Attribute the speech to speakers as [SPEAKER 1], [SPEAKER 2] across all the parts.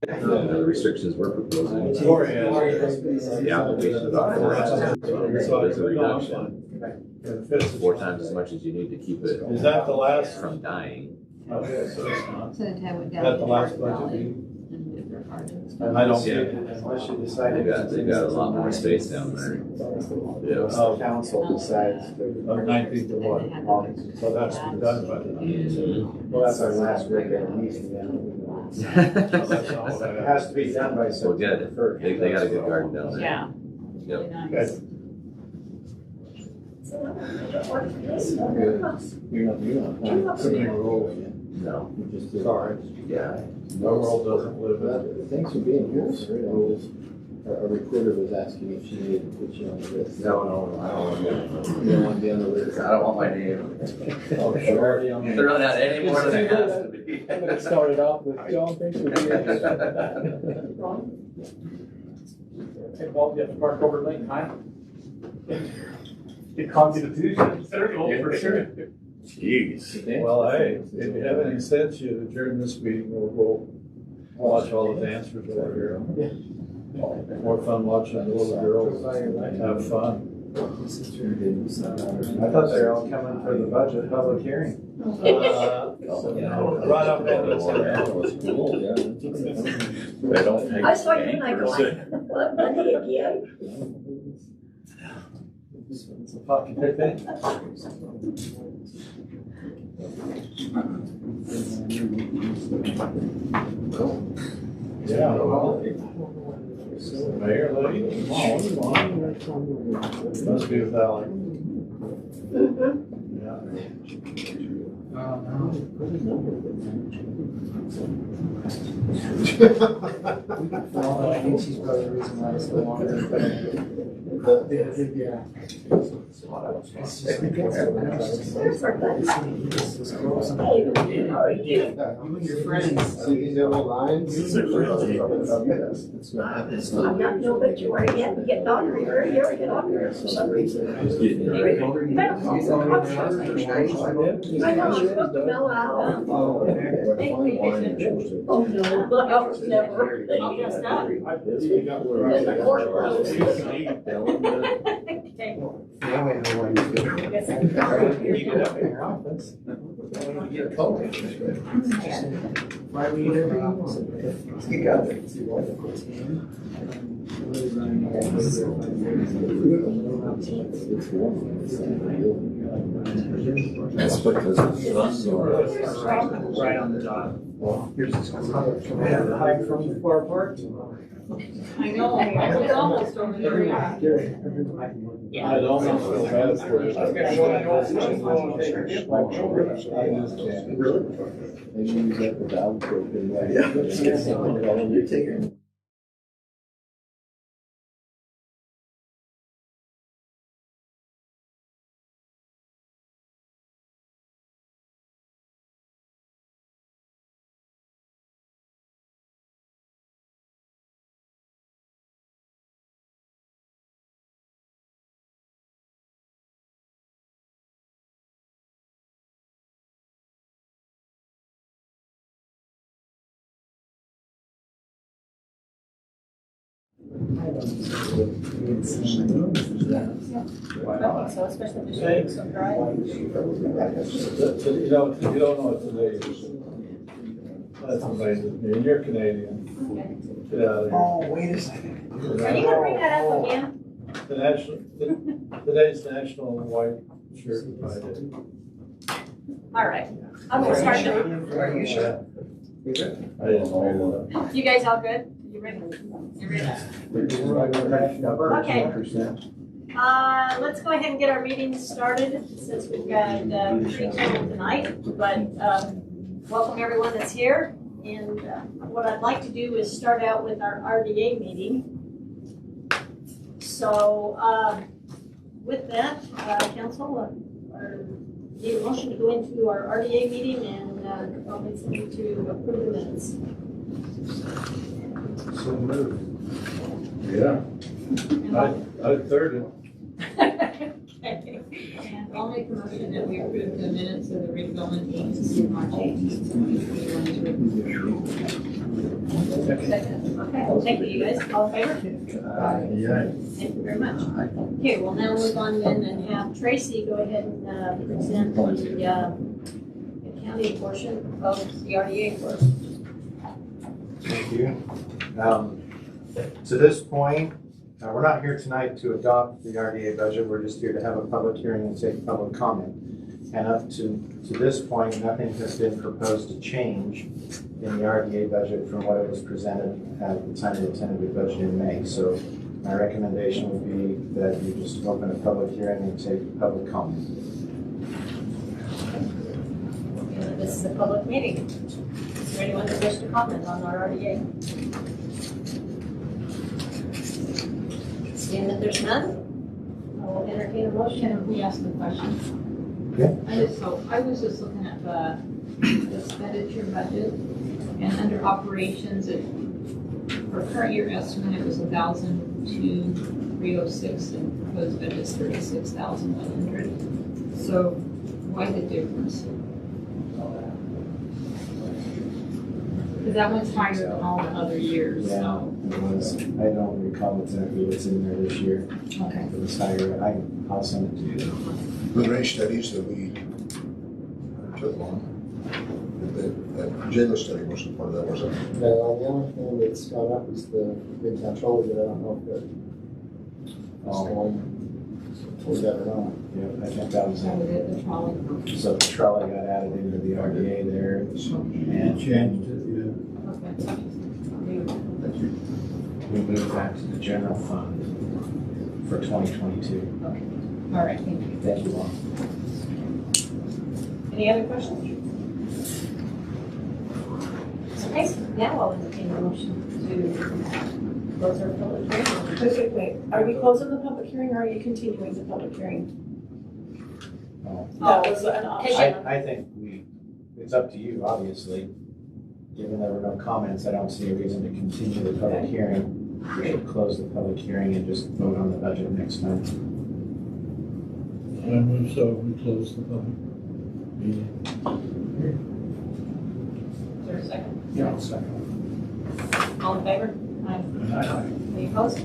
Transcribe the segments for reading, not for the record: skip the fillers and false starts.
[SPEAKER 1] The restrictions we're proposing. The application is about 4 inches. So there's a reduction. 4 times as much as you need to keep it.
[SPEAKER 2] Is that the last?
[SPEAKER 1] From dying.
[SPEAKER 2] Okay, so it's not.
[SPEAKER 3] So to have it down.
[SPEAKER 2] At the last budget meeting? I don't see it unless you decide.
[SPEAKER 1] They've got a lot more space down there. Yeah.
[SPEAKER 4] Council decides.
[SPEAKER 2] Of 19th of what? August. So that's been done by then.
[SPEAKER 4] Well, that's our last regular meeting.
[SPEAKER 2] That's not what I
[SPEAKER 4] It has to be done by
[SPEAKER 1] Well,
[SPEAKER 4] September
[SPEAKER 1] good.
[SPEAKER 4] 1st.
[SPEAKER 1] They got a good garden down there.
[SPEAKER 3] Yeah.
[SPEAKER 1] Yep.
[SPEAKER 2] Okay.
[SPEAKER 4] You're not putting a rule in.
[SPEAKER 1] No.
[SPEAKER 4] You just
[SPEAKER 2] Sorry.
[SPEAKER 1] Yeah.
[SPEAKER 2] The world doesn't live in it.
[SPEAKER 4] Thanks for being here. Rules. A recorder was asking if she needed to put you on the list.
[SPEAKER 1] No, I don't want to.
[SPEAKER 4] You don't want to be on the list.
[SPEAKER 1] I don't want my name.
[SPEAKER 4] Oh, sure.
[SPEAKER 1] Thrown out any more than it has to be.
[SPEAKER 4] I'm gonna start it off with John, thanks for being here.
[SPEAKER 5] Hey, Paul, you have to park over late time. Get Constitution, circle for sure.
[SPEAKER 1] Jeez.
[SPEAKER 2] Well, hey, if you have any sense, you adjourn this meeting, we'll go watch all the dancers over here. More fun watching the little girls have fun.
[SPEAKER 4] I thought they were all coming for the budget public hearing.
[SPEAKER 2] Right up on this.
[SPEAKER 1] They don't take.
[SPEAKER 6] I saw you and I go, what, money again?
[SPEAKER 2] It's a popular thing. Yeah. Mayor, lady, come on. Must be with Ally. Yeah.
[SPEAKER 4] Well, I think she's probably the reason why it's so long. Yeah. You and your friends. See these yellow lines?
[SPEAKER 6] I'm not no but you are getting on here, you're getting on here for some reason. I know, you're supposed to mellow out. Oh, no, I was never. Just up. Just a court closed. Okay.
[SPEAKER 4] Now I know why you're good.
[SPEAKER 6] I guess I'm
[SPEAKER 4] You get up in your office. You get cold. Why were you there? You got it.
[SPEAKER 1] That's because it's
[SPEAKER 4] Right on the dot.
[SPEAKER 5] Here's this one. Hide from far apart.
[SPEAKER 3] I know, it's almost over there.
[SPEAKER 2] I almost feel bad for it.
[SPEAKER 4] Really? They use that for valve broken. Yeah. You're taking.
[SPEAKER 3] So especially if it's so dry.
[SPEAKER 2] You don't know what today is. That's amazing. And you're Canadian. Get out of here.
[SPEAKER 4] Oh, wait a second.
[SPEAKER 6] Are you gonna bring that up again?
[SPEAKER 2] Today's National White Shirt Friday.
[SPEAKER 6] All right, I'm gonna start the,
[SPEAKER 4] Are you sure?
[SPEAKER 2] I didn't know.
[SPEAKER 6] you guys all good? You ready? You ready? Okay. Let's go ahead and get our meeting started since we've got 3 people tonight, but welcome everyone that's here. And what I'd like to do is start out with our RDA meeting. So with that, council, need a motion to go into our RDA meeting and I'll make something to approve the minutes.
[SPEAKER 2] So moved. Yeah. I third it.
[SPEAKER 6] Okay.
[SPEAKER 3] And I'll make a motion that we approve the minutes of the regular meetings of March 18th, 2021 as written.
[SPEAKER 6] Second. Okay, thank you, guys. All in favor? Thank you very much. Okay, we'll now move on then and have Tracy go ahead and present the county portion of the RDA for us.
[SPEAKER 7] Thank you. To this point, we're not here tonight to adopt the RDA budget. We're just here to have a public hearing and take public comment. And up to this point, nothing has been proposed to change in the RDA budget from what it was presented at the time of the tentative budget in May. So my recommendation would be that you just open a public hearing and take public comment.
[SPEAKER 6] This is a public meeting. Is there anyone that wishes to comment on our RDA? Seeing that there's none, I will entertain a motion.
[SPEAKER 3] Can we ask a question?
[SPEAKER 7] Yeah.
[SPEAKER 3] I was just looking at the expenditure budget, and under operations, for current year estimate, it was 1,002,306, and proposed budget is 36,100. So why the difference? Because that one's higher than all the other years,
[SPEAKER 7] Yeah,
[SPEAKER 3] so.
[SPEAKER 7] it was. I don't recall exactly what's in there this year.
[SPEAKER 3] Okay.
[SPEAKER 7] It was higher. I'll send it to you.
[SPEAKER 8] The range studies that we took on, that jailer study wasn't part of that, was it?
[SPEAKER 4] The only thing that's gone up is the big controller, but I don't know if it's going towards that or not.
[SPEAKER 7] Yeah, I think that was
[SPEAKER 3] So
[SPEAKER 7] it.
[SPEAKER 3] the trolley.
[SPEAKER 7] So the trolley got added into the RDA there, and
[SPEAKER 2] Changed it,
[SPEAKER 3] Okay.
[SPEAKER 7] we moved that to the general fund for 2022.
[SPEAKER 3] All right, thank you.
[SPEAKER 7] Thank you all.
[SPEAKER 6] Any other questions? Okay, now I'll entertain a motion to close our public hearing.
[SPEAKER 9] Wait, are we closing the public hearing or are you continuing the public hearing? That was an option.
[SPEAKER 7] I think it's up to you, obviously. Given there were no comments, I don't see a reason to continue the public hearing. We should close the public hearing and just vote on the budget next time.
[SPEAKER 2] I move so we close the public meeting.
[SPEAKER 6] Is there a second?
[SPEAKER 2] Yeah, second.
[SPEAKER 6] All in favor? Aye. Any opposed?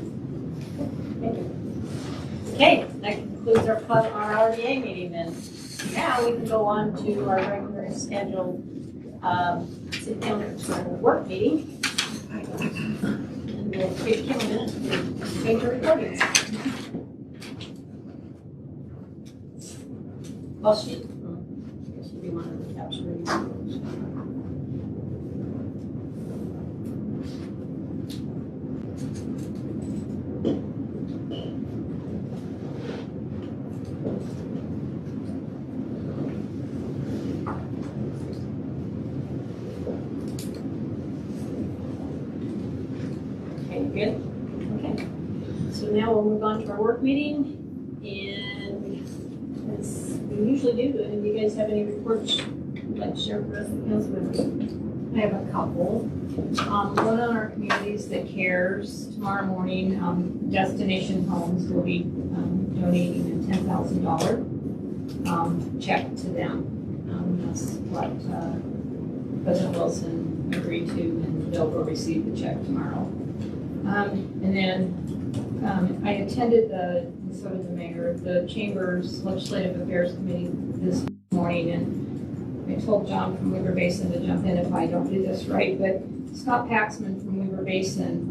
[SPEAKER 6] Thank you. Okay, that concludes our RDA meeting then. Now we can go on to our regular scheduled city council work meeting. And we'll take a minute to change our recordings. Well, she be one of the capture. Okay, good. Okay. So now we'll move on to our work meeting, and as we usually do, do you guys have any reports you'd like to share with us, council members?
[SPEAKER 3] I have a couple. One on our communities that cares, tomorrow morning, Destination Homes will be donating a $10,000 check to them. That's what President Wilson agreed to, and they'll go receive the check tomorrow. And then I attended so did the mayor, the Chamber's Legislative Affairs Committee this morning, and I told John from Weaver Basin to jump in if I don't do this right, but Scott Paxman from Weaver Basin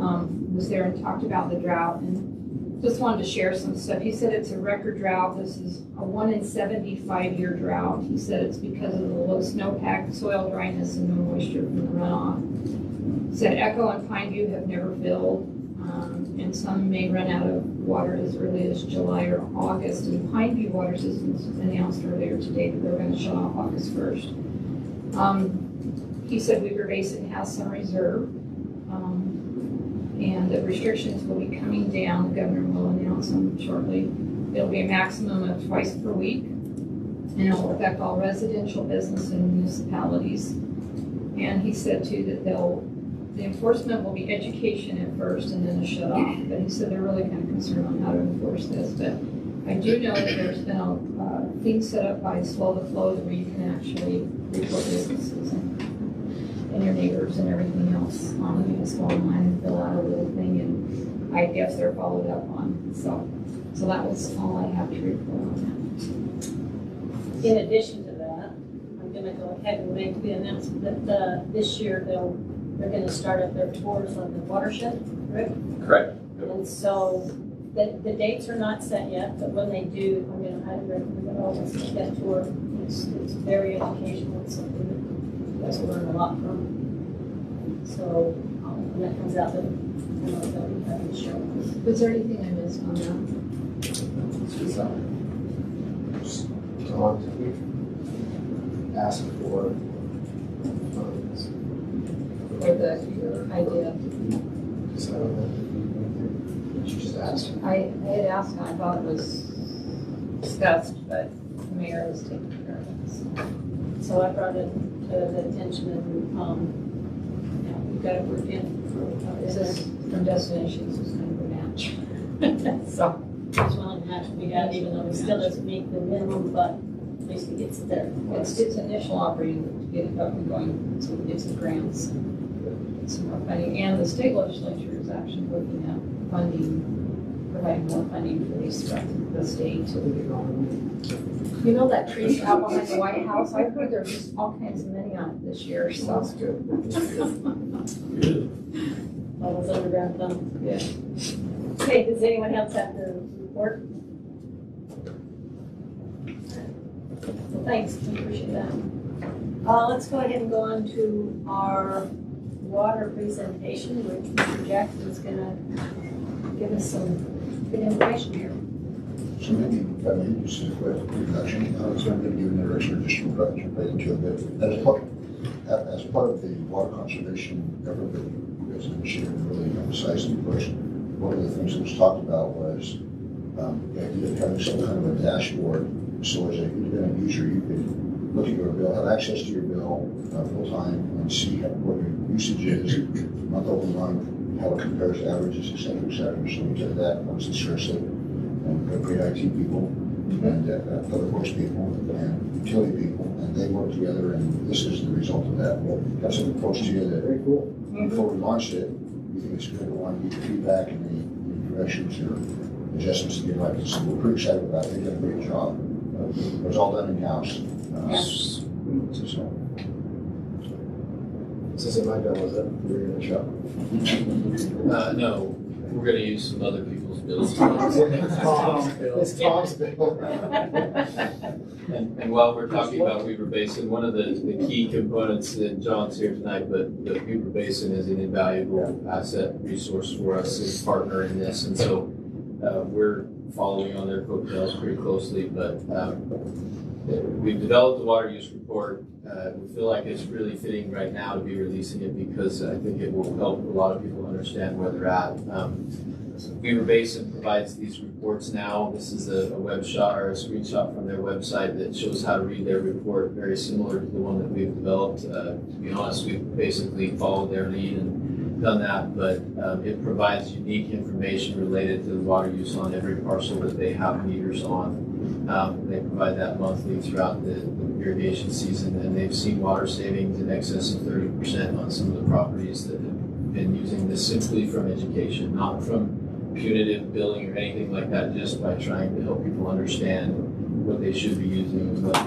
[SPEAKER 3] was there and talked about the drought, and just wanted to share some stuff. He said it's a record drought. This is a 1 in 75-year drought. He said it's because of the low snowpack, soil dryness, and no moisture from the runoff. He said Echo and Pineview have never filled, and some may run out of water as early as July or August. And Pineview Water Systems announced earlier today that they're going to shut off August 1st. He said Weaver Basin has some reserve, and the restrictions will be coming down. The governor will announce them shortly. It'll be a maximum of twice per week, and it will affect all residential business and municipalities. And he said too that the enforcement will be education at first and then a shut off. But he said they're really kind of concerned on how to enforce this. But I do know that there's been a thing set up by Slow the Flows where you can actually report businesses and your neighbors and everything else. You just go online and fill out a little thing, and I guess they're followed up on. So that was all I have to report on
[SPEAKER 6] In addition to that, I'm gonna go ahead and make the announcement that, this year they're gonna start up their tours on the watershed, correct?
[SPEAKER 1] Correct.
[SPEAKER 6] And so, the dates are not set yet, but when they do, I'm gonna highly recommend that all of us take that tour. It's very educational, it's something that you guys will learn a lot from. So, when that comes out, then, you know, they'll be happy to share with us.
[SPEAKER 3] Was there anything I missed on that?
[SPEAKER 4] Dawn, ask for funds.
[SPEAKER 3] For the idea?
[SPEAKER 4] So, you just asked.
[SPEAKER 3] I had asked, and I thought it was discussed, but the mayor is taking care of it.
[SPEAKER 6] So I brought it to the attention and, yeah, we've got it worked in.
[SPEAKER 3] This is from Destinations, is kind of a match. So,
[SPEAKER 6] It's one of the matches we got, even though it still doesn't meet the minimum, but at least it gets it there.
[SPEAKER 3] it's initial operating to get it up and going, so we can get some grants and get some more funding. And the state legislature is actually looking at funding, providing more funding for these throughout the state. You know that tree out behind the White House? I heard there's just all kinds of money on it this year, so.
[SPEAKER 4] That's good.
[SPEAKER 6] All those underground funds.
[SPEAKER 3] Yeah.
[SPEAKER 6] Okay, does anyone else have the report? Well, thanks, I appreciate that. Let's go ahead and go on to our water presentation, which Mr. Jackson is gonna give us some good information here.
[SPEAKER 8] So maybe, if I may, just a quick introduction, so I'm going to give an introduction or just introduction to a bit. As part of the water conservation effort that you guys initiated and really emphasized in the push, one of the things that was talked about was the idea of having some kind of a dashboard, so as an independent user, you could look at your bill, have access to your bill full time, and see what your usage is month over month, how it compares to averages, et cetera, et cetera. So we did that, obviously, seriously. And great IT people, and public works people, and utility people, and they work together, and this is the result of that. We'll have some approach to you that,
[SPEAKER 4] Very cool.
[SPEAKER 8] before we launched it, we think it's good to want to get your feedback and any directions or adjustments that you'd like to see. We're pretty excited about it. They did a great job. It was all done in-house. So,
[SPEAKER 4] This isn't my bill, is it? You're gonna show.
[SPEAKER 10] No, we're gonna use some other people's bills.
[SPEAKER 4] It's Tom's bill.
[SPEAKER 10] And while we're talking about Weaver Basin, one of the key components, and John's here tonight, but the Weaver Basin is an invaluable asset resource for us as a partner in this. And so we're following on their coattails pretty closely, but we've developed the water use report. We feel like it's really fitting right now to be releasing it because I think it will help a lot of people understand where they're at. Weaver Basin provides these reports now. This is a web shot or a screenshot from their website that shows how to read their report, very similar to the one that we've developed. To be honest, we've basically followed their lead and done that, but it provides unique information related to the water use on every parcel that they have meters on. They provide that monthly throughout the irrigation season, and they've seen water savings in excess of 30% on some of the properties that have been using this simply from education, not from punitive billing or anything like that, just by trying to help people understand what they should be using and what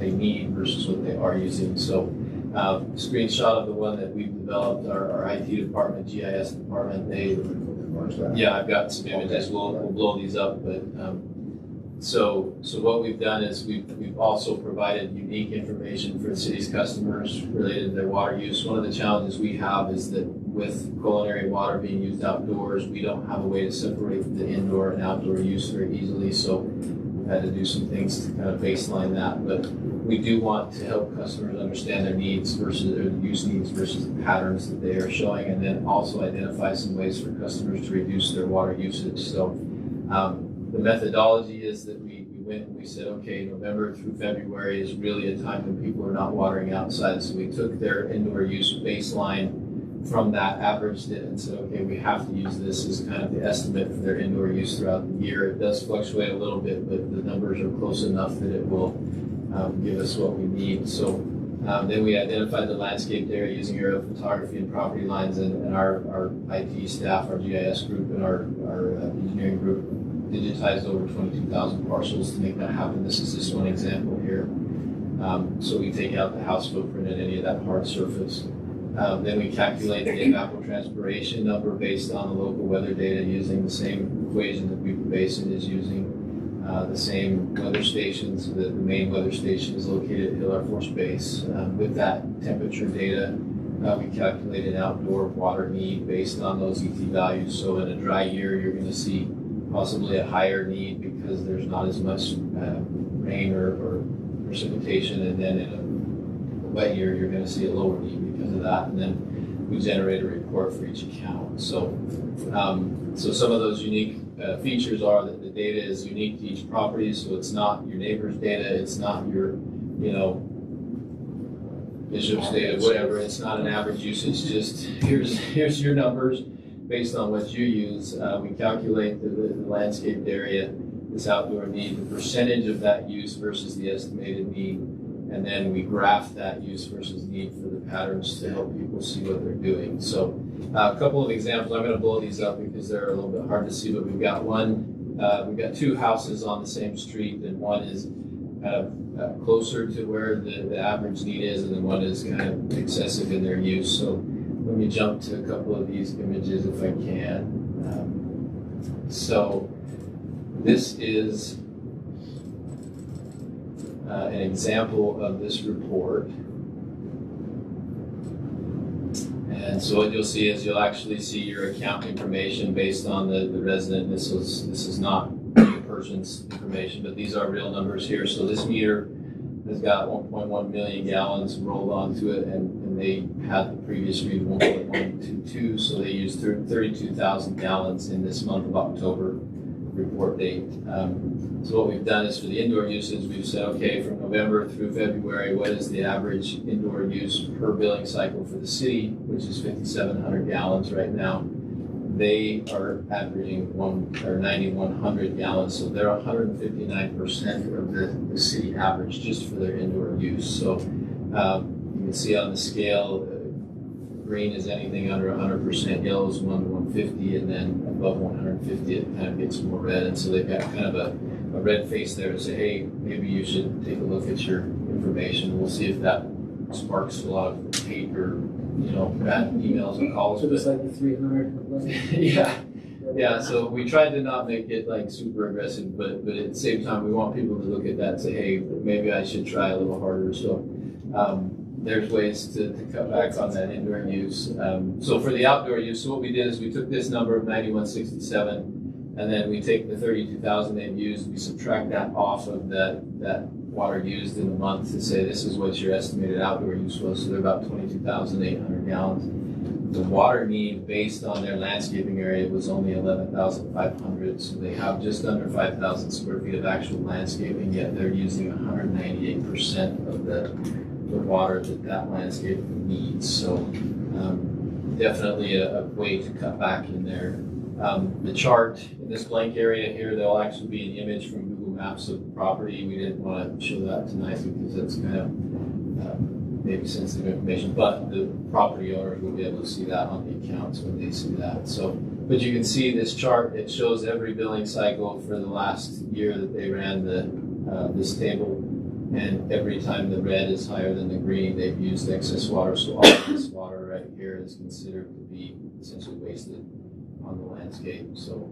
[SPEAKER 10] they need versus what they are using. So screenshot of the one that we've developed, our IT department, GIS department, I've got some images, we'll blow these up, but so what we've done is we've also provided unique information for the city's customers related to their water use. One of the challenges we have is that with culinary water being used outdoors, we don't have a way to separate the indoor and outdoor use very easily. So we've had to do some things to kind of baseline that. But we do want to help customers understand their needs versus their use needs versus the patterns that they are showing, and then also identify some ways for customers to reduce their water usage. So the methodology is that we went and we said, okay, November through February is really a time when people are not watering outside. So we took their indoor use baseline from that, averaged it, and said, okay, we have to use this as kind of the estimate for their indoor use throughout the year. It does fluctuate a little bit, but the numbers are close enough that it will give us what we need. So Then we identified the landscaped area using aerial photography and property lines, and our IT staff, our GIS group, and our engineering group digitized over 22,000 parcels to make that happen. This is just one example here. So we take out the house footprint and any of that hard surface. Then we calculate the evapotranspiration number based on the local weather data using the same equation that Weaver Basin is using. The same weather stations. The main weather station is located at Hill Air Force Base. With that temperature data, we calculate an outdoor water need based on those ET values. So in a dry year, you're going to see possibly a higher need because there's not as much rain or precipitation, and then in a wet year, you're going to see a lower need because of that. And then we generate a report for each account. So, so some of those unique features are that the data is unique to each property, so it's not your neighbor's data, it's not your, Bishop's data, whatever. It's not an average usage. Just here's your numbers based on what you use. We calculate the landscaped area, this outdoor need, the percentage of that use versus the estimated need, and then we graph that use versus need for the patterns to help people see what they're doing. So a couple of examples. I'm going to blow these up because they're a little bit hard to see, but we've got we've got two houses on the same street, and one is closer to where the average need is, and then one is kind of excessive in their use. So let me jump to a couple of these images if I can. So this is an example of this report. And so what you'll see is you'll actually see your account information based on the resident. This is not a person's information, but these are real numbers here. So this meter has got 1.1 million gallons rolled onto it, and they had the previous read 1.122, so they used 32,000 gallons in this month of October report date. So what we've done is for the indoor usage, we've said, okay, from November through February, what is the average indoor use per billing cycle for the city, which is 5,700 gallons right now. They are averaging 9,100 gallons, so they're 159% of the city average just for their indoor use. So you can see on the scale, green is anything under 100%, yellow is 1 to 150, and then above 150 it kind of gets more red. And so they've got kind of a red face there to say, hey, maybe you should take a look at your information. We'll see if that sparks a lot of hate or bad emails or calls.
[SPEAKER 4] So it's like the 300.
[SPEAKER 10] Yeah. So we tried to not make it like super aggressive, but at the same time, we want people to look at that and say, hey, maybe I should try a little harder. So there's ways to cut back on that indoor use. So for the outdoor use, so what we did is we took this number of 9167, and then we take the 32,000 they've used, we subtract that off of that water used in the month to say this is what your estimated outdoor use was. So they're about 22,800 gallons. The water need based on their landscaping area was only 11,500. So they have just under 5,000 square feet of actual landscaping, yet they're using 198% of the water that landscape needs. So definitely a way to cut back in there. The chart in this blank area here, there'll actually be an image from Google Maps of the property. We didn't want to show that tonight because that's kind of maybe sensitive information, but the property owners will be able to see that on the accounts when they see that. So, but you can see this chart, it shows every billing cycle for the last year that they ran this table, and every time the red is higher than the green, they've used excess water. So all of this water right here is considered to be essentially wasted on the landscape. So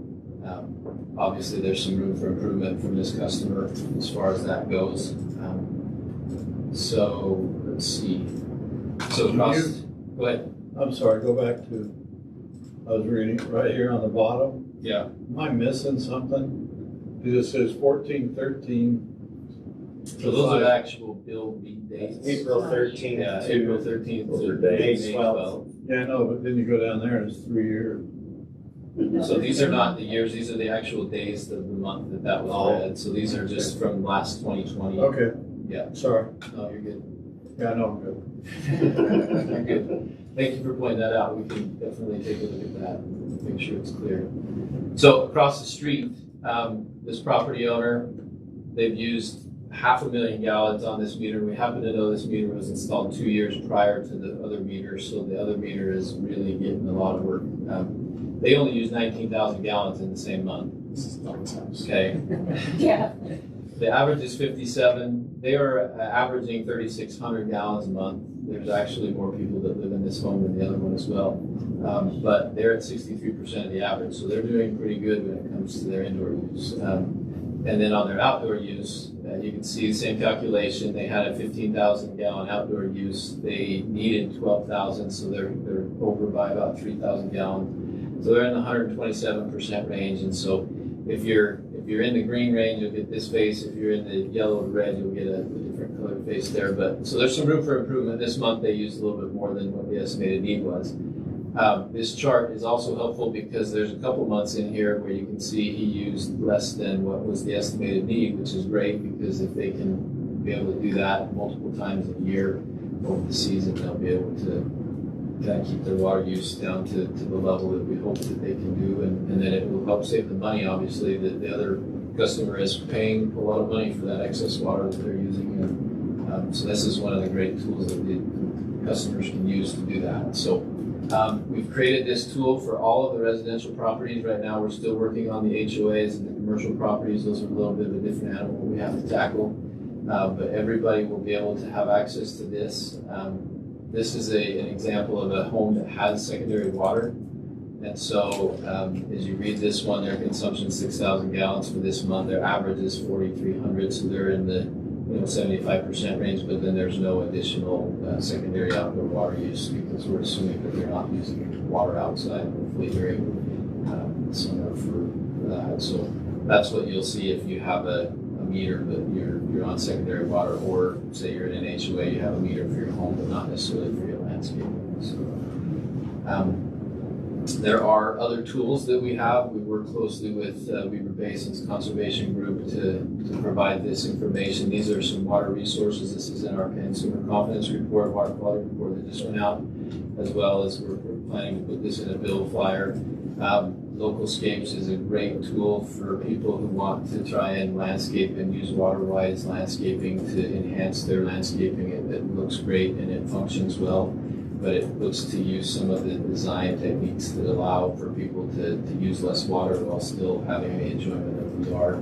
[SPEAKER 10] obviously there's some room for improvement from this customer as far as that goes. So let's see. So go ahead.
[SPEAKER 2] I'm sorry, go back to, I was reading right here on the bottom.
[SPEAKER 10] Yeah.
[SPEAKER 2] Am I missing something? It says 14/13.
[SPEAKER 10] So those are the actual bill meet dates.
[SPEAKER 7] April 13th.
[SPEAKER 10] Yeah, April 13th
[SPEAKER 1] Those
[SPEAKER 10] to
[SPEAKER 1] are
[SPEAKER 10] May
[SPEAKER 1] dates.
[SPEAKER 10] 12th.
[SPEAKER 2] Yeah, I know, but then you go down there and it's 3 years.
[SPEAKER 10] So these are not the years, these are the actual days of the month that was read. So these are just from last 2020.
[SPEAKER 2] Okay.
[SPEAKER 10] Yeah.
[SPEAKER 2] Sorry.
[SPEAKER 10] No, you're good.
[SPEAKER 2] Yeah, I know, I'm good.
[SPEAKER 10] You're good. Thank you for pointing that out. We can definitely take a look at that and make sure it's clear. So across the street, this property owner, they've used 500,000 gallons on this meter. We happen to know this meter was installed 2 years prior to the other meter, so the other meter is really getting a lot of work. They only use 19,000 gallons in the same month. Okay.
[SPEAKER 3] Yeah.
[SPEAKER 10] The average is 57. They are averaging 3,600 gallons a month. There's actually more people that live in this home than the other one as well. But they're at 63% of the average, so they're doing pretty good when it comes to their indoor use. And then on their outdoor use, you can see the same calculation. They had a 15,000 gallon outdoor use. They needed 12,000, so they're over by about 3,000 gallons. So they're in the 127% range. And so if you're in the green range, you'll get this face. If you're in the yellow or red, you'll get a different colored face there. But so there's some room for improvement. This month they used a little bit more than what the estimated need was. This chart is also helpful because there's a couple months in here where you can see he used less than what was the estimated need, which is great because if they can be able to do that multiple times a year over the season, they'll be able to kind of keep their water use down to the level that we hope that they can do, and then it will help save the money, obviously, that the other customer is paying a lot of money for that excess water that they're using. And so this is one of the great tools that the customers can use to do that. So we've created this tool for all of the residential properties. Right now we're still working on the HOAs and the commercial properties. Those are a little bit of a different animal we have to tackle, but everybody will be able to have access to this. This is an example of a home that has secondary water. And so as you read this one, their consumption 6,000 gallons for this month. Their average is 4,300, so they're in the 75% range, but then there's no additional secondary outdoor water use because we're assuming that they're not using water outside, hopefully during summer for that. So that's what you'll see if you have a meter, but you're on secondary water, or say you're in an HOA, you have a meter for your home, but not necessarily for your landscaping. So there are other tools that we have. We work closely with Weaver Basin's conservation group to provide this information. These are some water resources. This is in our consumer confidence report, water quality report that just went out, as well as we're planning to put this in a bill flyer. Localscapes is a great tool for people who want to try and landscape and use water-wise landscaping to enhance their landscaping. It looks great and it functions well, but it looks to use some of the design techniques that allow for people to use less water while still having the enjoyment of the yard.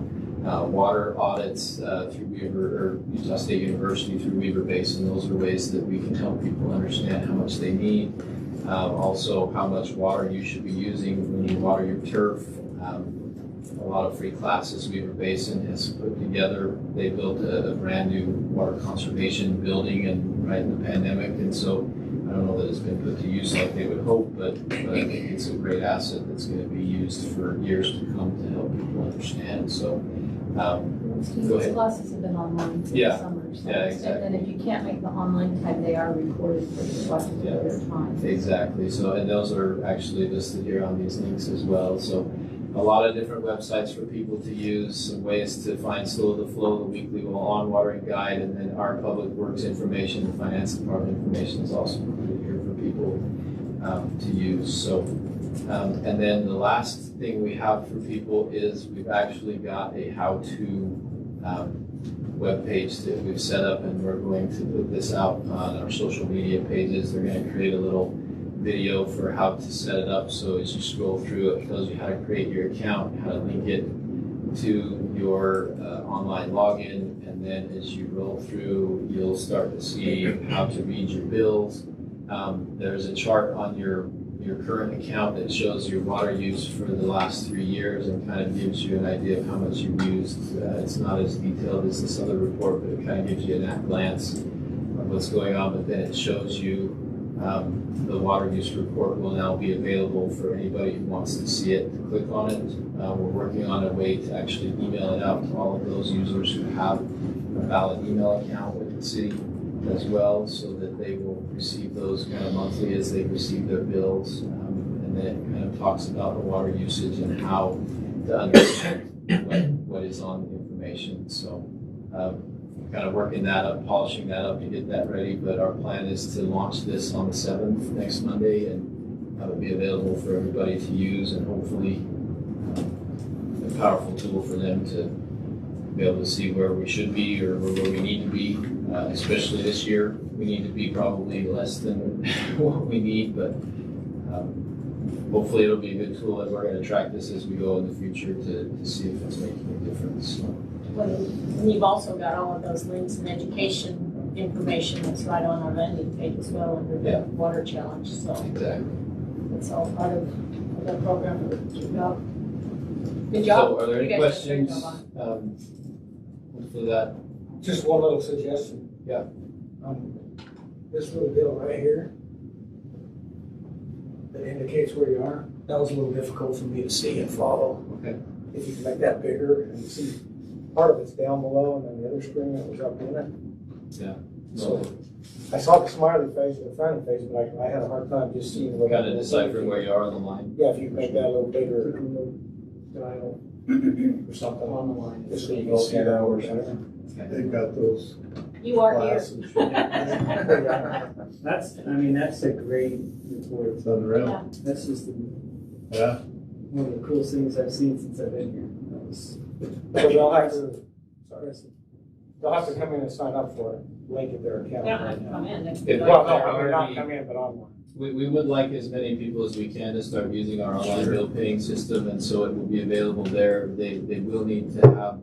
[SPEAKER 10] Water audits through Weaver or Utah State University through Weaver Basin. Those are ways that we can help people understand how much they need. Also, how much water you should be using when you water your turf. A lot of free classes Weaver Basin has put together. They built a brand new water conservation building and right in the pandemic, and so I don't know that it's been put to use like they would hope, but I think it's a great asset that's going to be used for years to come to help people understand. So go ahead.
[SPEAKER 3] Classes have been online for
[SPEAKER 10] Yeah.
[SPEAKER 3] the summer. So
[SPEAKER 10] Yeah, exactly.
[SPEAKER 3] And then if you can't make the online time, they are recorded for you to watch at other time.
[SPEAKER 10] Exactly. So, and those are actually listed here on these links as well. So a lot of different websites for people to use, some ways to find Slow the Flow, the weekly lawn watering guide, and then our public works information, the finance department information is also included here for people to use. So, and then the last thing we have for people is we've actually got a how-to web page that we've set up, and we're going to put this out on our social media pages. They're going to create a little video for how to set it up. So as you scroll through, it tells you how to create your account, how to link it to your online login, and then as you roll through, you'll start to see how to read your bills. There's a chart on your current account that shows your water use for the last 3 years and kind of gives you an idea of how much you've used. It's not as detailed as this other report, but it kind of gives you an glance of what's going on, but then it shows you the water use report will now be available for anybody who wants to see it to click on it. We're working on a way to actually email it out to all of those users who have a valid email account with the city as well, so that they will receive those kind of monthly as they receive their bills. And then it kind of talks about the water usage and how to understand what is on the information. So kind of working that up, polishing that up to get that ready. But our plan is to launch this on the 7th, next Monday, and have it be available for everybody to use, and hopefully a powerful tool for them to be able to see where we should be or where we need to be, especially this year. We need to be probably less than what we need, but hopefully it'll be a good tool, and we're going to track this as we go in the future to see if it's making a difference.
[SPEAKER 6] And you've also got all of those links and education information that's right on our landing page as well under the water challenge. So
[SPEAKER 10] Exactly.
[SPEAKER 6] it's all part of the program. Good job. Good job.
[SPEAKER 10] So are there
[SPEAKER 6] You
[SPEAKER 10] any
[SPEAKER 6] guys did a great
[SPEAKER 10] questions?
[SPEAKER 6] job on
[SPEAKER 10] Hopefully that.
[SPEAKER 11] Just one little suggestion.
[SPEAKER 10] Yeah.
[SPEAKER 11] This little deal right here that indicates where you are, that was a little difficult for me to see and follow.
[SPEAKER 10] Okay.
[SPEAKER 11] If you can make that bigger and see, part of it's down below and then the other screen that was up in it.
[SPEAKER 10] Yeah.
[SPEAKER 11] So I saw the smiley face and the frowning face, but I had a hard time just seeing what.
[SPEAKER 10] Kind of deciphering where you are on the line.
[SPEAKER 11] Yeah, if you can make that a little bigger. Dial or something on the line. Just so you can see that or something.
[SPEAKER 2] They've got those
[SPEAKER 6] You are here.
[SPEAKER 2] glasses.
[SPEAKER 12] That's a great report.
[SPEAKER 2] It's unreal.
[SPEAKER 6] Yeah.
[SPEAKER 12] That's just
[SPEAKER 2] Yeah.
[SPEAKER 12] one of the coolest things I've seen since I've been here. That was
[SPEAKER 11] So they'll have to, they'll have to come in and sign up for it, link it their
[SPEAKER 6] They
[SPEAKER 11] account.
[SPEAKER 6] don't have to come in. They can
[SPEAKER 10] If-
[SPEAKER 6] do it.
[SPEAKER 11] Well, no,
[SPEAKER 10] They're
[SPEAKER 11] I mean, not
[SPEAKER 10] already-
[SPEAKER 11] come in, but online.
[SPEAKER 10] We would like as many people as we can to start using our online bill paying system, and so it will be available there. They will need to have,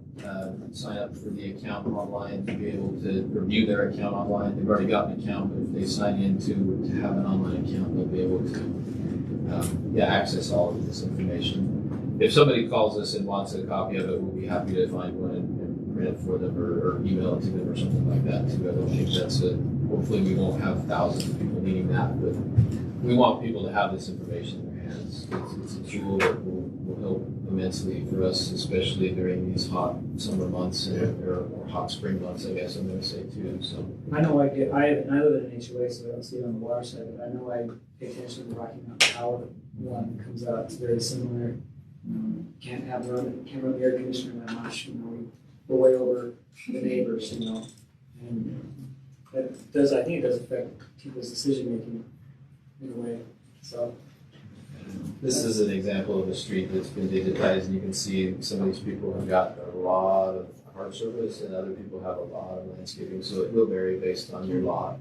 [SPEAKER 10] sign up for the account online to be able to review their account online. They've already got an account, but if they sign in to have an online account, they'll be able to, access all of this information. If somebody calls us and wants a copy of it, we'll be happy to find one and print it for them or email it to them or something like that too. I don't think hopefully we won't have thousands of people needing that, but we want people to have this information in their hands. It's a tool that will help immensely for us, especially during these hot summer months or hot spring months, I guess I'm going to say too. So
[SPEAKER 12] I know I live in an HOA, so I don't see it on the water side, but I know I pay attention to the Rocky Mountain Power one that comes out. It's very similar. Can't run the air conditioner that much. We're way over the neighbors, and I think it does affect people's decision making in a way. So
[SPEAKER 10] this is an example of a street that's been digitized, and you can see some of these people have got a lot of hard surface, and other people have a lot of landscaping. So it will vary based on your lot.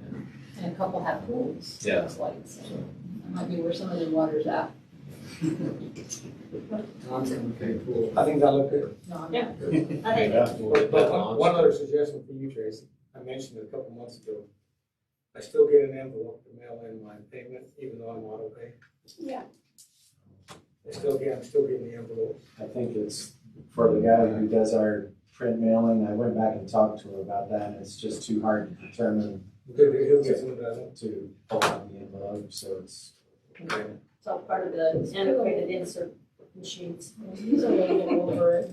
[SPEAKER 6] And a couple have pools.
[SPEAKER 10] Yeah.
[SPEAKER 6] It's like, so that might be where some of the water's at.
[SPEAKER 12] Tom's gonna pay pool.
[SPEAKER 11] I think that looked good.
[SPEAKER 6] No, yeah. I think
[SPEAKER 10] Yeah, we'll get that launched.
[SPEAKER 11] One other suggestion for you, Tracy, I mentioned it a couple months ago. I still get an envelope to mail in my payment, even though I'm auto pay.
[SPEAKER 6] Yeah.
[SPEAKER 11] I'm still getting the envelope.
[SPEAKER 7] I think it's for the guy who does our print mailing. I went back and talked to her about that, and it's just too hard to determine
[SPEAKER 11] He'll get some of that.
[SPEAKER 7] to pull out the envelope, so it's.
[SPEAKER 6] It's all part of the antiquated insert machines. So we'll go over it.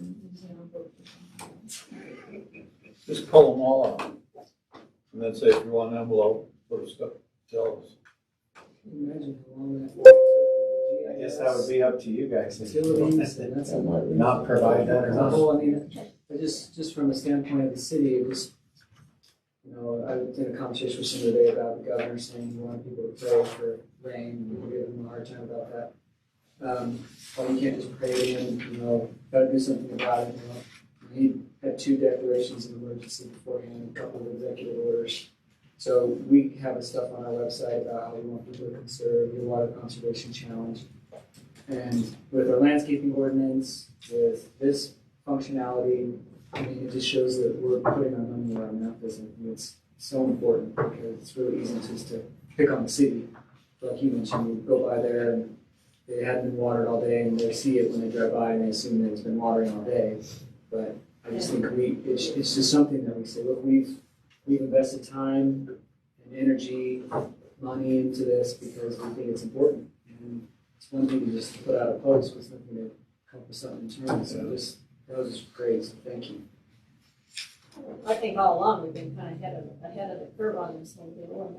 [SPEAKER 2] Just pull them all out. And then say if you want an envelope, put a stuff, tell us.
[SPEAKER 12] Imagine how long that took.
[SPEAKER 7] I guess that would be up to you guys.
[SPEAKER 12] Utilities, and that's
[SPEAKER 7] Not provide that or
[SPEAKER 12] as a
[SPEAKER 7] not.
[SPEAKER 12] whole. I mean, just from the standpoint of the city, it was, I was in a conversation with somebody today about the governor saying he wanted people to pray for rain, and we're giving him a hard time about that. Well, you can't just pray it in, gotta do something about it, He had 2 declarations of emergency beforehand, a couple of executive orders. So we have stuff on our website about how we want people to conserve the water conservation challenge. And with our landscaping ordinance, with this functionality, it just shows that we're putting our money where our mouth is. And it's so important because it's really easy just to pick on the city. Like you mentioned, you go by there and they hadn't been watered all day, and they see it when they drive by and they assume that it's been watering all day. But I just think it's just something that we say, look, we've invested time and energy, money into this because we think it's important. And it's one thing to just put out a post with something to come up with something in terms. So that was just great. So thank you.
[SPEAKER 6] I think all along we've been kind of ahead of the curve on this whole deal,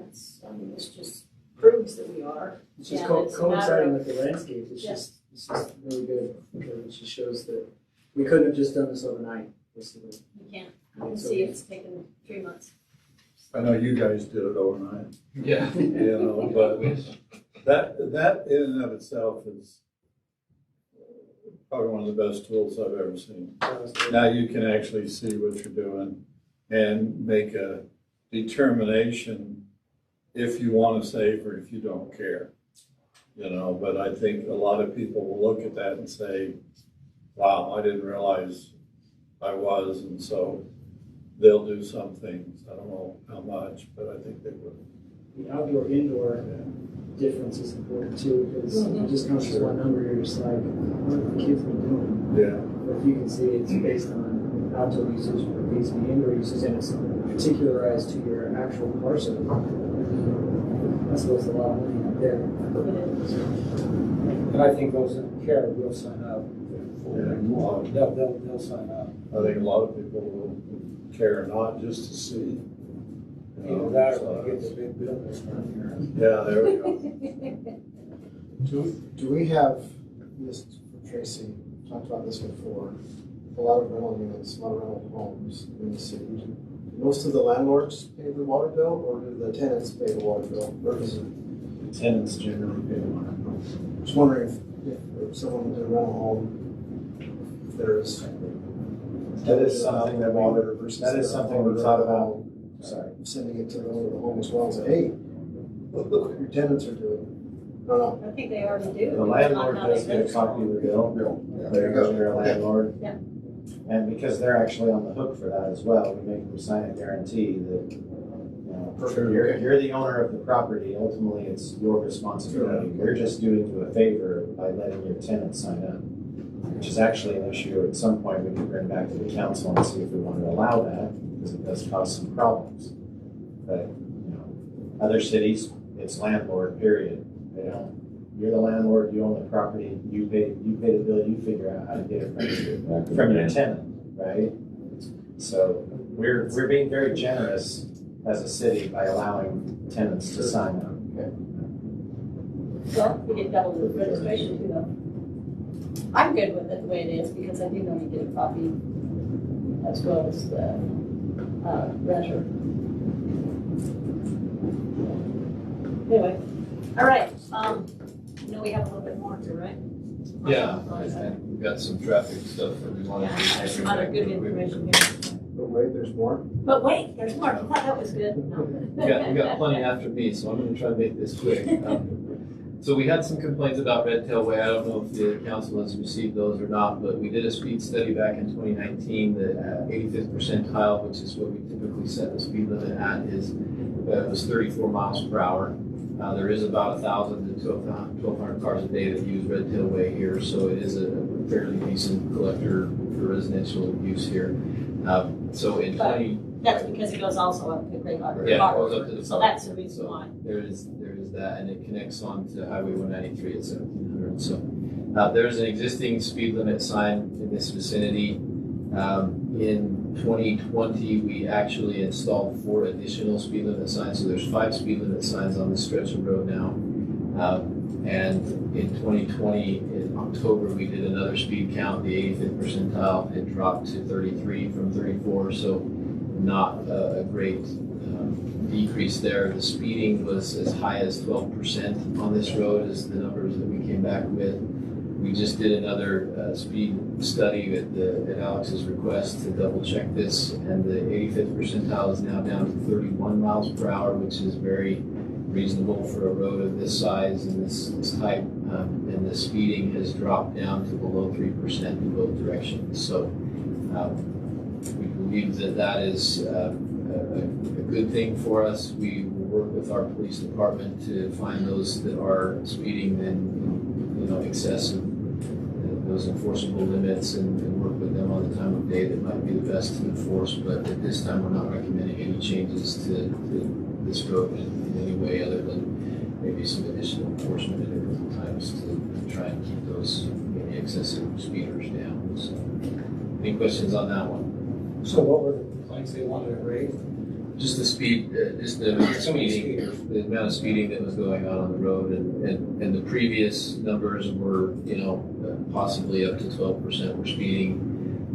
[SPEAKER 6] and this just proves that we are.
[SPEAKER 12] It's just
[SPEAKER 6] And it's a matter
[SPEAKER 12] coinciding
[SPEAKER 6] of-
[SPEAKER 12] with the landscape. It's
[SPEAKER 6] Yeah.
[SPEAKER 12] just really good because it just shows that we couldn't have just done this overnight. Basically.
[SPEAKER 6] You can't. You can see it's taken 3 months.
[SPEAKER 2] I know you guys did it overnight,
[SPEAKER 10] Yeah.
[SPEAKER 2] but that in and of itself is probably one of the best tools I've ever seen. Now you can actually see what you're doing and make a determination if you want to save or if you don't care. You know, but I think a lot of people will look at that and say, wow, I didn't realize I was, and so they'll do some things. I don't know how much, but I think they will.
[SPEAKER 12] The outdoor-indoor difference is important too, because it just comes to one number, you're just like, what are the kids been doing?
[SPEAKER 2] Yeah.
[SPEAKER 12] But if you can see it's based on outdoor usage versus the indoor usage, and it's particularized to your actual parcel, that's worth a lot of money out there.
[SPEAKER 11] And I think those that care will sign up.
[SPEAKER 2] Yeah.
[SPEAKER 11] They'll sign up.
[SPEAKER 2] I think a lot of people will care not just to see.
[SPEAKER 11] Either that or they get the big bill this time here.
[SPEAKER 2] Yeah, there we go.
[SPEAKER 4] Do we have, this for Tracy, talked about this before, a lot of rental units, a lot of rental homes in the city. Do most of the landlords pay the water bill, or do the tenants pay the water bill? Or does it?
[SPEAKER 7] Tenants generally pay the water bill.
[SPEAKER 4] Just wondering if someone in a rental home, if there's.
[SPEAKER 7] That is something that
[SPEAKER 4] water versus.
[SPEAKER 7] that is something we thought about.
[SPEAKER 4] Sorry, sending it to the owner of the home as well and say, hey, look what your tenants are doing. No.
[SPEAKER 6] I think they already do.
[SPEAKER 7] The landlord does get a copy of the bill. They're a landlord.
[SPEAKER 6] Yeah.
[SPEAKER 7] And because they're actually on the hook for that as well, we make them sign a guarantee that, you know, you're the owner of the property. Ultimately, it's your responsibility. You're just doing you a favor by letting your tenant sign up, which is actually an issue. At some point, we can bring back to the council and see if we want to allow that, because it does cause some problems. But, you know, other cities, it's landlord, period. They don't, you're the landlord, you own the property, you pay the bill, you figure out how to get it from your tenant, right? So we're being very generous as a city by allowing tenants to sign up.
[SPEAKER 6] Well, we get double the registration too, though. I'm good with it the way it is, because I do know you get a copy as well as the renter. Anyway, all right, you know we have a little bit more to, right?
[SPEAKER 10] Yeah, and we've got some traffic stuff that we wanted
[SPEAKER 6] Yeah,
[SPEAKER 10] to.
[SPEAKER 6] there's some other good information here.
[SPEAKER 4] But wait, there's more?
[SPEAKER 6] But wait, there's more. I thought that was good. No.
[SPEAKER 10] We got plenty after me, so I'm gonna try to make this quick. So we had some complaints about Red Tail Way. I don't know if the council has received those or not, but we did a speed study back in 2019. The 85th percentile, which is what we typically set the speed limit at, was 34 miles per hour. There is about 1,000 to 1,200 cars a day that use Red Tail Way here, so it is a fairly decent collector for residential use here. So in 20.
[SPEAKER 6] That's because it goes also up to Great Harbor.
[SPEAKER 10] Yeah, it goes up to the
[SPEAKER 6] So that's the reason why.
[SPEAKER 10] There is that, and it connects on to Highway 193 at 1700. So there's an existing speed limit sign in this vicinity. In 2020, we actually installed 4 additional speed limit signs. So there's 5 speed limit signs on this stretch of road now. And in 2020, in October, we did another speed count. The 85th percentile had dropped to 33 from 34. So not a great decrease there. The speeding was as high as 12% on this road is the numbers that we came back with. We just did another speed study at Alex's request to double check this, and the 85th percentile is now down to 31 miles per hour, which is very reasonable for a road of this size and this type, and the speeding has dropped down to below 3% in both directions. So we believe that is a good thing for us. We will work with our police department to find those that are speeding in excess of those enforceable limits, and work with them on the time of day that might be the best to enforce. But at this time, we're not recommending any changes to this road in any way other than maybe some additional enforcement at different times to try and keep those maybe excessive speeders down. So, any questions on that one?
[SPEAKER 11] So what were the complaints they wanted to raise?
[SPEAKER 10] Just the speed, just the speeding, the amount of speeding that was going on the road, and the previous numbers were, possibly up to 12% were speeding,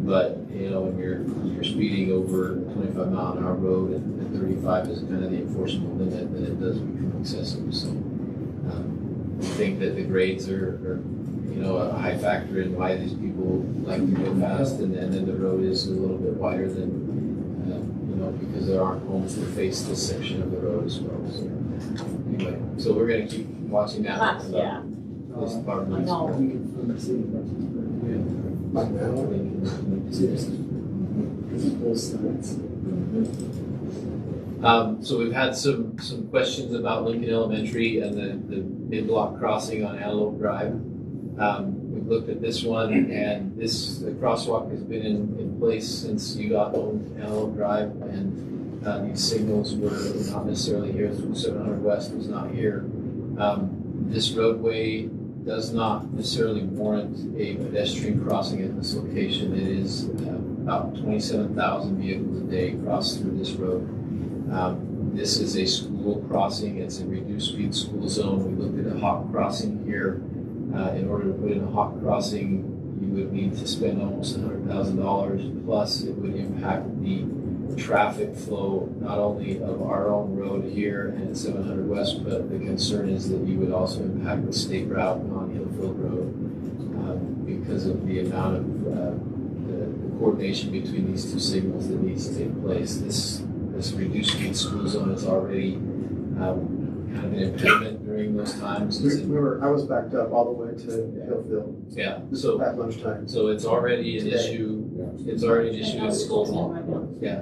[SPEAKER 10] but when you're speeding over a 25 mile an hour road and 35 is kind of the enforceable limit, then it does become excessive. So think that the grades are a high factor in why these people like to go fast, and then the road is a little bit wider than, because there aren't homes that face this section of the road as well. So anyway, so we're gonna keep watching that.
[SPEAKER 6] Yeah.
[SPEAKER 10] Police department.
[SPEAKER 6] I know.
[SPEAKER 12] We can fund the city budget.
[SPEAKER 4] Like now?
[SPEAKER 12] Seriously. Because of those stunts.
[SPEAKER 10] So we've had some questions about Lincoln Elementary and the mid-block crossing on Antelope Drive. We've looked at this one, and the crosswalk has been in place since UDOT owned Antelope Drive, and these signals were not necessarily here. 700 West was not here. This roadway does not necessarily warrant a pedestrian crossing at this location. It is about 27,000 vehicles a day cross through this road. This is a school crossing. It's a reduced speed school zone. We looked at a hawk crossing here. In order to put in a hawk crossing, you would need to spend almost $100,000, plus it would impact the traffic flow, not only of our own road here at 700 West, but the concern is that you would also impact the state route on Hillfield Road because of the amount of the coordination between these two signals that needs to take place. This reduced speed school zone is already kind of an impediment during those times.
[SPEAKER 4] I was backed up all the way to Hillfield.
[SPEAKER 10] Yeah,
[SPEAKER 4] So at lunchtime.
[SPEAKER 10] so it's already an issue. It's already an issue in
[SPEAKER 6] School's in
[SPEAKER 10] school.
[SPEAKER 6] right now.
[SPEAKER 10] Yeah,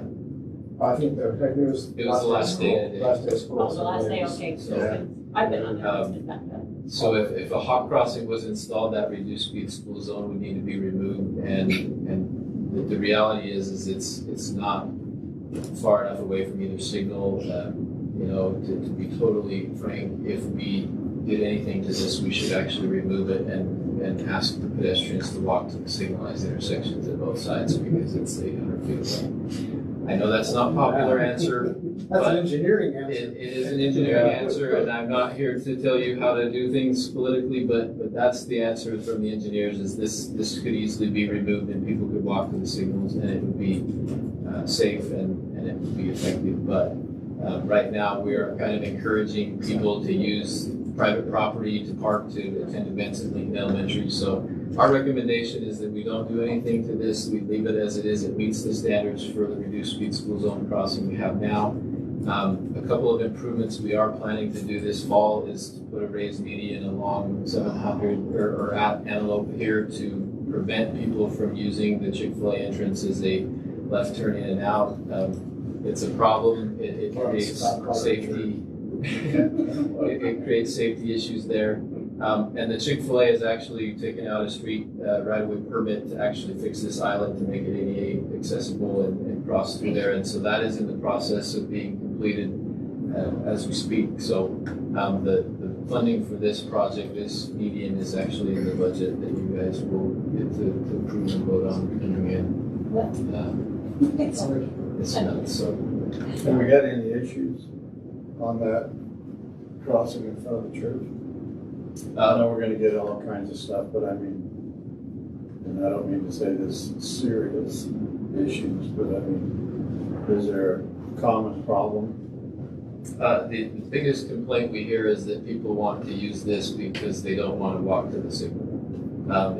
[SPEAKER 4] I think it was.
[SPEAKER 10] It was the last day of the day.
[SPEAKER 4] Last day of school.
[SPEAKER 6] Oh, the last day, okay, so
[SPEAKER 10] Yeah.
[SPEAKER 6] I've been on that, it's been backed up.
[SPEAKER 10] so if a hawk crossing was installed, that reduced speed school zone would need to be removed, and the reality is it's not far enough away from either signal. To be totally frank, if we did anything to this, we should actually remove it and ask the pedestrians to walk to the signalized intersections at both sides, because it's 800 feet away. I know that's not a popular answer.
[SPEAKER 4] That's an engineering answer.
[SPEAKER 10] It is an engineering answer, and I'm not here to tell you how to do things politically, but that's the answer from the engineers, is this could easily be removed and people could walk to the signals, and it would be safe and it would be effective. But right now, we are kind of encouraging people to use private property to park, to attend events at Lincoln Elementary. So our recommendation is that we don't do anything to this. We leave it as it is. It meets the standards for the reduced speed school zone crossing we have now. A couple of improvements we are planning to do this fall is to put a raised median along 700 or at Antelope here to prevent people from using the Chick-fil-A entrance as a left turn in and out. It's a problem. It creates safety. It creates safety issues there. And the Chick-fil-A has actually taken out a street right-of-way permit to actually fix this island to make it ADA accessible and cross through there. And so that is in the process of being completed as we speak. So the funding for this project, this median, is actually in the budget that you guys will get to approve and vote on coming in. It's nuts. So.
[SPEAKER 2] Have we got any issues on that crossing in front of the church? I know we're gonna get all kinds of stuff, but I mean, and I don't mean to say this serious issues, but I mean, is there a common problem?
[SPEAKER 10] The biggest complaint we hear is that people want to use this because they don't want to walk to the signal.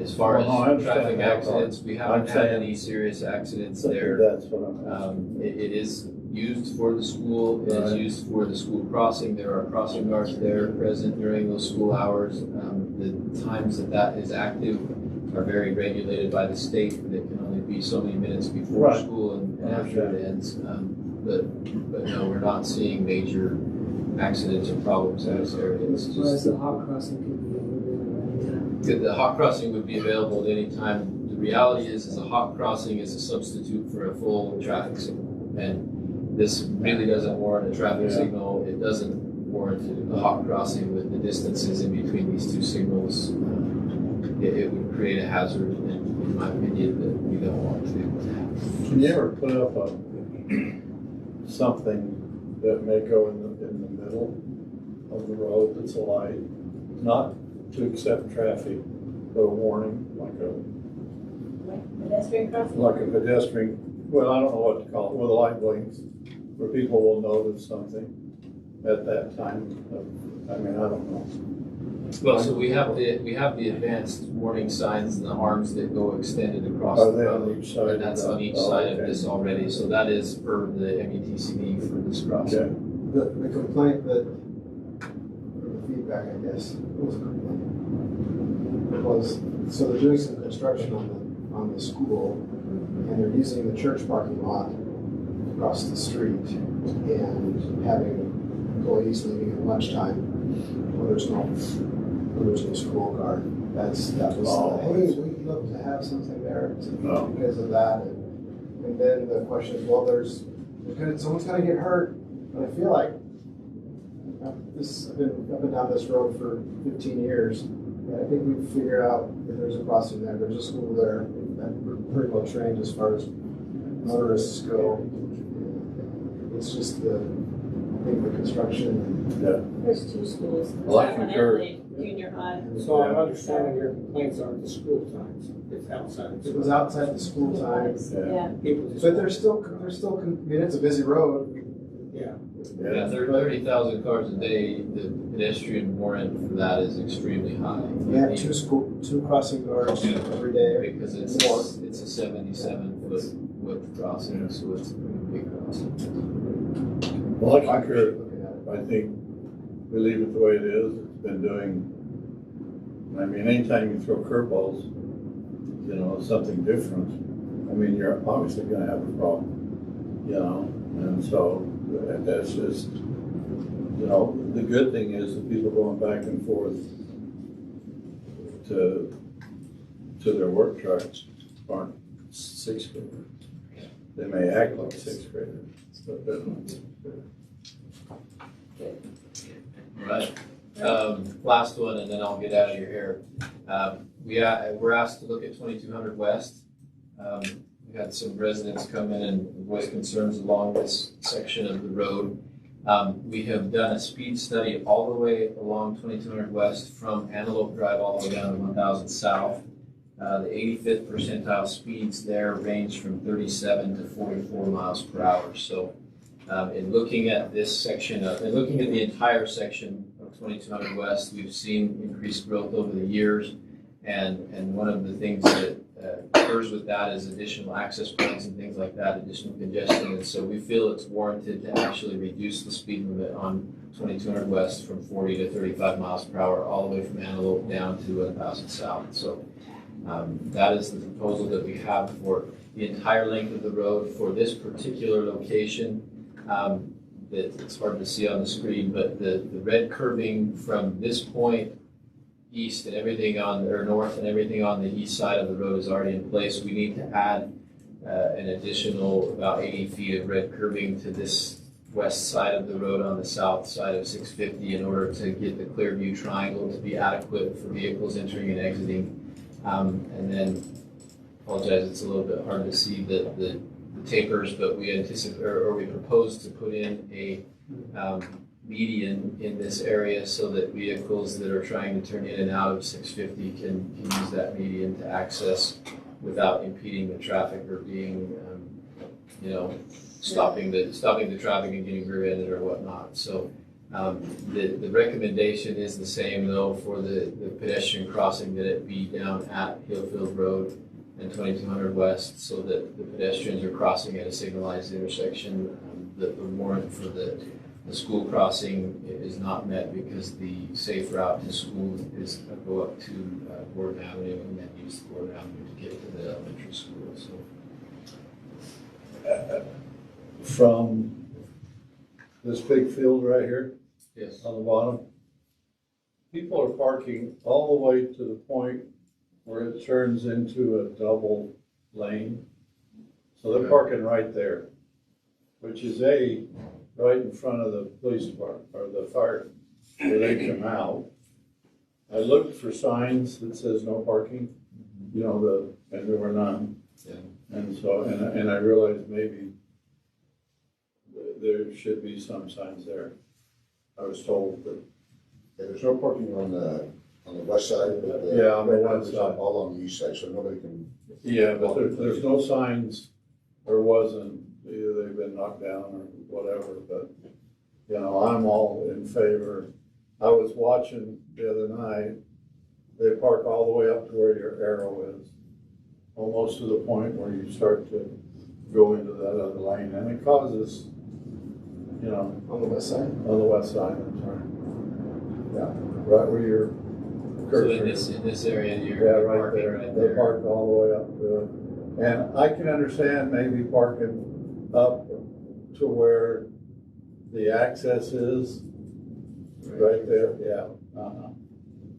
[SPEAKER 10] As far as traffic accidents, we haven't had any serious accidents there.
[SPEAKER 2] That's what I'm.
[SPEAKER 10] It is used for the school. It is used for the school crossing. There are crossing guards there present during those school hours. The times that is active are very regulated by the state. That can only be so many minutes before school and after it ends. But no, we're not seeing major accidents or problems in this area. It's just
[SPEAKER 12] the hawk crossing could be available at any time.
[SPEAKER 10] the hawk crossing would be available at any time. The reality is a hawk crossing is a substitute for a full traffic signal, and this really doesn't warrant a traffic signal. It doesn't warrant a hawk crossing with the distances in between these two signals. It would create a hazard, in my opinion, that we don't want to.
[SPEAKER 2] Can you ever put up something that may go in the middle of the road that's a light, not to accept traffic, but a warning,
[SPEAKER 6] Pedestrian crossing?
[SPEAKER 2] like a pedestrian, well, I don't know what to call it, where the light blinks, where people will notice something at that time. I mean, I don't know.
[SPEAKER 10] Well, so we have the advanced warning signs and the arms that go extended across
[SPEAKER 2] Are
[SPEAKER 10] the
[SPEAKER 2] they
[SPEAKER 10] road.
[SPEAKER 2] on each side?
[SPEAKER 10] And that's on each
[SPEAKER 2] Oh,
[SPEAKER 10] side of
[SPEAKER 2] okay.
[SPEAKER 10] this already, so that is for the METCD for this crossing.
[SPEAKER 2] Okay.
[SPEAKER 4] The complaint that, or the feedback, I guess, it was a complaint, was, so they're doing some construction on the school, and they're using the church parking lot across the street, and having employees leaving at lunchtime when there's no school guard. That was, hey, we'd love to have something there because of that. And then the question is, well, someone's gonna get hurt, but I feel like I've been up and down this road for 15 years, and I think we've figured out that there's a crossing there, there's a school there, and we're pretty well trained as far as motorists go. It's just I think the construction.
[SPEAKER 6] There's two schools.
[SPEAKER 2] Well, I
[SPEAKER 6] That one
[SPEAKER 2] concur.
[SPEAKER 6] and the junior high.
[SPEAKER 11] So I'm understanding your complaints aren't the school times, it's outside.
[SPEAKER 4] It was outside the school time,
[SPEAKER 6] Yeah.
[SPEAKER 11] People just.
[SPEAKER 4] but there's still, I mean, it's a busy road.
[SPEAKER 11] Yeah.
[SPEAKER 10] Yeah, 30,000 cars a day, the pedestrian warrant for that is extremely high.
[SPEAKER 4] We have two crossing guards every day.
[SPEAKER 10] Because it's a 77-foot width crossing, so it's a pretty big crossing.
[SPEAKER 2] Well, I concur. I think we leave it the way it is. It's been doing, I mean, anytime you throw curveballs, something different, I mean, you're obviously gonna have a problem, and so that's just, the good thing is that people going back and forth to their work trucks aren't sixth graders. They may act like sixth graders, but they're not.
[SPEAKER 10] Right. Last one, and then I'll get out of your hair. We're asked to look at 2200 West. We had some residents come in and voice concerns along this section of the road. We have done a speed study all the way along 2200 West from Antelope Drive all the way down to 1000 South. The 85th percentile speeds there range from 37 to 44 miles per hour. So in looking at this section, and looking at the entire section of 2200 West, we've seen increased growth over the years. And one of the things that occurs with that is additional access points and things like that, additional congestion. And so we feel it's warranted to actually reduce the speed limit on 2200 West from 40 to 35 miles per hour, all the way from Antelope down to 1000 South. So that is the proposal that we have for the entire length of the road for this particular location. It's hard to see on the screen, but the red curving from this point east and everything north and everything on the east side of the road is already in place. We need to add an additional about 80 feet of red curving to this west side of the road on the south side of 650 in order to get the clear view triangle to be adequate for vehicles entering and exiting. And then, apologize, it's a little bit hard to see the tapers, but we anticipate, or we propose to put in a median in this area so that vehicles that are trying to turn in and out of 650 can use that median to access without impeding the traffic or being, stopping the traffic and getting rear-ended or whatnot. So the recommendation is the same though for the pedestrian crossing, that it be down at Hillfield Road and 2200 West, so that the pedestrians are crossing at a signalized intersection. The warrant for the school crossing is not met because the safe route to school is go up to Gordon Avenue and then use Gordon Avenue to get to the elementary school. So
[SPEAKER 2] From this big field right here
[SPEAKER 10] yes,
[SPEAKER 2] on the bottom, people are parking all the way to the point where it turns into a double lane. So they're parking right there, which is right in front of the police department or the fire where they come out. I looked for signs that says no parking, and there were none.
[SPEAKER 10] Yeah.
[SPEAKER 2] And so, and I realized maybe there should be some signs there. I was told that.
[SPEAKER 8] Yeah, there's no parking on the west side, but
[SPEAKER 2] On the west side.
[SPEAKER 8] all on the east side, so nobody can.
[SPEAKER 2] Yeah, but there's no signs, there wasn't, either they've been knocked down or whatever, but, I'm all in favor I was watching the other night, they park all the way up to where your arrow is, almost to the point where you start to go into that other lane, and it causes, you know.
[SPEAKER 4] On the west side?
[SPEAKER 2] On the west side, I'm sorry. Yeah, right where your
[SPEAKER 10] So
[SPEAKER 2] cursor
[SPEAKER 10] in
[SPEAKER 2] is.
[SPEAKER 10] this area,
[SPEAKER 2] Yeah,
[SPEAKER 10] you're
[SPEAKER 2] right
[SPEAKER 10] parking
[SPEAKER 2] there.
[SPEAKER 10] right
[SPEAKER 2] They
[SPEAKER 10] there.
[SPEAKER 2] park all the way up to it. And I can understand maybe parking up to where the access is, right there, yeah. Uh-huh.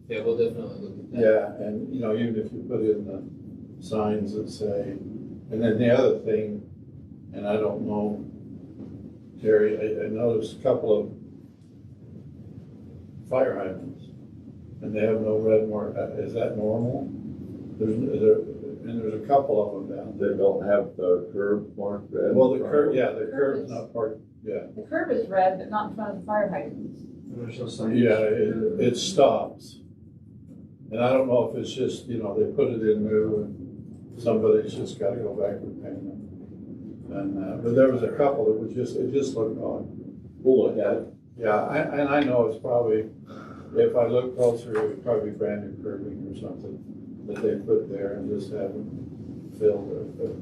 [SPEAKER 10] Yeah, we'll definitely look at that.
[SPEAKER 2] Yeah, and you know, even if you put in the signs that say, and then the other thing, and I don't know, Terry, I noticed a couple of fire hydrants, and they have no red mark. Is that normal? There's a couple of them down there.
[SPEAKER 1] They don't have the curb marked red.
[SPEAKER 2] Well, the curb, yeah, the curb's not parked, yeah.
[SPEAKER 9] The curb is red, but not in front of the fire hydrants.
[SPEAKER 12] There's no sign.
[SPEAKER 2] Yeah, it stops. And I don't know if it's just, you know, they put it in new and somebody's just gotta go back and paint it. And, but there was a couple that it just looked odd.
[SPEAKER 1] We'll look at it.
[SPEAKER 2] Yeah, and I know it's probably, if I look closer, it would probably be brand new curbing or something that they put there and just haven't filled it. But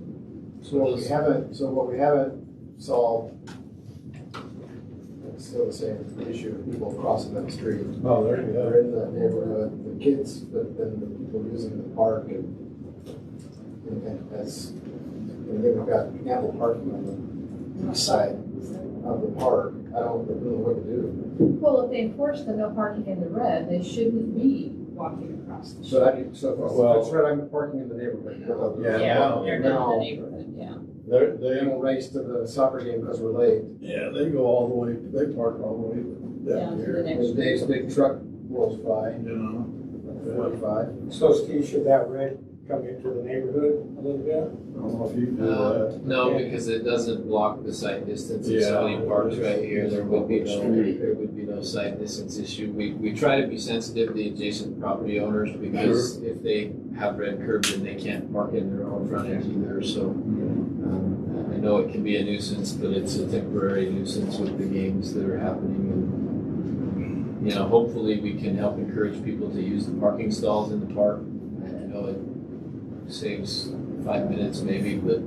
[SPEAKER 4] So what we haven't solved, it's still the same issue of people crossing that street.
[SPEAKER 2] Oh, there you go.
[SPEAKER 4] They're in the neighborhood, the kids, but then the people using the park and that's, and then we've got ample parking on the east side of the park. I don't know what to do.
[SPEAKER 9] Well, if they enforce the no parking in the red, they shouldn't be walking across the street.
[SPEAKER 2] Well-
[SPEAKER 4] that's right, I'm parking in the neighborhood.
[SPEAKER 2] Yeah.
[SPEAKER 9] They're in the neighborhood, yeah.
[SPEAKER 4] They
[SPEAKER 2] They,
[SPEAKER 4] don't race to the soccer game because we're late.
[SPEAKER 2] yeah, they go all the way, they park all the way
[SPEAKER 9] Down
[SPEAKER 2] down
[SPEAKER 9] to the
[SPEAKER 2] here,
[SPEAKER 9] next.
[SPEAKER 4] There's Dave's big truck rolls by,
[SPEAKER 2] you know.
[SPEAKER 4] 45.
[SPEAKER 11] So Steve, should that red come into the neighborhood a little bit?
[SPEAKER 2] I don't know if you do that.
[SPEAKER 10] No, because it doesn't block the sight distance. If
[SPEAKER 2] Yeah.
[SPEAKER 10] somebody parks right here, there would be no sight distance issue. We try to be sensitive to the adjacent property owners because if they have red curbs, then they can't park in their own frontage either, so. I know it can be a nuisance, but it's a temporary nuisance with the games that are happening. And, you know, hopefully we can help encourage people to use the parking stalls in the park. I know it saves 5 minutes maybe, but I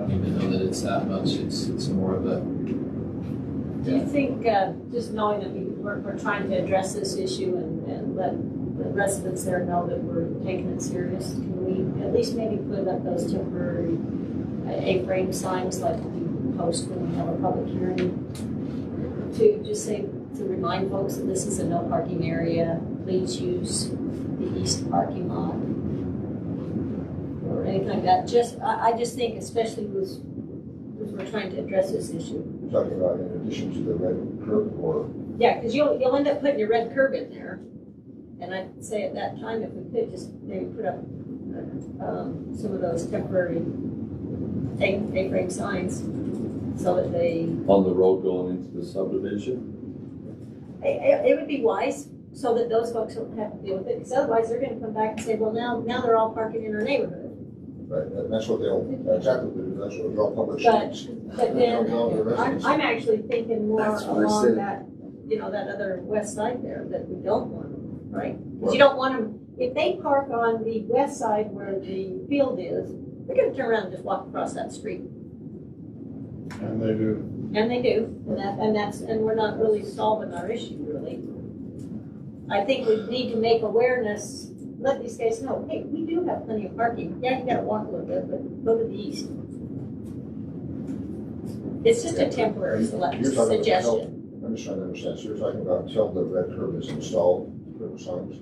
[SPEAKER 10] don't even know that it's that much. It's more of a,
[SPEAKER 6] Do you think, just knowing that we're trying to address this issue and let the residents there know that we're taking it serious, can we at least maybe put up those temporary A-frame signs like we post when we have a public hearing? To just say, to remind folks that this is a no parking area, please use the east parking lot. Or anything like that. I just think especially as we're trying to address this issue.
[SPEAKER 8] You're talking about in addition to the red curb or?
[SPEAKER 6] Yeah, because you'll end up putting your red curb in there. And I'd say at that time, if we could just maybe put up some of those temporary A-frame signs so that they,
[SPEAKER 1] On the road going into the subdivision?
[SPEAKER 6] it would be wise so that those folks don't have to deal with it. Because otherwise they're going to come back and say, well, now they're all parking in our neighborhood.
[SPEAKER 8] Right, and that's what they'll, exactly, that's what they'll publish.
[SPEAKER 6] But then I'm actually thinking more
[SPEAKER 1] That's what I
[SPEAKER 6] along
[SPEAKER 1] said.
[SPEAKER 6] that, that other west side there that we don't want them, right? Because you don't want them, if they park on the west side where the field is, they're gonna turn around and just walk across that street.
[SPEAKER 2] And they do.
[SPEAKER 6] And they do, and we're not really solving our issue, really. I think we need to make awareness, let these guys know, hey, we do have plenty of parking. Yeah, you gotta walk a little bit, but go to the east. It's just a temporary
[SPEAKER 8] You're talking about
[SPEAKER 6] suggestion.
[SPEAKER 8] I'm just trying to understand, so you're talking about until the red curb is installed, curb signs,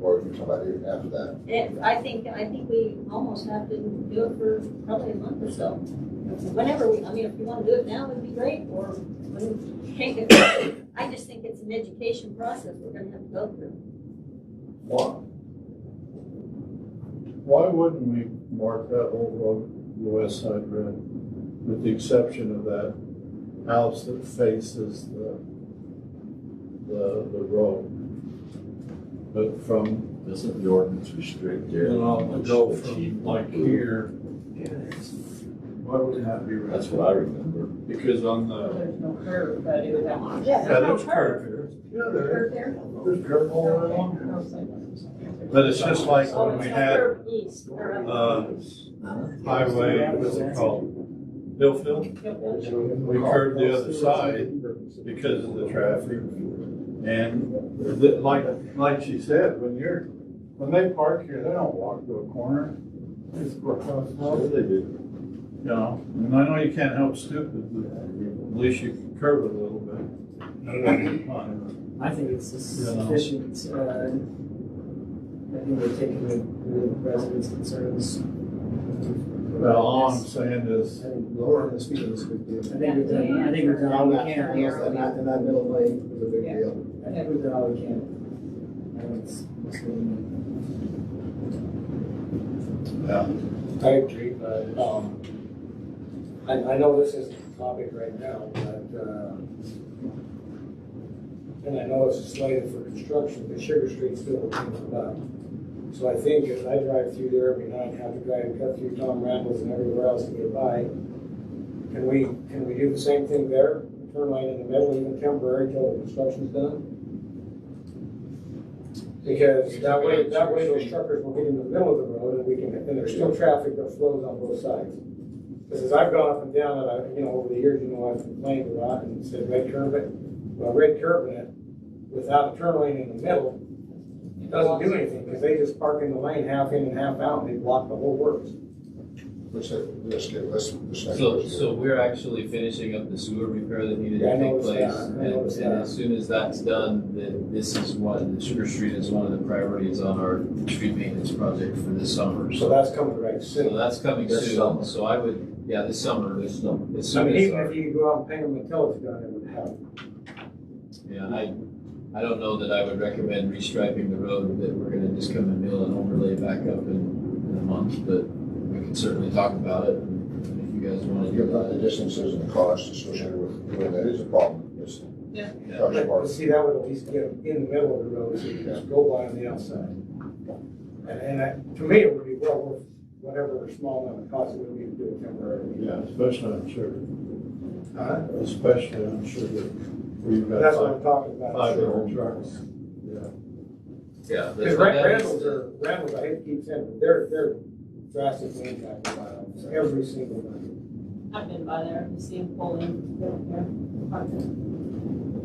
[SPEAKER 8] or you're talking about even after that?
[SPEAKER 6] I think we almost have to do it for probably a month or so. Whenever if you want to do it now, it'd be great, or when we take it. I just think it's an education process we're gonna have to go through.
[SPEAKER 2] Why wouldn't we mark that whole road, the west side red, with the exception of that house that faces the road? But from,
[SPEAKER 1] Doesn't the ordinance restrict
[SPEAKER 2] you
[SPEAKER 1] it?
[SPEAKER 2] know, go from like here, why wouldn't that be red?
[SPEAKER 1] That's what I remember.
[SPEAKER 2] Because on the,
[SPEAKER 9] There's no curb, but it would have.
[SPEAKER 6] Yeah,
[SPEAKER 2] yeah, there's curve here. Yeah, there
[SPEAKER 9] Dirt
[SPEAKER 2] is.
[SPEAKER 9] there?
[SPEAKER 2] There's dirt all along
[SPEAKER 9] No,
[SPEAKER 2] here.
[SPEAKER 9] it's like-
[SPEAKER 2] But it's just like
[SPEAKER 6] Oh,
[SPEAKER 2] when we
[SPEAKER 6] it's
[SPEAKER 2] had,
[SPEAKER 6] over east, or
[SPEAKER 2] highway, what's it called? Billfield? We curved the other side because of the traffic. And like she said, when they park here, they don't walk to a corner. They just go across the road. They do. You know, and I know you can't help stupid, but at least you can curve it a little bit.
[SPEAKER 12] I think it's sufficient, I think we're taking the residents' concerns.
[SPEAKER 2] Well, all I'm saying is,
[SPEAKER 4] I think lowering the speed is a big deal.
[SPEAKER 12] I think we've done all
[SPEAKER 4] On
[SPEAKER 12] we
[SPEAKER 4] that,
[SPEAKER 12] can.
[SPEAKER 4] in that middle lane is a big
[SPEAKER 12] Yeah.
[SPEAKER 4] deal.
[SPEAKER 12] I think we've done all we can. I think it's
[SPEAKER 2] yeah.
[SPEAKER 11] I agree, but, I know this isn't the topic right now, but, and I know it's slated for construction, but Sugar Street's still coming up. So I think as I drive through there every night, have to drive and cut through Tom Randall's and everywhere else to get by, can we do the same thing there? Turn lane in the middle, even temporary till the construction's done? Because that way those truckers will get in the middle of the road and there's still traffic that flows on both sides. Because as I've gone up and down and over the years, I've complained a lot and said red curb it. Well, red curbing it without a turn lane in the middle, it doesn't do anything because they just park in the lane half in and half out and they block the whole works.
[SPEAKER 10] So we're actually finishing up the sewer repair that needed
[SPEAKER 11] Yeah, I
[SPEAKER 10] to take
[SPEAKER 11] noticed
[SPEAKER 10] place.
[SPEAKER 11] that. I noticed
[SPEAKER 10] And
[SPEAKER 11] that.
[SPEAKER 10] as soon as that's done, then this is the Sugar Street is one of the priorities on our street maintenance project for this summer.
[SPEAKER 11] So that's coming right
[SPEAKER 10] So
[SPEAKER 11] soon.
[SPEAKER 10] that's coming
[SPEAKER 1] This
[SPEAKER 10] soon.
[SPEAKER 1] summer.
[SPEAKER 10] So I would, this summer, as soon
[SPEAKER 11] I
[SPEAKER 10] as
[SPEAKER 11] mean, even
[SPEAKER 10] our-
[SPEAKER 11] if you could go out and paint them until it's done, it would help.
[SPEAKER 10] Yeah, I don't know that I would recommend restriping the road, that we're gonna just come and mill and overlay back up in a month, but we can certainly talk about it, and if you guys wanna do
[SPEAKER 8] About the
[SPEAKER 10] that.
[SPEAKER 8] distances and the cost associated with doing that is a problem. It's
[SPEAKER 10] Yeah.
[SPEAKER 8] touch part.
[SPEAKER 11] But see, that would at least get them in the middle of the road so you can just go by on the outside. And to me, it would be well worth whatever small amount of cost it would be to do it temporarily.
[SPEAKER 2] Yeah, especially on sugar.
[SPEAKER 11] Huh?
[SPEAKER 2] Especially on sugar. Where you've got
[SPEAKER 11] That's what I'm talking about.
[SPEAKER 2] five-year-old trucks.
[SPEAKER 10] Yeah.
[SPEAKER 11] Because Randall's, I hate to keep saying, but they're drastically impacted by it every single one.
[SPEAKER 6] I've been by there, you see them pulling,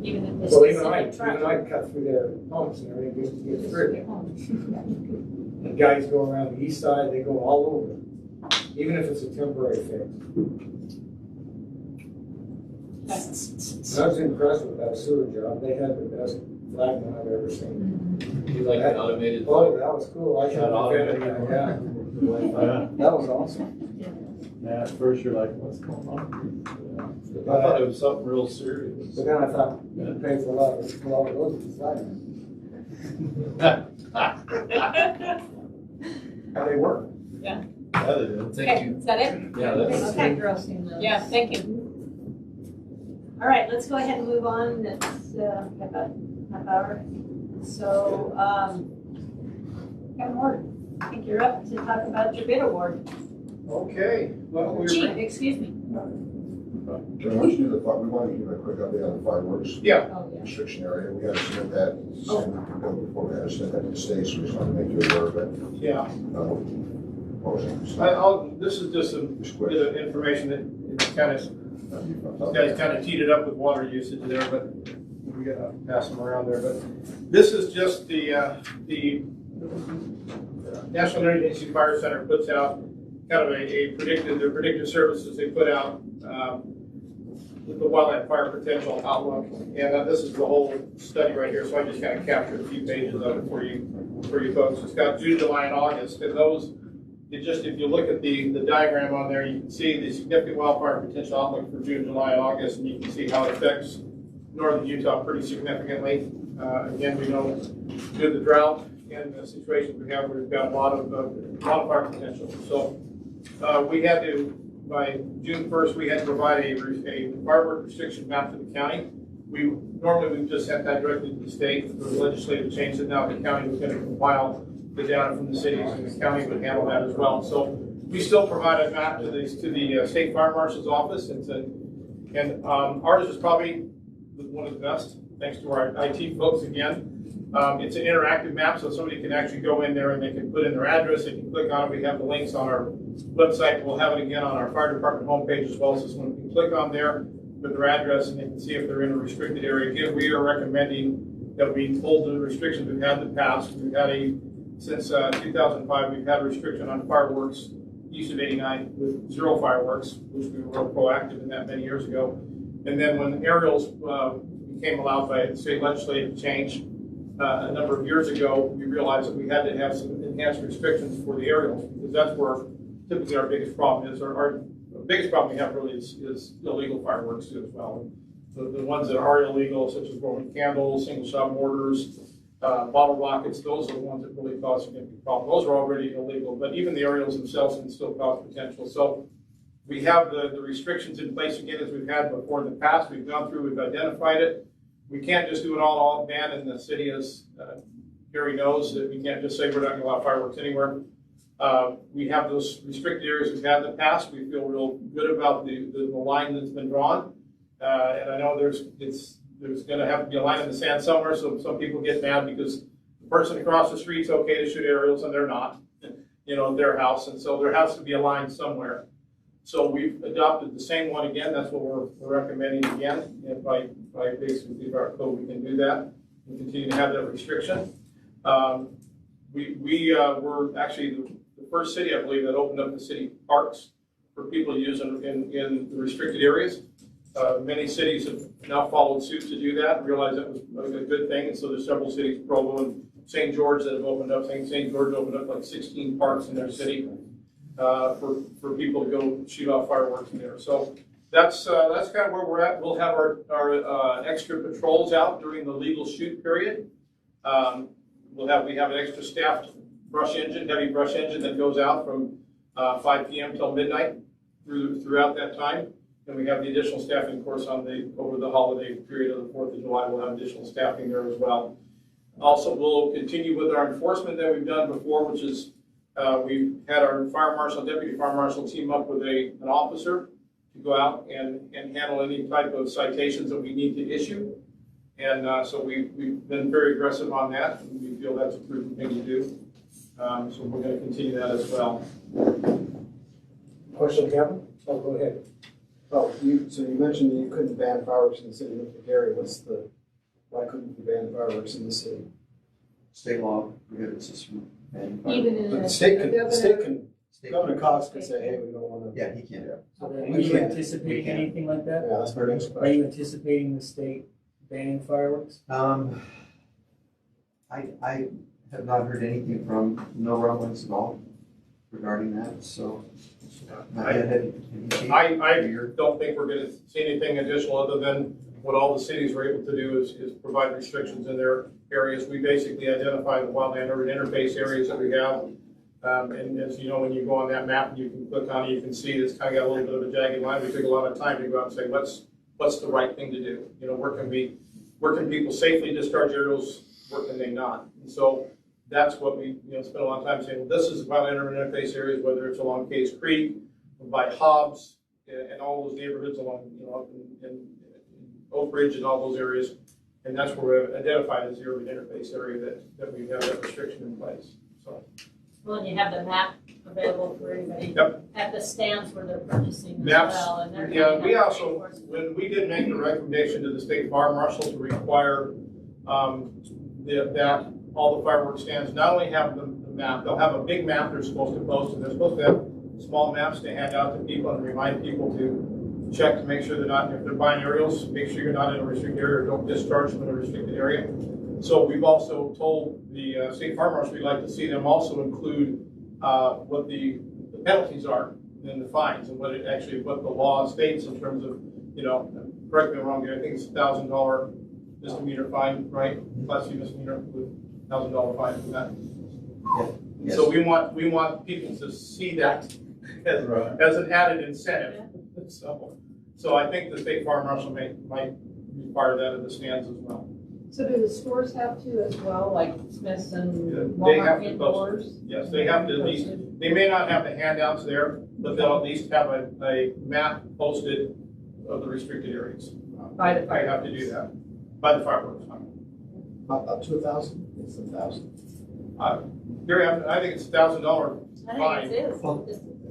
[SPEAKER 6] even if it's
[SPEAKER 11] Well,
[SPEAKER 6] specific
[SPEAKER 11] even I cut through their pumps and everything just to get through.
[SPEAKER 6] traffic.
[SPEAKER 11] And guys go around the east side, they go all over, even if it's a temporary fix. I was impressed with that sewer job. They had the best flagman I've ever seen.
[SPEAKER 10] You like an automated?
[SPEAKER 11] Oh, that was cool. I should have
[SPEAKER 2] automated.
[SPEAKER 11] defended that, yeah. That was awesome.
[SPEAKER 2] Yeah, at first you're like, what's going on? Yeah. I thought it was something real serious.
[SPEAKER 11] But then I thought, you pay for a lot of those with the flagman. How they work.
[SPEAKER 2] Yeah, they did.
[SPEAKER 10] Thank
[SPEAKER 6] Okay,
[SPEAKER 10] you.
[SPEAKER 6] is that it?
[SPEAKER 10] Yeah, that's.
[SPEAKER 6] Okay.
[SPEAKER 9] Interesting, though.
[SPEAKER 6] Yeah, thank you. All right, let's go ahead and move on. It's about half hour. So, Kevin Ward, I think you're up to talk about your bid award.
[SPEAKER 11] Okay, well,
[SPEAKER 6] Chief, excuse me.
[SPEAKER 8] John, why don't you do we want to give a quick update on the fireworks
[SPEAKER 6] Oh, yeah.
[SPEAKER 8] restriction area. We had to submit that, before we had to submit that to the state, so we just wanted to make you aware of it.
[SPEAKER 5] Yeah,
[SPEAKER 8] What was it?
[SPEAKER 5] this is just some
[SPEAKER 8] Just
[SPEAKER 5] bit of information that it's kind of, you guys kind of teed it up with water usage there, but we gotta pass them around there, but this is just the National Energy Agency Fire Center puts out kind of a predictive services they put out, with the wildland fire potential outlook, and this is the whole study right here, so I just kind of captured a few pages of it for you folks. It's got June, July, and August, and those, if you look at the diagram on there, you can see the significant wildfire potential outlook for June, July, and August, and you can see how it affects northern Utah pretty significantly. Again, we know due to the drought and the situation we have, we've got a lot of fire potential. So we had to, by June 1st, we had to provide a firework restriction map to the county. Normally we just sent that directly to the state. The legislative change that now the county was going to compile the data from the cities, and the county would handle that as well. So we still provide a map to the state fire marshal's office, and ours is probably one of the best thanks to our IT folks again. It's an interactive map, so somebody can actually go in there and they can put in their address, they can click on it. We have the links on our website. We'll have it again on our fire department homepage as well, so someone can click on there with their address and they can see if they're in a restricted area. Again, we are recommending that we hold the restrictions we've had in the past. We've had since 2005, we've had a restriction on fireworks east of 89 with 0 fireworks, which we were proactive in that many years ago. And then when aerials became allowed by the state legislative change a number of years ago, we realized that we had to have some enhanced restrictions for the aerials, because that's where typically our biggest problem is. Our biggest problem we have really is illegal fireworks too as well. The ones that are illegal, such as Roman candles, single shot mortars, bottle rockets, those are the ones that really cause significant problem. Those are already illegal, but even the aerials themselves can still cause potential. So we have the restrictions in place again as we've had before in the past. We've gone through, we've identified it. We can't just do it all ban in the city, as Gary knows, that we can't just say we're not going to allow fireworks anywhere. We have those restricted areas we've had in the past. We feel real good about the line that's been drawn. And I know there's going to have to be a line in the sand somewhere, so some people get mad because the person across the street's okay to shoot aerials and they're not, you know, their house. And so there has to be a line somewhere. So we've adopted the same one again. That's what we're recommending again. And by basically our code, we can do that and continue to have that restriction. We were actually the first city, I believe, that opened up the city parks for people to use in the restricted areas. Many cities have now followed suit to do that, realized that was a good thing. And so there's several cities, Provo and St. George, that have opened up. St. George opened up like 16 parks in their city for people to go shoot off fireworks in there. So that's kind of where we're at. We'll have our extra patrols out during the legal shoot period. We have an extra staffed heavy brush engine that goes out from 5 p.m. till midnight throughout that time. And we have the additional staffing, of course, over the holiday period of the 4th of July. We'll have additional staffing there as well. Also, we'll continue with our enforcement that we've done before, which is we've had our deputy fire marshal team up with an officer to go out and handle any type of citations that we need to issue. And so we've been very aggressive on that, and we feel that's a prudent thing to do. So we're going to continue that as well.
[SPEAKER 11] Question, Kevin? Oh, go ahead.
[SPEAKER 4] Oh, so you mentioned that you couldn't ban fireworks in the city of Gary. Why couldn't you ban fireworks in the city?
[SPEAKER 13] State law prohibits us from banning fireworks.
[SPEAKER 9] Even in
[SPEAKER 4] But
[SPEAKER 9] a.
[SPEAKER 4] the state can, Governor Cox can say, hey, we don't want to.
[SPEAKER 13] Yeah, he can.
[SPEAKER 12] Are you anticipating anything like that?
[SPEAKER 4] Yeah, that's my next
[SPEAKER 12] Are
[SPEAKER 4] question.
[SPEAKER 12] you anticipating the state banning fireworks?
[SPEAKER 13] I have not heard anything from, no rumblings at all regarding that, so.
[SPEAKER 5] I don't think we're going to see anything additional other than what all the cities were able to do is provide restrictions in their areas. We basically identify the wildland urban interface areas that we have. And as you know, when you go on that map, you can click on it, you can see it's kind of got a little bit of a jagged line. We took a lot of time to go out and say, what's the right thing to do? You know, where can people safely discharge aerials? Where can they not? And so that's what we spent a lot of time saying. Well, this is wildland urban interface areas, whether it's along Case Creek, by Hobbs, and all those neighborhoods along, up in Oak Ridge and all those areas. And that's where we've identified as the urban interface area that we have that restriction in place. So.
[SPEAKER 6] Well, and you have the map available for anybody at the stands where they're purchasing
[SPEAKER 5] Maps,
[SPEAKER 6] as well. And
[SPEAKER 5] we also, when we did make the recommendation to the state fire marshal to require that all the fireworks stands not only have the map, they'll have a big map they're supposed to post, and they're supposed to have small maps to hand out to people and remind people to check to make sure they're not, if they're buying aerials, make sure you're not in a restricted area or don't discharge them in a restricted area. So we've also told the state fire marshal we'd like to see them also include what the penalties are and the fines and what the law states in terms of, correct me if I'm wrong, I think it's $1,000 misdemeanor fine, right? Class C misdemeanor with $1,000 fine for that.
[SPEAKER 13] Yeah. Yes.
[SPEAKER 5] So we want people to see that as an added incentive. So I think the state fire marshal might require that in the stands as well.
[SPEAKER 9] So do the stores have to as well, like Smith's and
[SPEAKER 5] They have
[SPEAKER 9] Walmart
[SPEAKER 5] to
[SPEAKER 9] indoors?
[SPEAKER 5] post. Yes, they have to at least. They may not have the handouts there, but they'll at least have a map posted of the restricted areas.
[SPEAKER 9] By the fire.
[SPEAKER 5] They have to do that. by the fireworks.
[SPEAKER 4] Not up to 1,000? It's 1,000.
[SPEAKER 5] Gary, I think it's $1,000
[SPEAKER 6] I
[SPEAKER 5] fine.
[SPEAKER 6] think it is.
[SPEAKER 13] Well,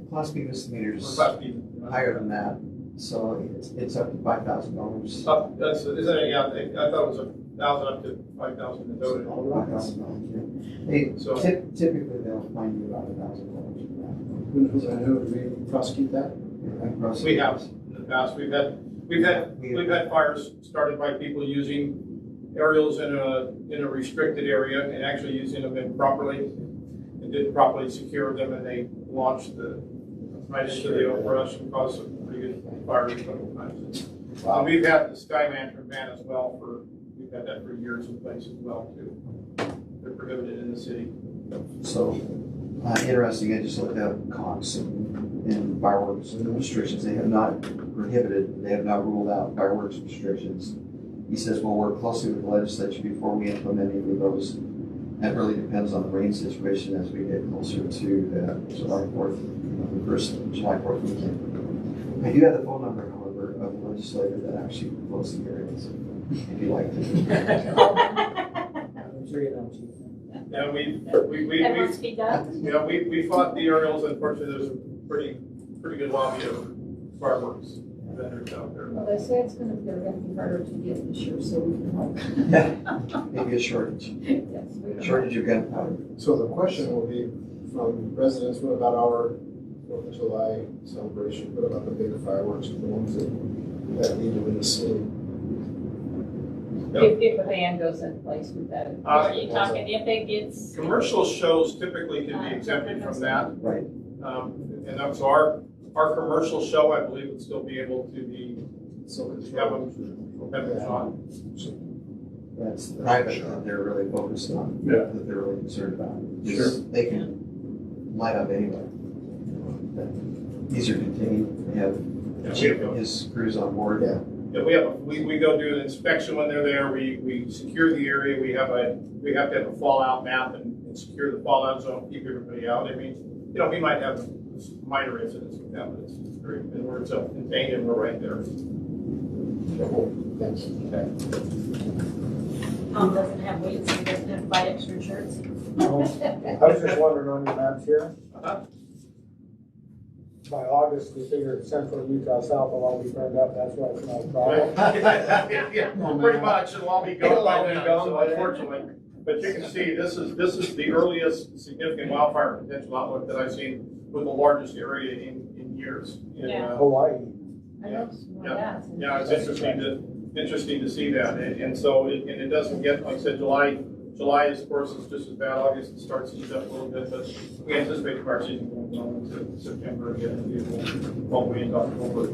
[SPEAKER 13] Class B misdemeanors
[SPEAKER 5] For Class B.
[SPEAKER 13] higher than that, so it's up to $5,000.
[SPEAKER 5] That's, isn't it, yeah, I thought it was 1,000 up to 5,000 in total.
[SPEAKER 13] $5,000, yeah. They,
[SPEAKER 5] So-
[SPEAKER 13] typically, they'll fine you about $1,000 for
[SPEAKER 4] Who do we prosecute that?
[SPEAKER 13] that.
[SPEAKER 5] We have in the past, we've had fires started by people using aerials in a restricted area and actually using them improperly and didn't properly secure them, and they launched right into the overrush and caused some pretty good fires a couple times. And we've had the Sky Lantern ban as well we've had that for years in place as well too. They're prohibited in the city.
[SPEAKER 13] So, interesting, I just looked up COX and fireworks restrictions. They have not prohibited, they have not ruled out fireworks restrictions. He says we'll work closely with the legislature before we implement any of those. That really depends on the rain situation as we get closer to July 4th, the first July 4th weekend. I do have the phone number, however, of the legislator that actually closed the areas, if you like to.
[SPEAKER 12] I'm sure you know, Chief.
[SPEAKER 5] Yeah,
[SPEAKER 6] That must be done.
[SPEAKER 5] yeah, we fought the aerials. Unfortunately, there's a pretty good lobby of fireworks vendors out there.
[SPEAKER 9] Well, they say they're gonna be harder to get this year, so we can hope.
[SPEAKER 13] Maybe a shortage,
[SPEAKER 9] Yes, we can
[SPEAKER 13] shortage of gunpowder.
[SPEAKER 4] So the question will be from residents, what about our 4th of July celebration? What about the big fireworks, the ones that need to in the city?
[SPEAKER 9] If a ban goes in place with that.
[SPEAKER 6] Are you talking if it gets?
[SPEAKER 5] Commercial shows typically can be exempted from that.
[SPEAKER 13] Right.
[SPEAKER 5] And that's our commercial show, I believe, would still be able to be,
[SPEAKER 4] So
[SPEAKER 5] have them on.
[SPEAKER 13] That's private that they're really focused on,
[SPEAKER 2] Yeah.
[SPEAKER 13] that they're really concerned about.
[SPEAKER 2] Sure.
[SPEAKER 13] They can light up anyway. These are contained, they have
[SPEAKER 5] Yeah,
[SPEAKER 13] Chief and his crews on board.
[SPEAKER 4] Yeah.
[SPEAKER 5] Yeah, we go do an inspection when they're there. We secure the area. We have to have a fallout map and secure the fallout zone, keep everybody out. I mean, we might have minor incidents with that, but it's very, and we're self-contained and we're right there.
[SPEAKER 4] Thanks.
[SPEAKER 6] Tom doesn't have weights, he doesn't have to buy extra insurance.
[SPEAKER 11] I was just wondering on your maps here,
[SPEAKER 5] Uh-huh.
[SPEAKER 11] by August, we figure central Utah south will all be burned up, that's why it's not a problem.
[SPEAKER 5] Yeah, pretty much, it'll all be gone by then, so unfortunately. But you can see, this is the earliest significant wildfire potential outlook that I've seen with the largest area in years.
[SPEAKER 6] Yeah.
[SPEAKER 11] Hawaii.
[SPEAKER 6] I know, yeah.
[SPEAKER 5] Yeah, it's interesting to see that, and so, it doesn't get, like I said, July is, of course, is just as bad. August it starts to ease up a little bit, but we anticipate the fire season going on into September again, all the way into October.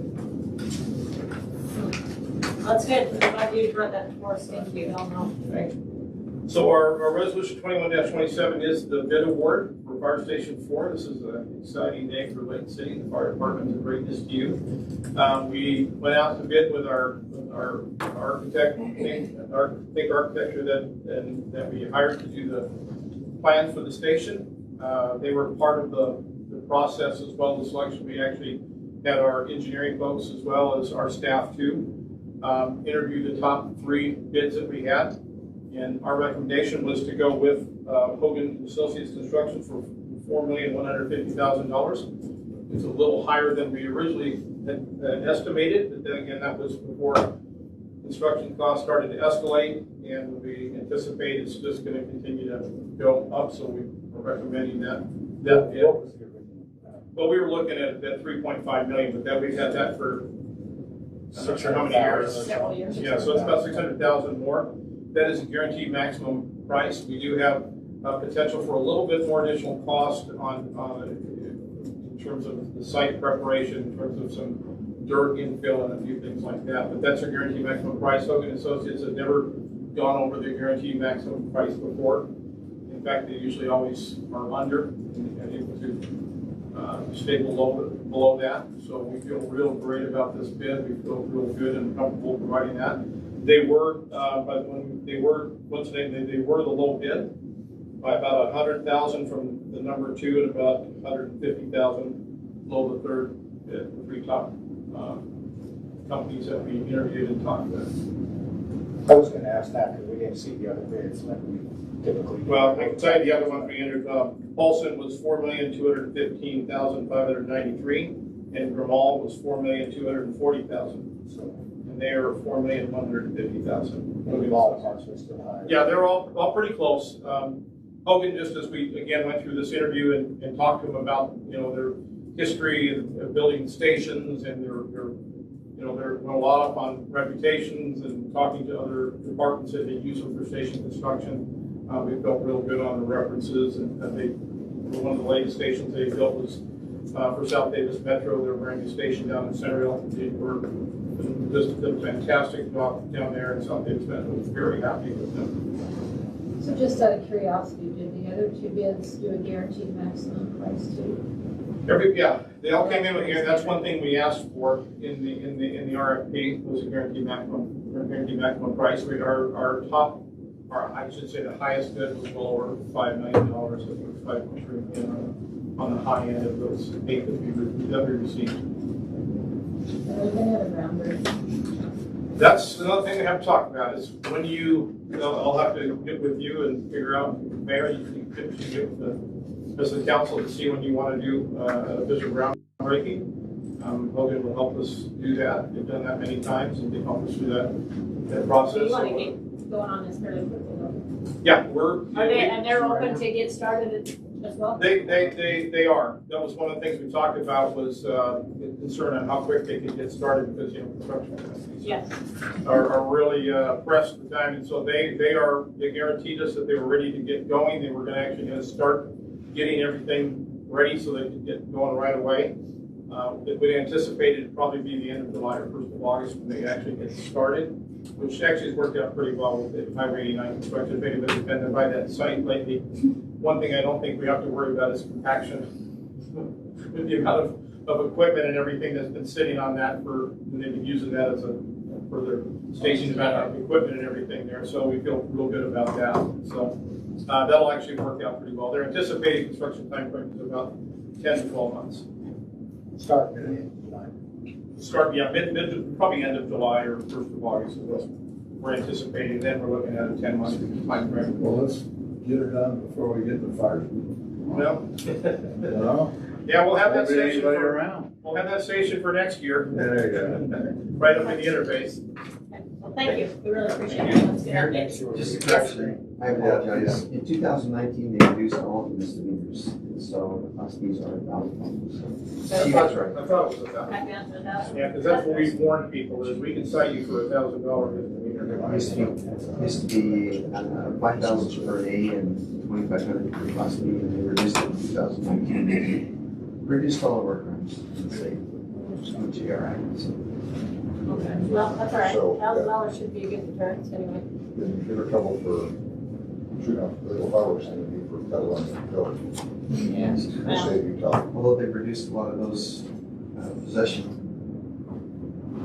[SPEAKER 6] That's good, I'm glad you brought that for us, thank you, I'll know.
[SPEAKER 5] So our resolution 21-27 is the bid award for Fire Station 4. This is an exciting day for Lake City. The fire department to bring this to you. We went out to bid with our architect, Think Architecture that we hired to do the plans for the station. They were part of the process as well as the selection. We actually had our engineering folks as well as our staff too interview the top 3 bids that we had. And our recommendation was to go with Hogan Associates Construction for $4,150,000. It's a little higher than we originally had estimated, but then again, that was before construction costs started to escalate, and we anticipate it's just going to continue to go up, so we are recommending that bid. Well, we were looking at that 3.5 million, but then we've had that for I'm not sure how many years.
[SPEAKER 6] Several years.
[SPEAKER 5] Yeah, so it's about 600,000 more. That is a guaranteed maximum price. We do have potential for a little bit more additional cost in terms of the site preparation, in terms of some dirt infill and a few things like that. But that's a guaranteed maximum price. Hogan Associates has never gone over the guaranteed maximum price before. In fact, they usually always are under and able to stay below that. So we feel real great about this bid. We feel real good and comfortable providing that. They were, they were the low bid by about 100,000 from the number 2 and about 150,000 below the third bid, the 3 top companies that we interviewed and talked with.
[SPEAKER 11] I was gonna ask that, because we didn't see the other bids like we typically do.
[SPEAKER 5] Well, I can tell you the other one we entered, Paulson was $4,215,593, and Grimal was $4,240,000. So, and they are $4,150,000.
[SPEAKER 11] Maybe all parts are still high.
[SPEAKER 5] Yeah, they're all pretty close. Hogan, just as we again went through this interview and talked to them about, you know, their history of building stations and their you know, they're a lot up on reputations and talking to other departments that they use them for station construction. We felt real good on the references, and they, one of the latest stations they built was for South Davis Metro, their brand new station down in Centerville. They were just did a fantastic job down there, and South Davis Metro was very happy with them.
[SPEAKER 9] So just out of curiosity, did the other two bids do a guaranteed maximum price too?
[SPEAKER 5] Yeah, they all came in with here. That's one thing we asked for in the RFP was a guaranteed maximum price. I should say the highest bid was well over $5 million. It was $5.3 million on the high end of those 8 that we received.
[SPEAKER 9] And we're gonna have a groundbreaking.
[SPEAKER 5] That's another thing we have to talk about is when I'll have to get with you and figure out, Mayor, you can get with the the council to see when you want to do an official groundbreaking. Hogan will help us do that. They've done that many times, and they help us through that process.
[SPEAKER 6] So you want to get going on this fairly quickly, though?
[SPEAKER 5] Yeah,
[SPEAKER 6] And they're open to get started as well?
[SPEAKER 5] They are. That was one of the things we talked about was concern on how quick they could get started because, you know, construction companies
[SPEAKER 6] Yes.
[SPEAKER 5] are really pressed for time. And so they guaranteed us that they were ready to get going. They were going to start getting everything ready so they could get going right away. We anticipated it'd probably be the end of July or 1st of August when they actually get started, which actually has worked out pretty well with the Highway 89 construction. If anybody's been by that site lately, one thing I don't think we have to worry about is compaction. With the amount of equipment and everything that's been sitting on that they've been using that as for their station amount of equipment and everything there. So we feel real good about that. So that'll actually work out pretty well. They're anticipating construction time frame is about 10 to 12 months.
[SPEAKER 11] Start mid-July.
[SPEAKER 5] Probably end of July or 1st of August is what we're anticipating. Then we're looking at a 10-month time frame.
[SPEAKER 2] Well, let's get it done before we get the fire.
[SPEAKER 5] Well,
[SPEAKER 2] No?
[SPEAKER 5] yeah, we'll have that
[SPEAKER 2] Won't be
[SPEAKER 5] station
[SPEAKER 2] anybody
[SPEAKER 5] for,
[SPEAKER 2] around.
[SPEAKER 5] we'll have that station for next year.
[SPEAKER 2] There you go.
[SPEAKER 5] Right up in the interface.
[SPEAKER 6] Well, thank you. We really appreciate it. That's a good update.
[SPEAKER 13] Just a correction, I apologize. In 2019, they reduced all the misdemeanors, and so the class Bs are about. She was right.
[SPEAKER 5] I thought it was $1,000.
[SPEAKER 6] Back down to 1,000.
[SPEAKER 5] Yeah, because that's what we warned people is we can cite you for $1,000 misdemeanor.
[SPEAKER 13] Used to be 5,000 for an A and 2,500 for class B, and they reduced it in 2019. They reduced all of our crimes in the state, which GRI. So.
[SPEAKER 6] Okay, well, that's all right.
[SPEAKER 8] So,
[SPEAKER 6] $1,000 should be a good deterrent anyway.
[SPEAKER 8] Give her trouble for shooting off little fireworks and be for federal and building.
[SPEAKER 13] Yes.
[SPEAKER 8] Save you time.
[SPEAKER 13] Although they reduced a lot of those possession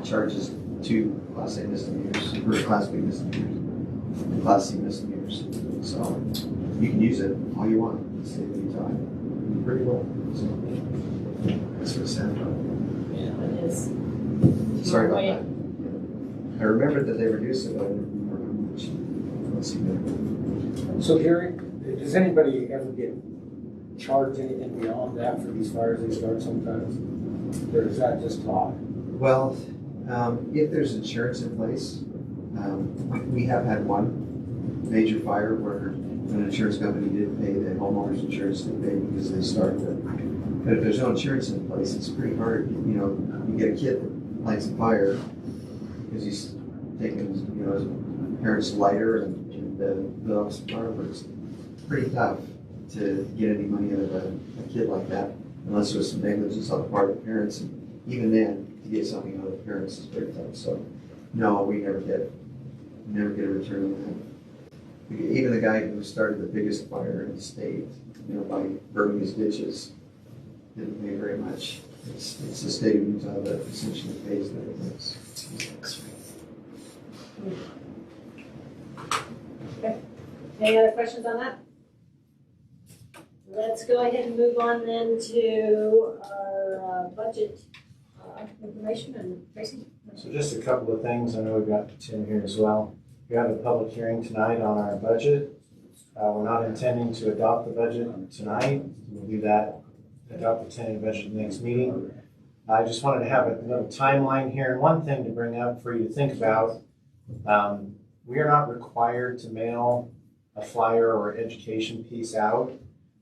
[SPEAKER 13] charges to Class A misdemeanors, or Class B misdemeanors, and Class C misdemeanors. So you can use it all you want, save you time, pretty well. So that's what it sounded like.
[SPEAKER 6] Yeah, it is.
[SPEAKER 13] Sorry about that. I remembered that they reduced it, but I didn't remember how much. Let's see there.
[SPEAKER 11] So Gary, does anybody ever get charged anything beyond that for these fires they start sometimes? Or is that just talk?
[SPEAKER 13] Well, if there's insurance in place, we have had one major fire where an insurance company did pay the homeowner's insurance to pay because they started it. But if there's no insurance in place, it's pretty hard. You know, you get a kid that lights a fire because he's taking, you know, his parents' lighter and the office fireworks. It's pretty tough to get any money out of a kid like that unless there's some negligence on the part of the parents. And even then, to get something out of the parents is pretty tough. So, no, we never get a return on that. Even the guy who started the biggest fire in the state, you know, by burning his ditches, didn't pay very much. It's the state of Utah that essentially pays the difference.
[SPEAKER 6] Okay. Any other questions on that? Let's go ahead and move on then to our budget information and Tracy.
[SPEAKER 7] So just a couple of things, I know we've got Tim here as well. We have a public hearing tonight on our budget. We're not intending to adopt the budget tonight. We'll do that, adopt the tentative budget at the next meeting. I just wanted to have a little timeline here. And one thing to bring up for you to think about, we are not required to mail a flyer or education piece out.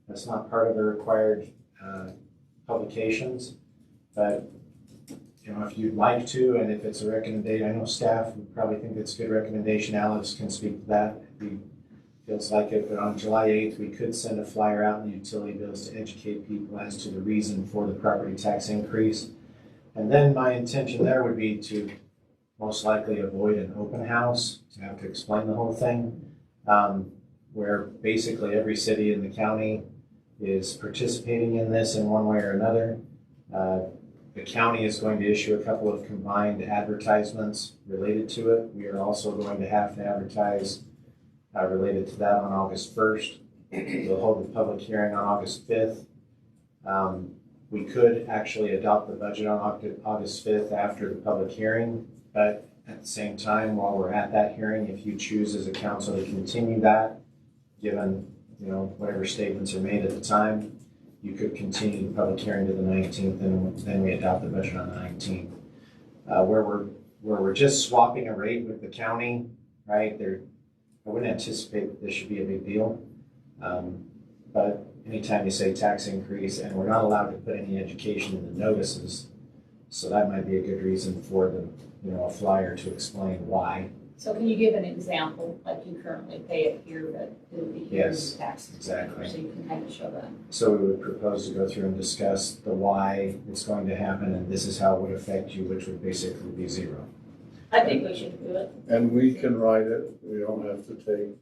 [SPEAKER 7] That's not part of the required publications. But if you'd like to, and if it's a recommendation, I know staff would probably think it's a good recommendation. Alex can speak to that if he feels like it. But on July 8th, we could send a flyer out in the utility bills to educate people as to the reason for the property tax increase. And then my intention there would be to most likely avoid an open house, to have to explain the whole thing, where basically every city in the county is participating in this in one way or another. The county is going to issue a couple of combined advertisements related to it. We are also going to have to advertise related to that on August 1st. We'll hold the public hearing on August 5th. We could actually adopt the budget on August 5th after the public hearing, but at the same time, while we're at that hearing, if you choose as a council to continue that, given whatever statements are made at the time, you could continue the public hearing to the 19th, and then we adopt the budget on the 19th. Where we're just swapping a rate with the county, right? I wouldn't anticipate that this should be a big deal. But anytime you say tax increase, and we're not allowed to put any education in the notices, so that might be a good reason for a flyer to explain why.
[SPEAKER 3] So can you give an example, like you currently pay it here, but it'll be here
[SPEAKER 7] Yes,
[SPEAKER 3] in taxes?
[SPEAKER 7] exactly.
[SPEAKER 3] So you can kind of show that.
[SPEAKER 7] So we would propose to go through and discuss the why it's going to happen, and this is how it would affect you, which would basically be zero.
[SPEAKER 6] I think we should do it.
[SPEAKER 2] And we can write it, we don't have to take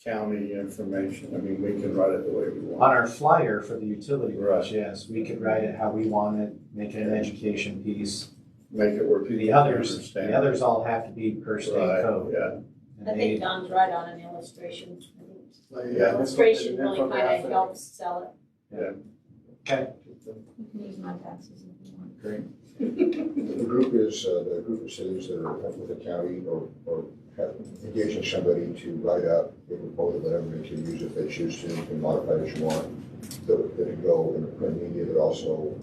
[SPEAKER 2] county information, I mean, we can write it the way we want.
[SPEAKER 7] On our flyer for the utility bills,
[SPEAKER 2] Right.
[SPEAKER 7] yes, we could write it how we want it, make it an education piece.
[SPEAKER 2] Make it where people
[SPEAKER 7] The
[SPEAKER 2] can
[SPEAKER 7] others
[SPEAKER 2] understand.
[SPEAKER 7] all have to be per state
[SPEAKER 2] Right,
[SPEAKER 7] code.
[SPEAKER 2] yeah.
[SPEAKER 7] And
[SPEAKER 6] I
[SPEAKER 7] they-
[SPEAKER 6] think Don's right on an illustration.
[SPEAKER 2] Yeah.
[SPEAKER 6] Illustration really kind of helps sell
[SPEAKER 7] Okay,
[SPEAKER 3] You can use my taxes if you want.
[SPEAKER 7] great.
[SPEAKER 8] The group is, the group of cities that are with the county or have engaging somebody to write up a proposal, whatever they can use if they choose to, you can modify it as you want. That can go in the print media, but also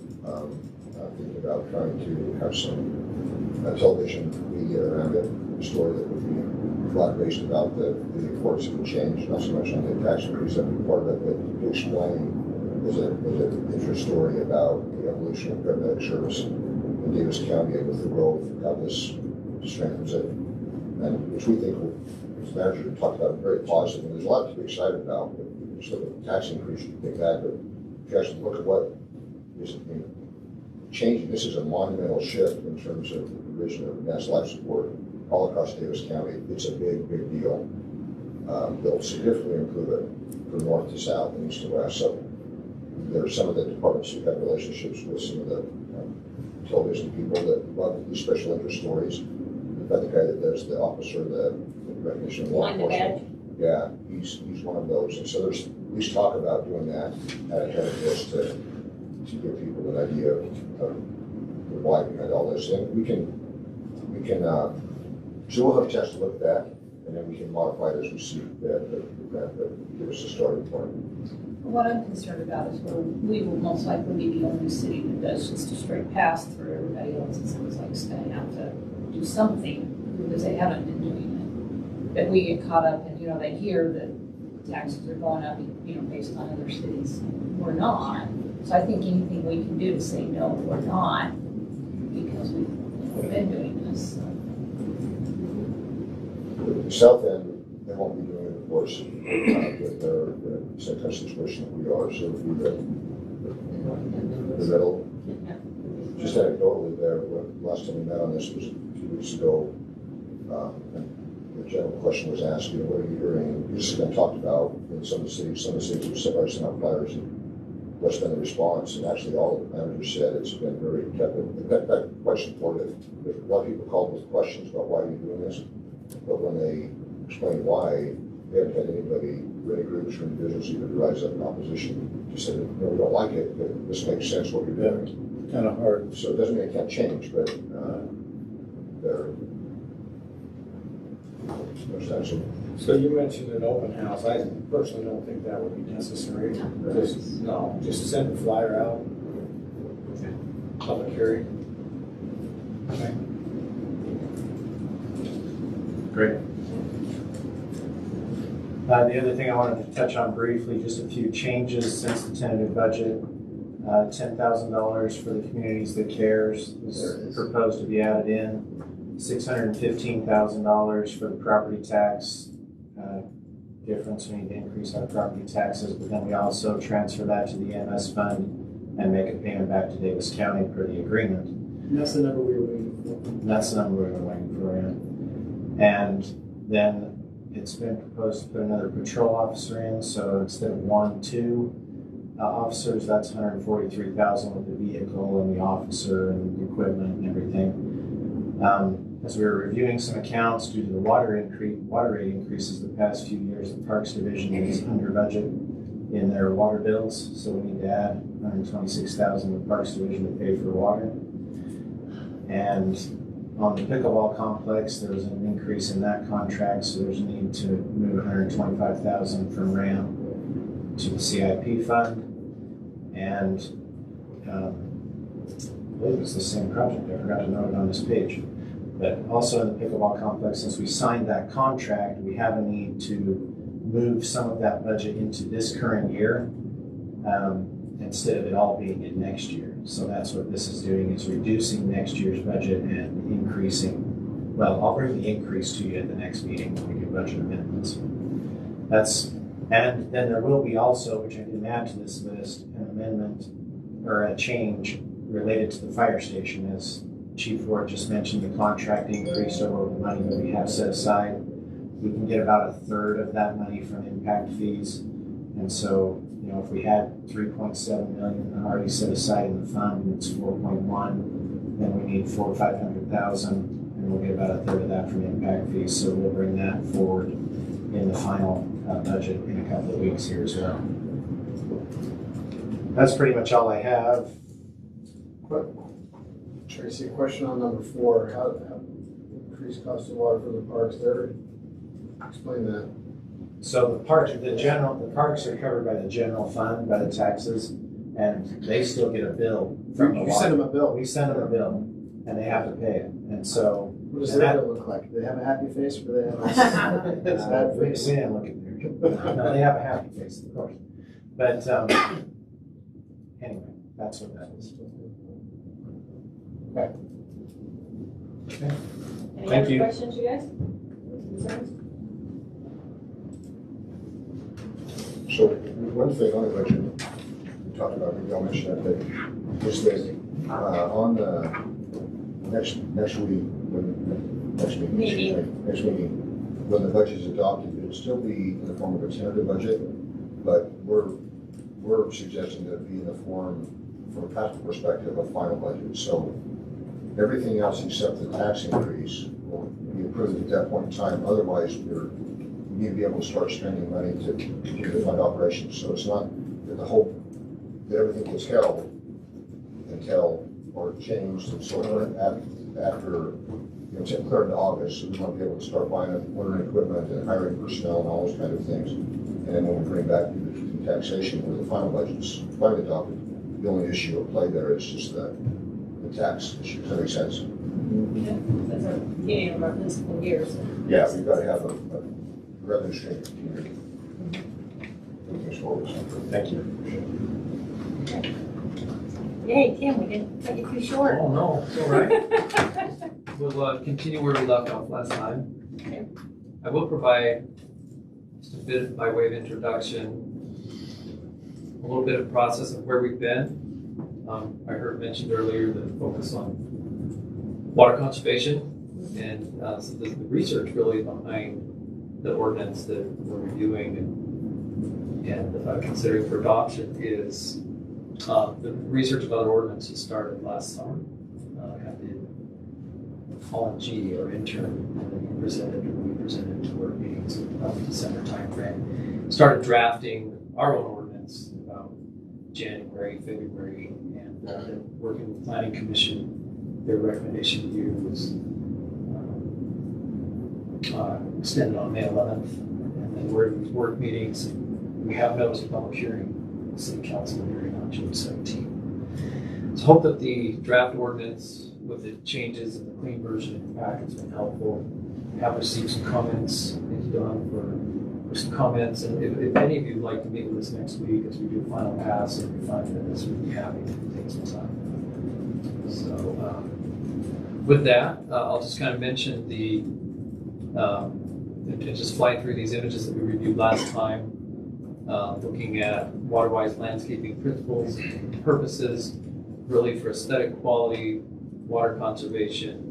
[SPEAKER 8] thinking about trying to have some television media around it, a story that would be flat-based about the importance of the change, not so much on the tax increase, that would be part of it, but to explain as an interest story about the evolution of paramedic service in Davis County and with the growth, how this strengthens it. And which we think, as manager talked about, very positive, and there's a lot to be excited about. But you just look at the tax increase, you think that, but if you actually look at what is changing, this is a monumental shift in terms of the provision of mass life support all across Davis County. It's a big, big deal. They'll significantly improve it from north to south and east to west. So there are some of the departments who have relationships with some of the television people that love these special interest stories. In fact, the guy that does the officer, the recognition of law
[SPEAKER 6] it. Find the
[SPEAKER 8] enforcement,
[SPEAKER 6] badge.
[SPEAKER 8] yeah, he's one of those. And so there's at least talk about doing that ahead of this to give people an idea of the why behind all this. And we can, so we'll have a chance to look at that, and then we can modify it as we see that give us a starting point.
[SPEAKER 3] What I'm concerned about is we will most likely be the only city that does just a straight pass through. Everybody else, it sounds like, is going to have to do something because they haven't been doing it. But we get caught up and, they hear that taxes are going up, based on other cities. We're not. So I think anything we can do to say, no, we're not, because we've been doing this.
[SPEAKER 8] The south end, they won't be doing it, of course, but they're in the same kind of situation that we are. So if we, the middle, just anecdotally there, last time we met on this was a few weeks ago, and the general question was asked, what are you hearing? We just talked about in some of the cities have sent out flyers and what's been the response, and actually all of the managers said it's been very tepid. That quite supportive. A lot of people called with questions about why are you doing this, but when they explained why, they haven't had anybody, any groups or individuals even rise up in opposition to say, we don't like it, but this makes sense what you're doing.
[SPEAKER 2] Kind of hard.
[SPEAKER 8] So it doesn't mean it can't change, but they're substantial.
[SPEAKER 11] So you mentioned an open house. I personally don't think that would be necessary. Just send a flyer out. Public hearing.
[SPEAKER 7] Okay. Great. The other thing I wanted to touch on briefly, just a few changes since the tentative budget. $10,000 for the communities that cares is proposed to be added in. $615,000 for the property tax difference. We need to increase our property taxes, but then we also transfer that to the EMS fund and make a payment back to Davis County per the agreement.
[SPEAKER 12] And that's the number we were waiting for.
[SPEAKER 7] And that's the number we were waiting for. And then it's been proposed to put another patrol officer in, so instead of 1, 2 officers, that's $143,000 with the vehicle and the officer and the equipment and everything. As we were reviewing some accounts due to the water rate increases the past few years, the Parks Division is under budget in their water bills, so we need to add $126,000 to the Parks Division to pay for water. And on the pickleball complex, there was an increase in that contract, so there's a need to move $125,000 from RAM to the CIP fund. And I believe it's the same project. I forgot to note it on this page. But also in the pickleball complex, since we signed that contract, we have a need to move some of that budget into this current year instead of it all being in next year. So that's what this is doing, is reducing next year's budget and increasing. Well, I'll bring the increase to you at the next meeting when we do budget amendments. And then there will be also, which I didn't add to this list, an amendment or a change related to the fire station. As Chief Ward just mentioned, the contract increased over the money that we have set aside. We can get about 1/3 of that money from impact fees. And so, if we had 3.7 million already set aside in the fund, and it's 4.1, then we need 400,000 or 500,000, and we'll get about 1/3 of that from impact fees. So we'll bring that forward in the final budget in a couple of weeks here as well. That's pretty much all I have.
[SPEAKER 4] Tracy, a question on number 4, how increased cost of water for the parks there? Explain that.
[SPEAKER 7] So the parks are covered by the general fund, by the taxes, and they still get a bill from the water.
[SPEAKER 4] You send them a bill.
[SPEAKER 7] We send them a bill, and they have to pay it. And so.
[SPEAKER 4] What does that bill look like? Do they have a happy face, or do they have a sad face?
[SPEAKER 7] Look at there. No, they have a happy face, of course. But anyway, that's what that is. Okay.
[SPEAKER 6] Any
[SPEAKER 7] Thank
[SPEAKER 6] other
[SPEAKER 7] you.
[SPEAKER 6] questions, you guys? Concerns?
[SPEAKER 8] So one thing on the budget, we talked about, maybe I'll mention that, but just that on the next week, next meeting, when the budget is adopted, it'll still be in the form of a tentative budget, but we're suggesting that it be in the form, from a practical perspective, of final budget. So everything else except the tax increase will be approved at that point in time. Otherwise, we need to be able to start spending money to continue to fund operations. So it's not that everything gets held until, or changed and so forth after, it's clear into August. So we want to be able to start buying and ordering equipment and hiring personnel and all those kind of things. And then when we bring back the taxation where the final budget's finally adopted, the only issue at play there is just the tax issue. Does that make sense?
[SPEAKER 6] Yeah, that's our beginning of our fiscal year, so.
[SPEAKER 8] Yeah, we've got to have a revenue stream to continue moving forward.
[SPEAKER 7] Thank you.
[SPEAKER 6] Yay, Tim, we didn't cut you too short.
[SPEAKER 14] Oh, no, it's all right. We'll continue where we left off last time.
[SPEAKER 6] Okay.
[SPEAKER 14] I will provide just a bit by way of introduction, a little bit of process of where we've been. I heard mentioned earlier the focus on water conservation, and so the research really behind the ordinance that we're reviewing and considering for adoption is the research of other ordinances started last summer. Had the Colin G, our intern, and we presented to our meetings about the December timeframe. Started drafting our own ordinance about January, February, and working with the Planning Commission. Their recommendation to you was extended on May 11th. And then we're in these work meetings. We have noticed a public hearing, city council hearing on June 17th. So hope that the draft ordinance with the changes and the clean version in the packet's been helpful. We have received some comments. Thank you, Don, for some comments. And if any of you would like to meet with us next week as we do a final pass and refine this, we'd be happy to take some time. So with that, I'll just kind of mention just fly through these images that we reviewed last time, looking at water-wise landscaping principles, purposes, really for aesthetic quality, water conservation,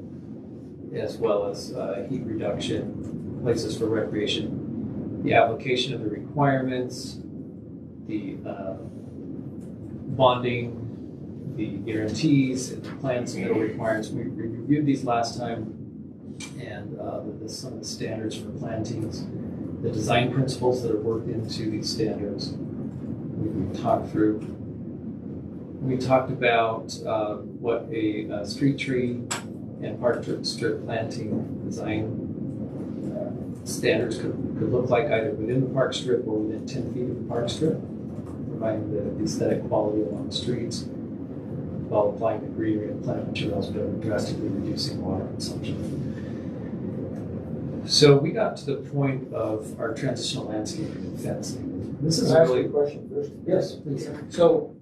[SPEAKER 14] as well as heat reduction, places for recreation, the application of the requirements, the bonding, the guarantees, and the plan submittal requirements. We reviewed these last time, and some of the standards for plantings, the design principles that are worked into these standards. We talked through. We talked about what a street tree and park strip planting design standards could look like either within the park strip or within 10 feet of the park strip, providing the aesthetic quality along the streets while applying the greenery and plant materials, but drastically reducing water consumption. So we got to the point of our transitional landscaping and fencing. This is
[SPEAKER 11] Can I ask
[SPEAKER 14] really
[SPEAKER 11] you a question first?
[SPEAKER 14] Yes, please.
[SPEAKER 11] So,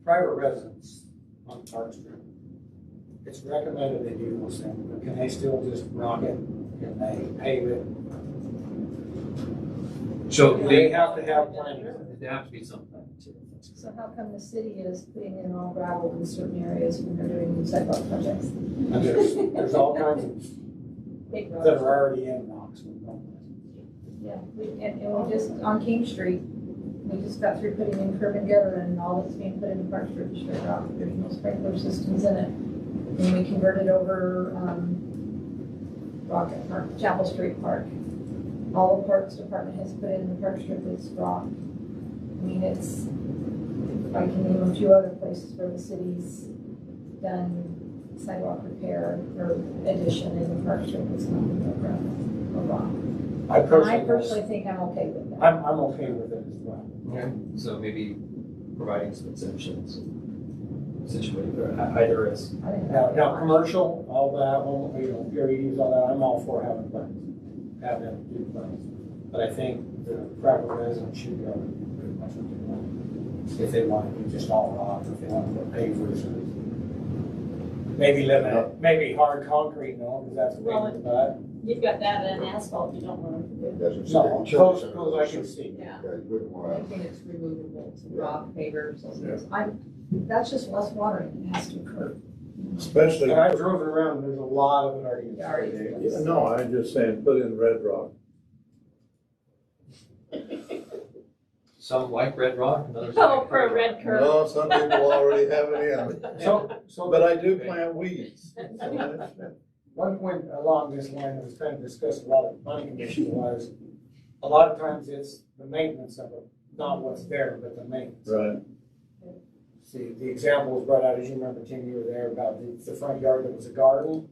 [SPEAKER 11] private residents on Park Street, it's recommended they do those things, but can they still just rock it? Can they pave it?
[SPEAKER 14] So
[SPEAKER 11] Do they have to have planning?
[SPEAKER 14] There have to be some plan too.
[SPEAKER 9] So how come the city is putting in all gravel in certain areas when they're doing sidewalk projects?
[SPEAKER 11] And there's all kinds of
[SPEAKER 9] Big
[SPEAKER 11] that
[SPEAKER 9] roads.
[SPEAKER 11] are already in rocks.
[SPEAKER 9] Yeah, and we just, on King Street, we just got through putting in curb and gutter and all that's being put in the Park Street is straight rock. There's no sprinkler systems in it. And we converted over, Rocket Park, Chapel Street Park. All the Parks Department has put in the Park Strip is rock. I mean, it's, I can name a few other places where the city's done sidewalk repair or addition in the Park Strip is nothing but gravel or rock.
[SPEAKER 11] I
[SPEAKER 9] I personally think I'm okay with that.
[SPEAKER 11] I'm okay with it as well.
[SPEAKER 14] Okay. So maybe providing some exemptions situated or either as
[SPEAKER 9] I think
[SPEAKER 11] Now, commercial, all that, you know, peer reviews, all that, I'm all for having plans, have them do plans. But I think the private residents should be able to do pretty much what they want. If they want to do just all rock, or if they want to put pavers, or maybe hard concrete, no, because that's a
[SPEAKER 6] Well,
[SPEAKER 11] pain in the butt.
[SPEAKER 6] You've got that and asphalt you don't want to do.
[SPEAKER 8] That's
[SPEAKER 11] No,
[SPEAKER 8] what I'm
[SPEAKER 11] those
[SPEAKER 8] saying.
[SPEAKER 11] I can see.
[SPEAKER 6] Yeah.
[SPEAKER 8] Yeah, you wouldn't want
[SPEAKER 9] Anything that's removable, so rock, pavers, those things. That's just less watering that has to occur.
[SPEAKER 2] Especially,
[SPEAKER 11] And I drove it around, there's a lot of it already.
[SPEAKER 9] Yeah, already.
[SPEAKER 2] yeah, no, I'm just saying, put in red rock.
[SPEAKER 14] some like red rock and others
[SPEAKER 6] Oh,
[SPEAKER 14] like
[SPEAKER 6] for a red curve.
[SPEAKER 2] No, some people already have it in.
[SPEAKER 11] So,
[SPEAKER 2] But I do plant weeds.
[SPEAKER 11] one point along this line that was kind of discussed a lot at the planning commission was, a lot of times it's the maintenance of it, not what's there, but the maintenance.
[SPEAKER 2] Right.
[SPEAKER 11] See, the example was brought out, as you remember, Tim, you were there, about the front yard that was a garden.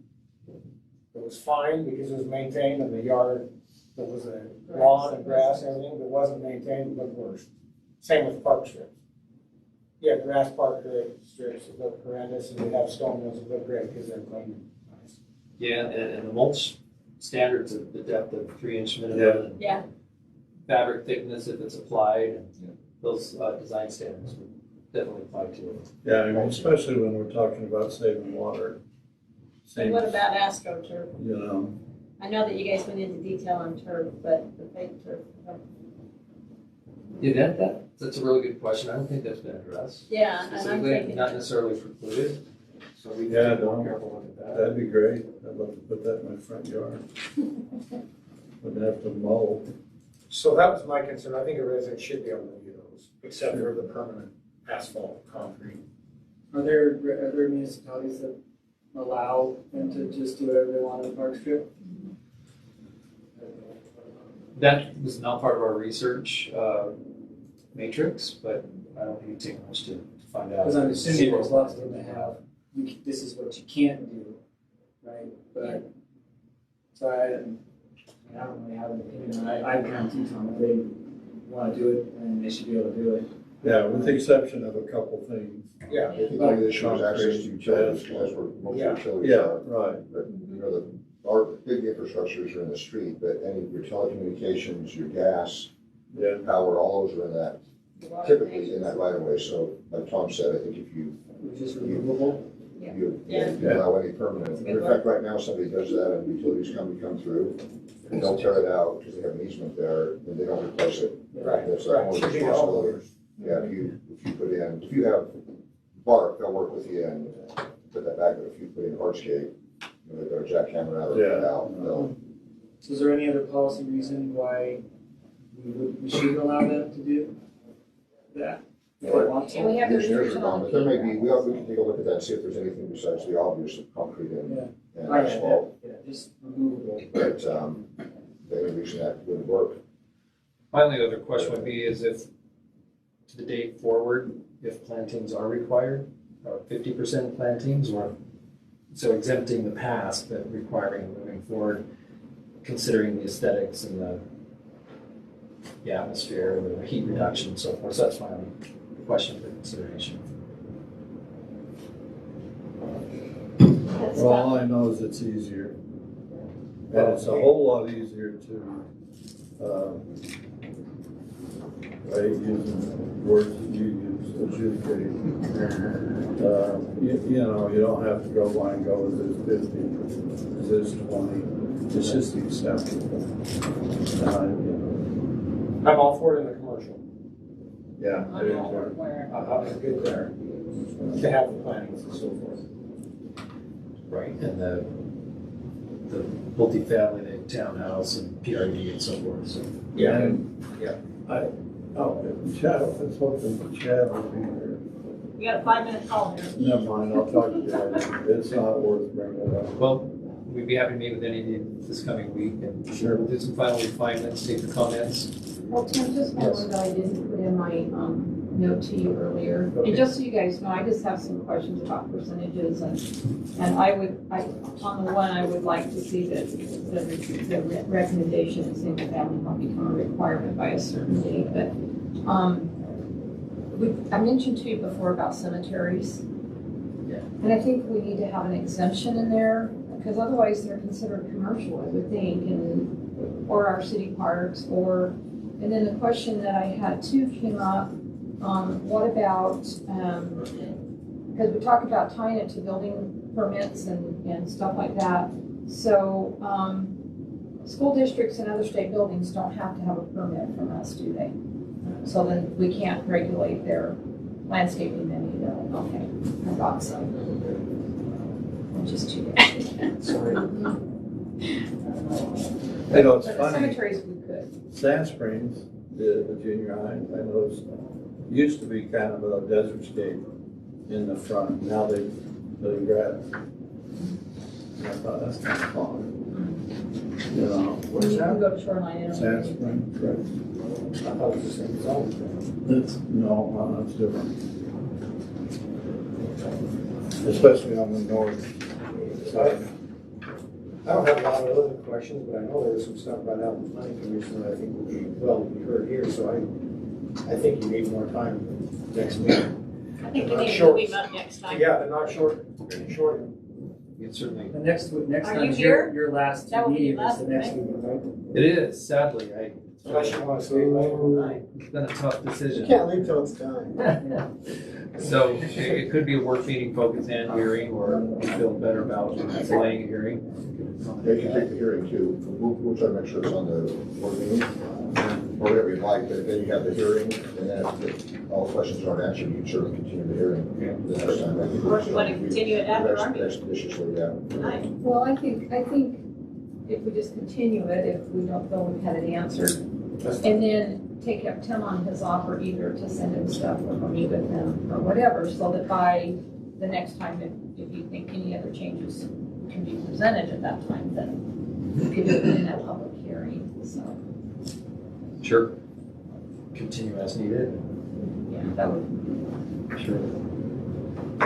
[SPEAKER 11] It was fine because it was maintained, and the yard that was a lawn and grass and everything that wasn't maintained looked worse. Same with park strips. Yeah, grass park strips that look horrendous, and you have stone ones that look great because they're clean and nice.
[SPEAKER 14] Yeah, and the mulch standards of the depth of 3-inch minimum.
[SPEAKER 6] Yeah.
[SPEAKER 14] Fabric thickness if it's applied, and those design standards would definitely apply to it.
[SPEAKER 2] Yeah, I mean, especially when we're talking about saving water.
[SPEAKER 6] And what about AstroTurf?
[SPEAKER 2] You know,
[SPEAKER 6] I know that you guys went into detail on turf, but the fake turf.
[SPEAKER 14] Yeah, that's a really good question. I don't think that's been addressed.
[SPEAKER 6] Yeah, and I'm
[SPEAKER 14] Specifically,
[SPEAKER 6] thinking.
[SPEAKER 14] not necessarily precluded. So we
[SPEAKER 2] Yeah,
[SPEAKER 14] can take a more
[SPEAKER 2] no.
[SPEAKER 14] careful look at that.
[SPEAKER 2] that'd be great. I'd love to put that in my front yard. Wouldn't have to mow.
[SPEAKER 11] So that was my concern. I think a resident should be able to do those, except for the permanent asphalt concrete.
[SPEAKER 12] Are there municipalities that allow them to just do whatever they want in the park strip?
[SPEAKER 14] That was not part of our research matrix, but I don't think it'd take much to find out.
[SPEAKER 12] Because I'm assuming there's lots of them that have, this is what you can't do, right? But, so And I don't really have an opinion. I guarantee Tom, if they want to do it, then they should be able to do it.
[SPEAKER 2] Yeah, with the exception of a couple things.
[SPEAKER 11] Yeah.
[SPEAKER 8] I think the only issue is access to utilities, because that's where most
[SPEAKER 11] Yeah.
[SPEAKER 8] utilities
[SPEAKER 2] Yeah,
[SPEAKER 8] are.
[SPEAKER 2] right.
[SPEAKER 8] But, you know, our big infrastructures are in the street, but any, your telecommunications, your gas,
[SPEAKER 2] Yeah.
[SPEAKER 8] power, all those are in that, typically in that right of way. So like Tom said, I think if you,
[SPEAKER 12] Which is removable.
[SPEAKER 8] you
[SPEAKER 6] Yeah.
[SPEAKER 8] allow any permanent,
[SPEAKER 6] That's a good
[SPEAKER 8] in fact, right now, somebody does that and utilities come through, and they'll tear it out because they have an easement there, and they don't replace it.
[SPEAKER 11] Right,
[SPEAKER 8] That's
[SPEAKER 11] right.
[SPEAKER 8] the
[SPEAKER 11] Should be all
[SPEAKER 8] responsibility. Yeah, if you put in, if you have bark, they'll work with you and put that back, but if you put in hardscape, you know, they've got a jackhammer out or
[SPEAKER 2] Yeah.
[SPEAKER 8] put out, they'll.
[SPEAKER 12] So is there any other policy reason why we should allow them to do that? If they want to?
[SPEAKER 6] And we have the
[SPEAKER 8] Engineers are
[SPEAKER 6] restriction
[SPEAKER 8] gone,
[SPEAKER 6] on
[SPEAKER 8] but there may be,
[SPEAKER 6] the
[SPEAKER 8] we can take a look at that, and see if there's anything besides the obvious of concrete and
[SPEAKER 12] Yeah.
[SPEAKER 8] asphalt.
[SPEAKER 12] Yeah, just removable.
[SPEAKER 8] But, the only reason that wouldn't work.
[SPEAKER 14] My only other question would be is if, to the date forward, if plantings are required, 50% plantings, or so exempting the past, but requiring moving forward, considering the aesthetics and the atmosphere and the heat reduction and so forth. So that's my only question for consideration.
[SPEAKER 2] Well, all I know is it's easier. And it's a whole lot easier to, right, using words that you use, adjudicate. You know, you don't have to go line go, is this 50, is this 20? It's just acceptable.
[SPEAKER 11] I'm all for it in the commercial.
[SPEAKER 2] Yeah.
[SPEAKER 6] I'm all for it where.
[SPEAKER 11] It's good there to have the plantings and so forth.
[SPEAKER 14] Right. And the multifamily, the townhouse and PRD and so forth, so.
[SPEAKER 11] Yeah.
[SPEAKER 2] And Chad, I was hoping Chad would be here.
[SPEAKER 6] We got a 5-minute call here.
[SPEAKER 2] Never mind, I'll talk to Chad. It's not worth bringing it up.
[SPEAKER 14] Well, we'd be happy to meet with any of you this coming week and
[SPEAKER 2] Sure.
[SPEAKER 14] we'll do some final refinements, take the comments.
[SPEAKER 9] Well, Tim, just one that I didn't put in my note to you earlier.
[SPEAKER 2] Okay.
[SPEAKER 9] And just so you guys know, I just have some questions about percentages and on the one, I would like to see that the recommendation of single family home become a requirement by a certain date, but I mentioned to you before about cemeteries.
[SPEAKER 14] Yeah.
[SPEAKER 9] And I think we need to have an exemption in there, because otherwise they're considered commercial, I would think, or our city parks, and then the question that I had too came up, what about, because we talked about tying it to building permits and stuff like that. So, school districts and other state buildings don't have to have a permit from us, do they? So then we can't regulate their landscaping then either. Okay, I thought so. I'm just too bad. Sorry.
[SPEAKER 2] You know, it's
[SPEAKER 9] But
[SPEAKER 2] funny.
[SPEAKER 9] cemeteries we could.
[SPEAKER 2] Sand Springs, the junior high, I noticed, used to be kind of a desert scape in the front. Now they put in grass. And I thought that's kind of fun. You know,
[SPEAKER 9] When you can go to shoreline
[SPEAKER 2] Sand
[SPEAKER 9] and.
[SPEAKER 2] Springs, right?
[SPEAKER 11] I thought it was the same zone.
[SPEAKER 2] It's different. Especially on the north side.
[SPEAKER 11] I don't have a lot of other questions, but I know there was some stuff about out in the planning commission that I think would be well heard here, so I think you need more time next meeting.
[SPEAKER 6] I think we
[SPEAKER 11] Not
[SPEAKER 6] need to
[SPEAKER 11] short.
[SPEAKER 6] move up next time.
[SPEAKER 11] Yeah, they're not short.
[SPEAKER 14] It certainly,
[SPEAKER 12] The next
[SPEAKER 6] Are
[SPEAKER 12] time
[SPEAKER 6] you
[SPEAKER 12] is
[SPEAKER 6] here?
[SPEAKER 12] your last
[SPEAKER 6] That will be
[SPEAKER 12] meeting,
[SPEAKER 6] your
[SPEAKER 12] is the
[SPEAKER 6] last,
[SPEAKER 12] next
[SPEAKER 6] right?
[SPEAKER 12] meeting, right?
[SPEAKER 14] it is, sadly,
[SPEAKER 11] Unless you want to stay later tonight.
[SPEAKER 14] it's been a tough
[SPEAKER 4] You
[SPEAKER 14] decision.
[SPEAKER 4] can't leave till it's done.
[SPEAKER 14] So it could be a work meeting focus and hearing, or you feel better about delaying a hearing.
[SPEAKER 8] They can take the hearing too. We'll try to make sure it's on the board meeting, or whatever you'd like, but then you have the hearing, and then if all questions aren't answered, you can certainly continue the hearing the next time.
[SPEAKER 6] Or if you want to continue it after our meeting
[SPEAKER 8] Expeditiously, yeah.
[SPEAKER 6] tonight.
[SPEAKER 9] Well, I think if we just continue it, if we don't feel we've had it answered, and then take up Tim on his offer either to send him stuff or meet with him or whatever, so that by the next time, if you think any other changes can be presented at that time, then you could do it in that public hearing, so,
[SPEAKER 14] Sure. Continue as needed.
[SPEAKER 9] yeah, that would.
[SPEAKER 14] Sure.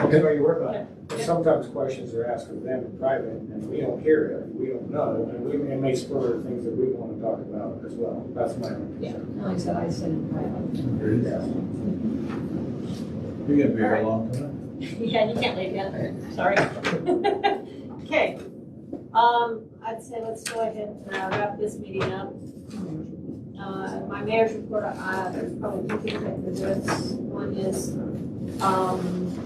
[SPEAKER 11] Okay, where you work on it. Sometimes questions are asked of them in private, and we don't hear it, we don't know, and it may spur things that we want to talk about as well. That's my own.
[SPEAKER 3] Yeah, like I said, I said in private.
[SPEAKER 2] You're gonna be here a long time.
[SPEAKER 6] Yeah, you can't leave yet, sorry. Okay, I'd say let's go ahead and wrap this meeting up. My mayor's report, there's probably two things I can address. One is,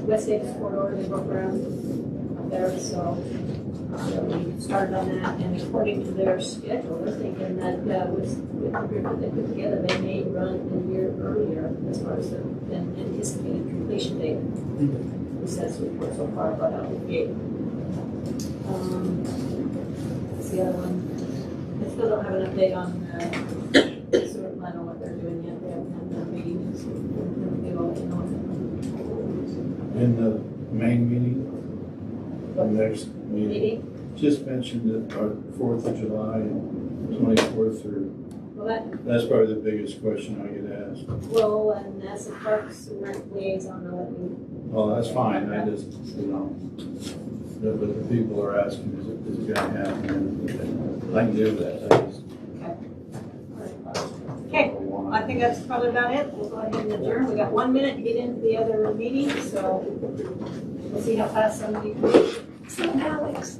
[SPEAKER 6] West Davis corridor, they broke ground up there, so we started on that, and according to their schedule, they're thinking that with the group that they put together, they may run a year earlier as far as the anticipated completion date. This says report so far, but out of the gate. What's the other one? I still don't have an update on the sewer plant on what they're doing yet. They haven't had that meeting, so maybe I'll let you know.
[SPEAKER 2] In the main meeting, the next meeting,
[SPEAKER 6] Meeting?
[SPEAKER 2] just mentioned that our 4th of July and 24th are,
[SPEAKER 6] Well,
[SPEAKER 2] that's probably the biggest question I get asked.
[SPEAKER 6] well, and as the Parks and Rec liaison, I'll let you.
[SPEAKER 2] Well, that's fine, I just, but the people are asking, is it gonna happen? And I can do that, I just.
[SPEAKER 6] Okay, I think that's probably about it. We'll go ahead and adjourn. We got 1 minute to get into the other meeting, so we'll see how fast somebody can. So Alex.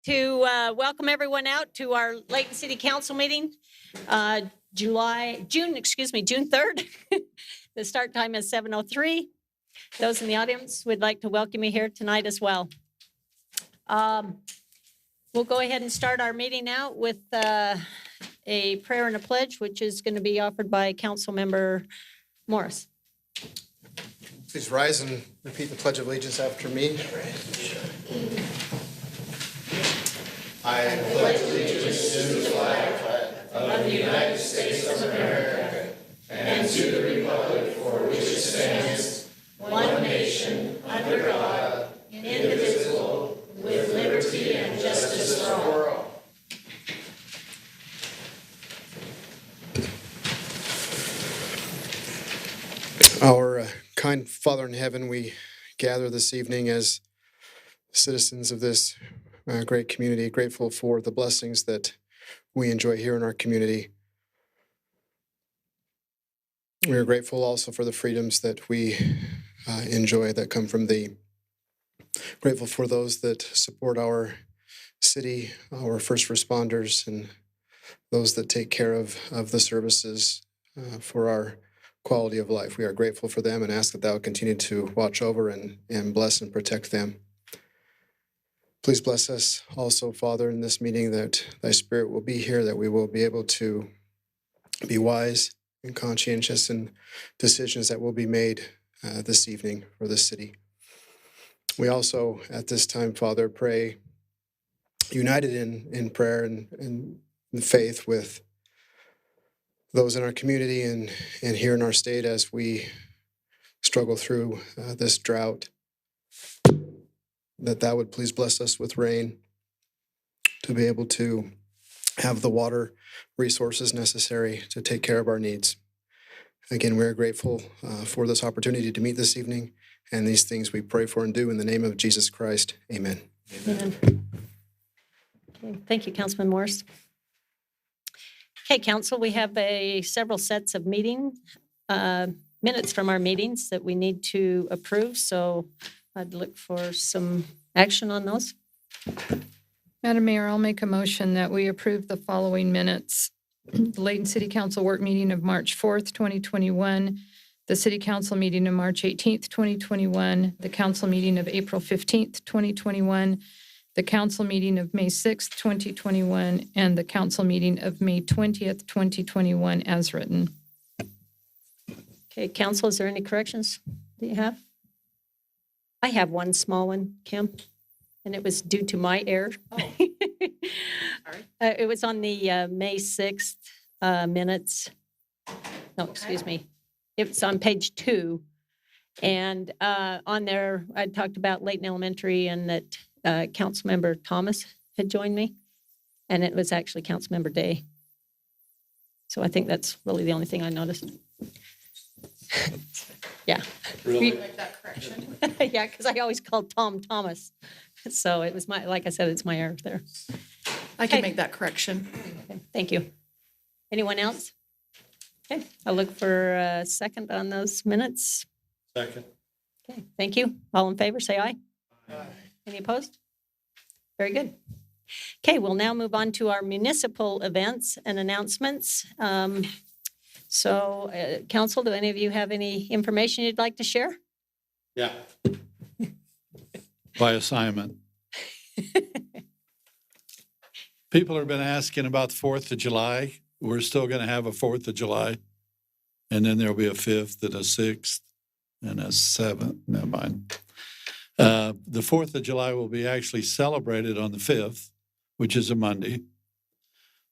[SPEAKER 6] to welcome everyone out to our Layton City Council meeting, June 3rd. The start time is 7:03. Those in the audience would like to welcome you here tonight as well. We'll go ahead and start our meeting out with a prayer and a pledge, which is going to be offered by Council Member Morris.
[SPEAKER 4] Please rise and repeat the Pledge of Allegiance after me. I pledge allegiance to the flag of the United States of America and to the republic for which it stands, one nation, under God, indivisible, with liberty and justice for all. Our kind Father in heaven, we gather this evening as citizens of this great community, grateful for the blessings that we enjoy here in our community. We are grateful also for the freedoms that we enjoy that come from thee. Grateful for those that support our city, our first responders, and those that take care of the services for our quality of life. We are grateful for them and ask that thou continue to watch over and bless and protect them. Please bless us also, Father, in this meeting, that thy Spirit will be here, that we will be able to be wise and conscientious in decisions that will be made this evening for the city. We also, at this time, Father, pray united in prayer and in faith with those in our community and here in our state as we struggle through this drought, that thou would please bless us with rain to be able to have the water resources necessary to take care of our needs. Again, we are grateful for this opportunity to meet this evening, and these things we pray for and do in the name of Jesus Christ. Amen.
[SPEAKER 6] Amen. Okay, thank you, Councilman Morris. Okay, Council, we have several sets of minutes from our meetings that we need to approve, so I'd look for some action on those.
[SPEAKER 15] Madam Mayor, I'll make a motion that we approve the following minutes. The Layton City Council work meeting of March 4th, 2021, the City Council meeting of March 18th, 2021, the Council meeting of April 15th, 2021, the Council meeting of May 6th, 2021, and the Council meeting of May 20th, 2021, as written.
[SPEAKER 6] Okay, Council, is there any corrections that you have? I have one small one, Kim, and it was due to my error.
[SPEAKER 15] Oh. Sorry.
[SPEAKER 6] It was on the May 6th minutes. No, excuse me. It was on page 2. And on there, I talked about Layton Elementary and that Councilmember Thomas had joined me. And it was actually Councilmember Day. So I think that's really the only thing I noticed. Yeah.
[SPEAKER 15] Really? Make that correction.
[SPEAKER 6] Yeah, because I always called Tom Thomas. So it was like I said, it's my error there.
[SPEAKER 15] I can make that correction.
[SPEAKER 6] Okay, thank you. Anyone else? Okay, I'll look for a second on those minutes.
[SPEAKER 2] Second.
[SPEAKER 6] Okay, thank you. All in favor, say aye.
[SPEAKER 2] Aye.
[SPEAKER 6] Any opposed? Very good. Okay, we'll now move on to our municipal events and announcements. Council, do any of you have any information you'd like to share?
[SPEAKER 2] Yeah. By assignment. People have been asking about the 4th of July. We're still going to have a 4th of July. And then there'll be a 5th and a 6th and a 7th. Never mind. The 4th of July will be actually celebrated on the 5th, which is a Monday.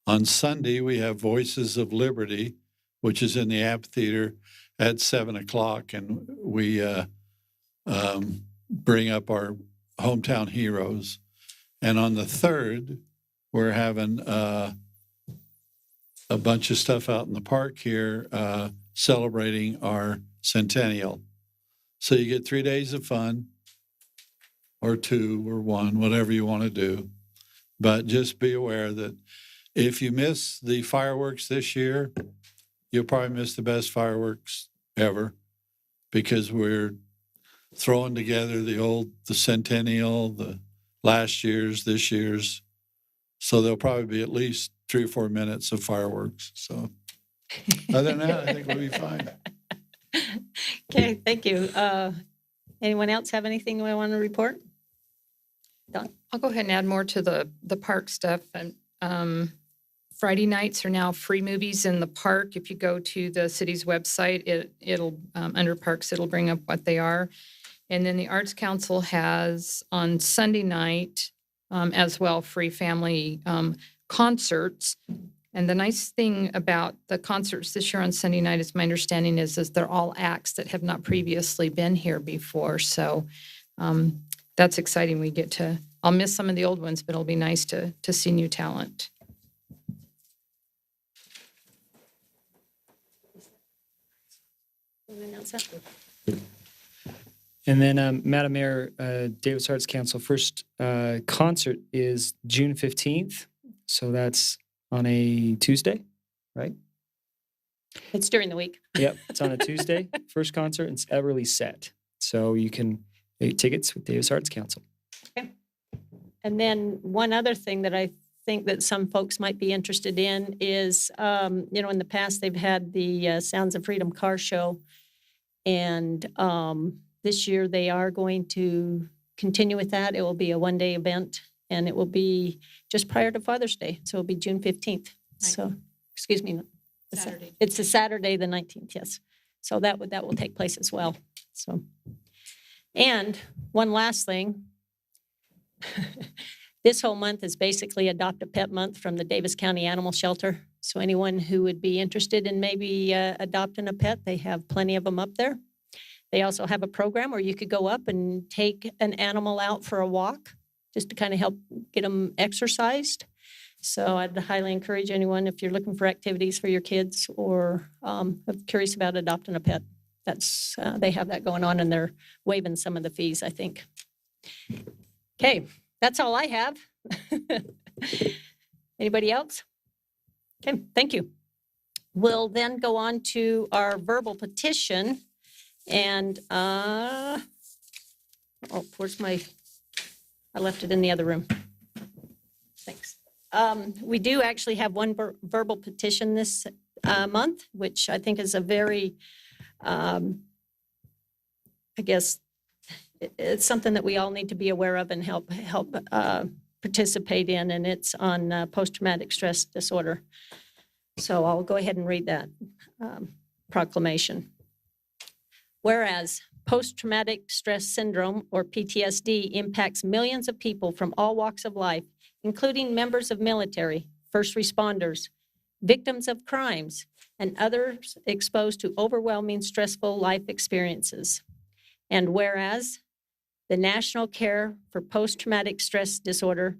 [SPEAKER 2] On Sunday, we have Voices of Liberty, which is in the amphitheater at 7 o'clock. And we bring up our hometown heroes. And on the 3rd, we're having a bunch of stuff out in the park here celebrating our centennial. So you get 3 days of fun, or 2 or 1, whatever you want to do. But just be aware that if you miss the fireworks this year, you'll probably miss the best fireworks ever, because we're throwing together the centennial, the last year's, this year's. So there'll probably be at least 3 or 4 minutes of fireworks. So other than that, I think we'll be fine.
[SPEAKER 6] Okay, thank you. Anyone else have anything we want to report?
[SPEAKER 15] I'll go ahead and add more to the park stuff. And Friday nights are now free movies in the park. If you go to the city's website, it'll under parks, it'll bring up what they are. And then the Arts Council has on Sunday night as well free family concerts. And the nice thing about the concerts this year on Sunday night, is my understanding is they're all acts that have not previously been here before. So that's exciting. We get to, I'll miss some of the old ones, but it'll be nice to see new talent.
[SPEAKER 12] And then, Madam Mayor, Davis Arts Council first concert is June 15th. So that's on a Tuesday, right?
[SPEAKER 6] It's during the week.
[SPEAKER 12] Yep, it's on a Tuesday. First concert, it's Everly Set. So you can get tickets with Davis Arts Council.
[SPEAKER 6] Okay. And then one other thing that I think that some folks might be interested in is, in the past they've had the Sounds of Freedom car show. And this year they are going to continue with that. It will be a one-day event, and it will be just prior to Father's Day. So it'll be June 15th. So, excuse me.
[SPEAKER 15] Saturday.
[SPEAKER 6] It's a Saturday, the 19th, yes. So that will take place as well. So, and one last thing. This whole month is basically Adopt a Pet Month from the Davis County Animal Shelter. So anyone who would be interested in maybe adopting a pet, they have plenty of them up there. They also have a program where you could go up and take an animal out for a walk just to kind of help get them exercised. So I'd highly encourage anyone, if you're looking for activities for your kids or curious about adopting a pet, that's they have that going on, and they're waiving some of the fees, I think. Okay, that's all I have. Anybody else? Okay, thank you. We'll then go on to our verbal petition. And, where's I left it in the other room. Thanks. We do actually have one verbal petition this month, which I think is a very, I guess, it's something that we all need to be aware of and help participate in, and it's on post-traumatic stress disorder. So I'll go ahead and read that proclamation. Whereas post-traumatic stress syndrome, or PTSD, impacts millions of people from all walks of life, including members of military, first responders, victims of crimes, and others exposed to overwhelming, stressful life experiences. And whereas the National Care for Post-Traumatic Stress Disorder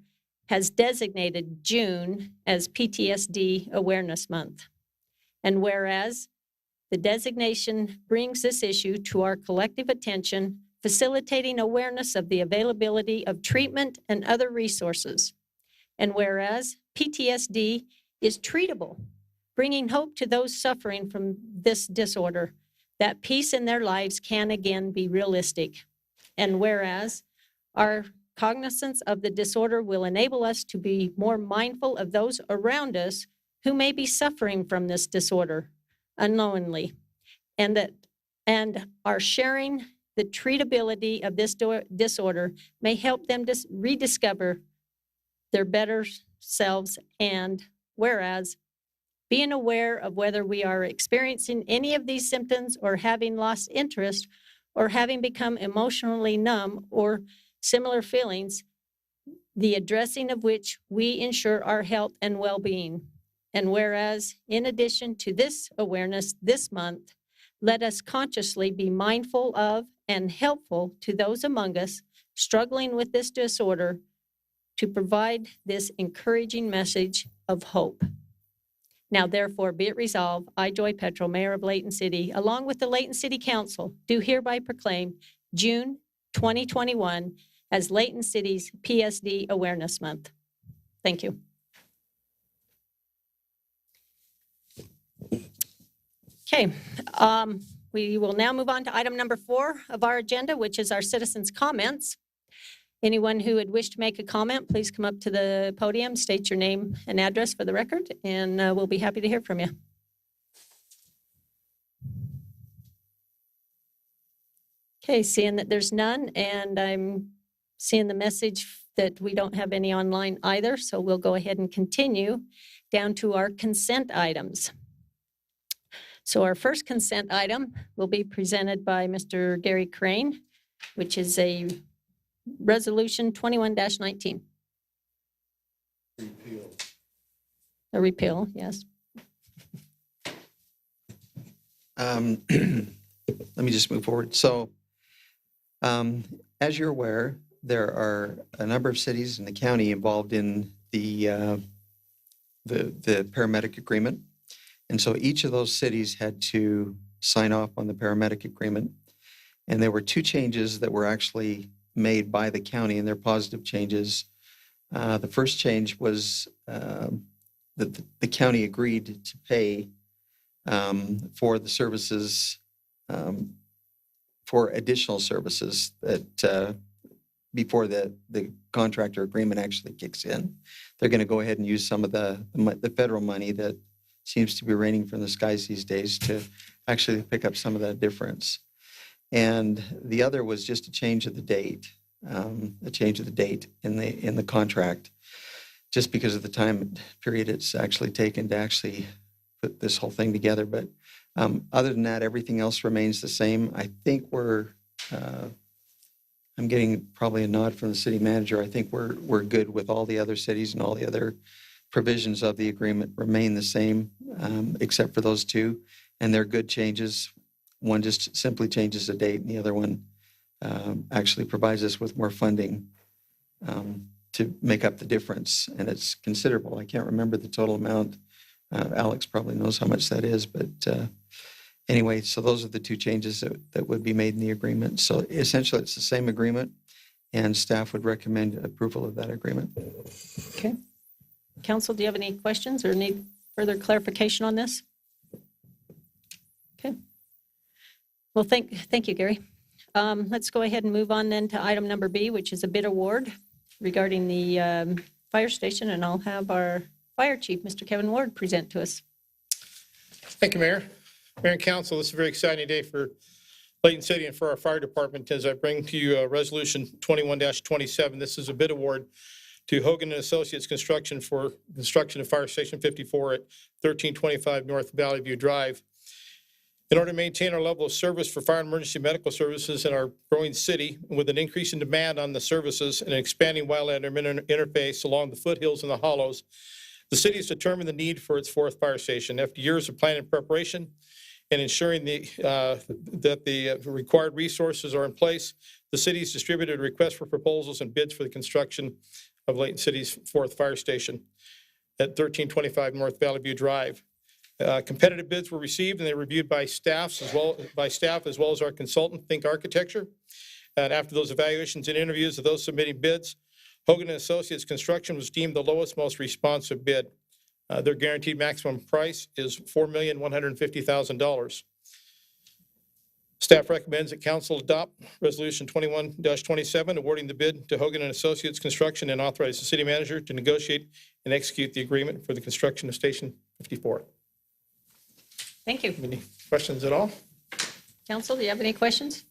[SPEAKER 6] has designated June as PTSD Awareness Month. And whereas the designation brings this issue to our collective attention, facilitating awareness of the availability of treatment and other resources. And whereas PTSD is treatable, bringing hope to those suffering from this disorder, that peace in their lives can again be realistic. And whereas our cognizance of the disorder will enable us to be more mindful of those around us who may be suffering from this disorder unknowingly, and are sharing the treatability of this disorder may help them rediscover their better selves. And whereas being aware of whether we are experiencing any of these symptoms or having lost interest or having become emotionally numb or similar feelings, the addressing of which we ensure our health and well-being. And whereas, in addition to this awareness this month, let us consciously be mindful of and helpful to those among us struggling with this disorder to provide this encouraging message of hope. Now, therefore, be it resolved, I, Joy Petrel, Mayor of Layton City, along with the Layton City Council, do hereby proclaim June 2021 as Layton City's PSD Awareness Month. Thank you. Okay, we will now move on to item number 4 of our agenda, which is our citizens' comments. Anyone who would wish to make a comment, please come up to the podium, state your name and address for the record, and we'll be happy to hear from you. Okay, seeing that there's none, and I'm seeing the message that we don't have any online either, so we'll go ahead and continue down to our consent items. So our first consent item will be presented by Mr. Gary Crane, which is a resolution 21-19.
[SPEAKER 2] Repeal.
[SPEAKER 6] A repeal, yes.
[SPEAKER 13] Let me just move forward. So, as you're aware, there are a number of cities in the county involved in the paramedic agreement. And so each of those cities had to sign off on the paramedic agreement. And there were two changes that were actually made by the county, and they're positive changes. The first change was that the county agreed to pay for the services, for additional services that before the contractor agreement actually kicks in. They're going to go ahead and use some of the federal money that seems to be raining from the skies these days to actually pick up some of that difference. And the other was just a change of the date, in the contract, just because of the time period it's actually taken to actually put this whole thing together. But other than that, everything else remains the same. I think I'm getting probably a nod from the city manager. I think we're good with all the other cities, and all the other provisions of the agreement remain the same, except for those two. And they're good changes. One just simply changes the date, and the other one actually provides us with more funding to make up the difference. And it's considerable. I can't remember the total amount. Alex probably knows how much that is. But anyway, so those are the two changes that would be made in the agreement. So essentially, it's the same agreement, and staff would recommend approval of that agreement.
[SPEAKER 6] Okay. Council, do you have any questions or need further clarification on this? Okay. Well, thank you, Gary. Let's go ahead and move on then to item number B, which is a bid award regarding the fire station, and I'll have our fire chief, Mr. Kevin Ward, present to us.
[SPEAKER 5] Thank you, Mayor. Mayor and Council, this is a very exciting day for Layton City and for our fire department as I bring to you Resolution 21-27. This is a bid award to Hogan and Associates Construction for construction of Fire Station 54 at 1325 North Valley View Drive. In order to maintain our level of service for fire and emergency medical services in our growing city, with an increase in demand on the services and an expanding wildland interface along the foothills and the hollows, the city has determined the need for its fourth fire station. After years of planning and preparation and ensuring that the required resources are in place, the city has distributed a request for proposals and bids for the construction of Layton City's fourth fire station at 1325 North Valley View Drive. Competitive bids were received, and they were reviewed by staff as well as our consultant, Think Architecture. And after those evaluations and interviews of those submitting bids, Hogan and Associates Construction was deemed the lowest, most responsive bid. Their guaranteed maximum price is $4,150,000. Staff recommends that council adopt Resolution 21-27, awarding the bid to Hogan and Associates Construction, and authorize the city manager to negotiate and execute the agreement for the construction of Station 54.
[SPEAKER 6] Thank you.
[SPEAKER 5] Any questions at all?
[SPEAKER 6] Council, do you have any questions?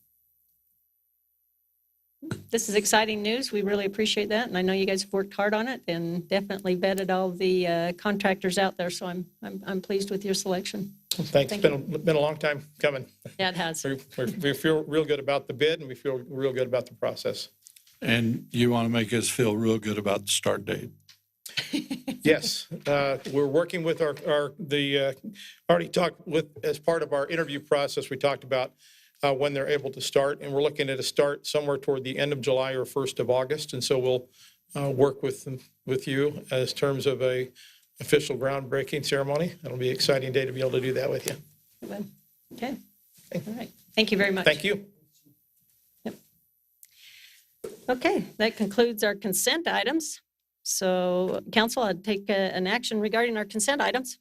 [SPEAKER 6] This is exciting news. We really appreciate that, and I know you guys have worked hard on it and definitely vetted all the contractors out there. So I'm pleased with your selection.
[SPEAKER 5] Thanks. It's been a long time coming.
[SPEAKER 6] Yeah, it has.
[SPEAKER 5] We feel real good about the bid, and we feel real good about the process.
[SPEAKER 2] And you want to make us feel real good about the start date.
[SPEAKER 5] Yes, we're working with already talked with, as part of our interview process, we talked about when they're able to start, and we're looking at a start somewhere toward the end of July or 1st of August. And so we'll work with you as terms of a official groundbreaking ceremony. It'll be an exciting day to be able to do that with you.
[SPEAKER 6] Okay. All right. Thank you very much.
[SPEAKER 5] Thank you.
[SPEAKER 6] Yep. Okay, that concludes our consent items. So, council, I'd take an action regarding our consent items.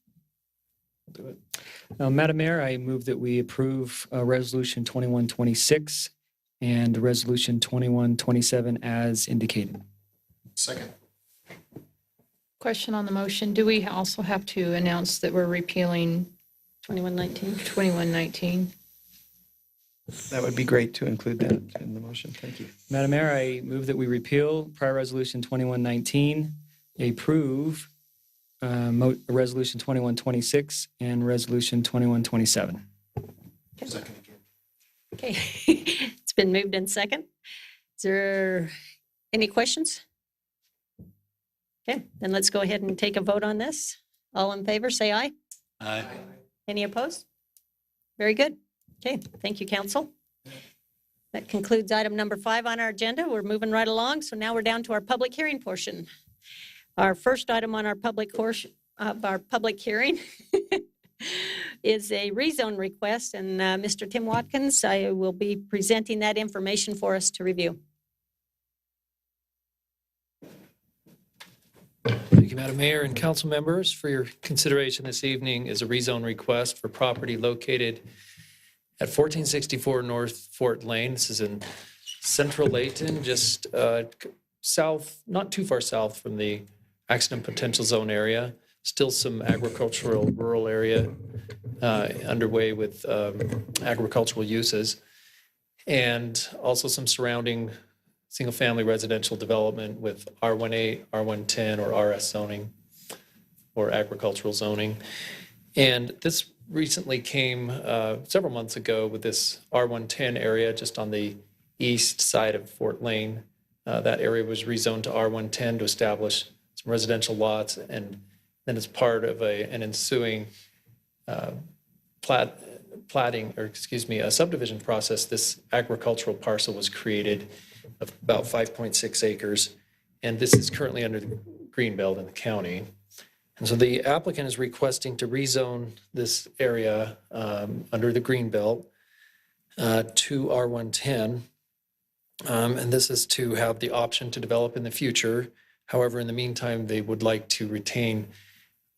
[SPEAKER 16] Madam Mayor, I move that we approve Resolution 2126 and Resolution 2127 as indicated.
[SPEAKER 4] Second.
[SPEAKER 15] Question on the motion. Do we also have to announce that we're repealing 2119?
[SPEAKER 17] That would be great to include that in the motion. Thank you.
[SPEAKER 16] Madam Mayor, I move that we repeal prior Resolution 2119, approve Resolution 2126, and Resolution 2127.
[SPEAKER 4] Second.
[SPEAKER 6] Okay, it's been moved in second. Is there any questions? Okay, then let's go ahead and take a vote on this. All in favor, say aye.
[SPEAKER 2] Aye.
[SPEAKER 6] Any opposed? Very good. Okay, thank you, council. That concludes item number 5 on our agenda. We're moving right along. So now we're down to our public hearing portion. Our first item on our public hearing is a rezone request, and Mr. Tim Watkins, I will be presenting that information for us to review.
[SPEAKER 14] Thank you, Madam Mayor and council members. For your consideration this evening is a rezone request for property located at 1464 North Fort Lane. This is in central Layton, just south, not too far south from the accident potential zone area. Still some agricultural rural area underway with agricultural uses, and also some surrounding single-family residential development with R18, R110, or RS zoning, or agricultural zoning. And this recently came several months ago with this R110 area just on the east side of Fort Lane. That area was rezoned to R110 to establish some residential lots, and then as part of an ensuing a subdivision process, this agricultural parcel was created of about 5.6 acres, and this is currently under the greenbelt in the county. And so the applicant is requesting to rezone this area under the greenbelt to R110, and this is to have the option to develop in the future. However, in the meantime, they would like to retain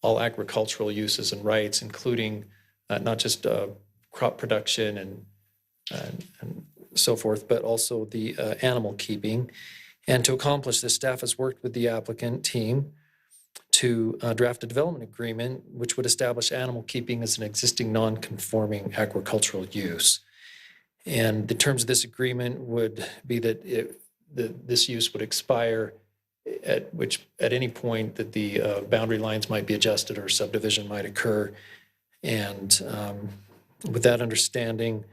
[SPEAKER 14] all agricultural uses and rights, including not just crop production and so forth, but also the animal keeping. And to accomplish this, staff has worked with the applicant team to draft a development agreement which would establish animal keeping as an existing non-conforming agricultural use. And the terms of this agreement would be that this use would expire at any point that the boundary lines might be adjusted or subdivision might occur. And with that understanding,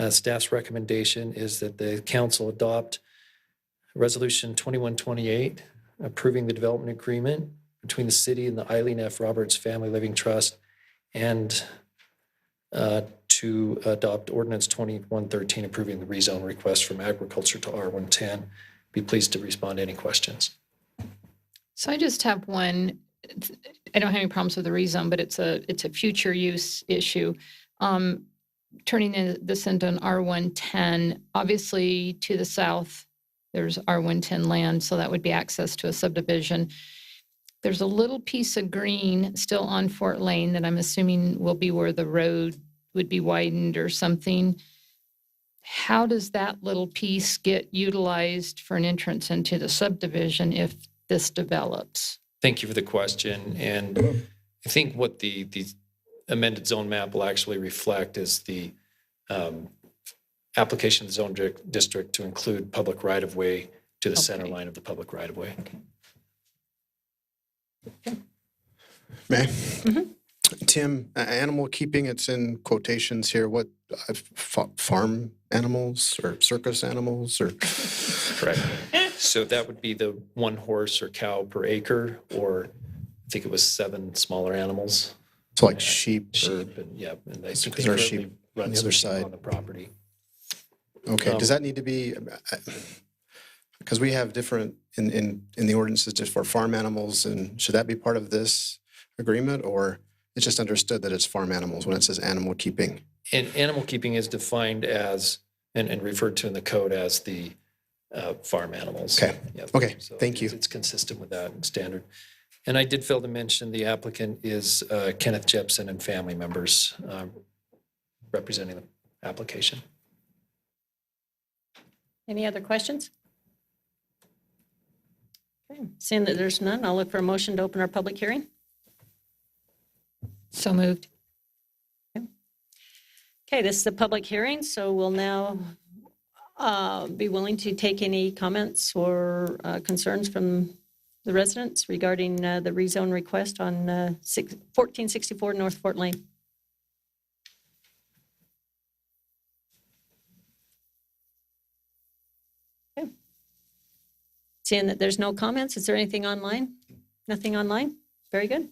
[SPEAKER 14] staff's recommendation is that the council adopt Resolution 2128, approving the development agreement between the city and the Eileen F. Roberts Family Living Trust, and to adopt Ordinance 2113, approving the rezone request from agriculture to R110. Be pleased to respond to any questions.
[SPEAKER 15] So I just have one. I don't have any problems with the rezone, but it's a future use issue. Turning this into an R110, obviously to the south, there's R110 land, so that would be access to a subdivision. There's a little piece of green still on Fort Lane that I'm assuming will be where the road would be widened or something. How does that little piece get utilized for an entrance into the subdivision if this develops?
[SPEAKER 14] Thank you for the question. And I think what the amended zone map will actually reflect is the application of the zone district to include public right-of-way to the center line of the public right-of-way.
[SPEAKER 4] May?
[SPEAKER 6] Mm-hmm.
[SPEAKER 4] Tim, animal keeping, it's in quotations here. What, farm animals or circus animals or?
[SPEAKER 14] Correct. So that would be the 1 horse or cow per acre, or I think it was 7 smaller animals.
[SPEAKER 4] So like sheep?
[SPEAKER 14] Sheep, and yeah. And they
[SPEAKER 4] Because there are sheep on the other side.
[SPEAKER 14] On the property.
[SPEAKER 4] Okay, does that need to be, because we have different, in the ordinances just for farm animals, and should that be part of this agreement, or it's just understood that it's farm animals when it says animal keeping?
[SPEAKER 14] And animal keeping is defined as, and referred to in the code as the farm animals.
[SPEAKER 4] Okay,
[SPEAKER 14] Yep.
[SPEAKER 4] okay,
[SPEAKER 14] So
[SPEAKER 4] thank you.
[SPEAKER 14] It's consistent with that standard. And I did fail to mention the applicant is Kenneth Jepson and family members representing the application.
[SPEAKER 6] Any other questions? Okay, seeing that there's none, I'll look for a motion to open our public hearing.
[SPEAKER 15] So moved.
[SPEAKER 6] Okay, this is a public hearing, so we'll now be willing to take any comments or concerns from the residents regarding the rezone request on 1464 North Fort Lane. Okay. Seeing that there's no comments, is there anything online? Nothing online? Very good.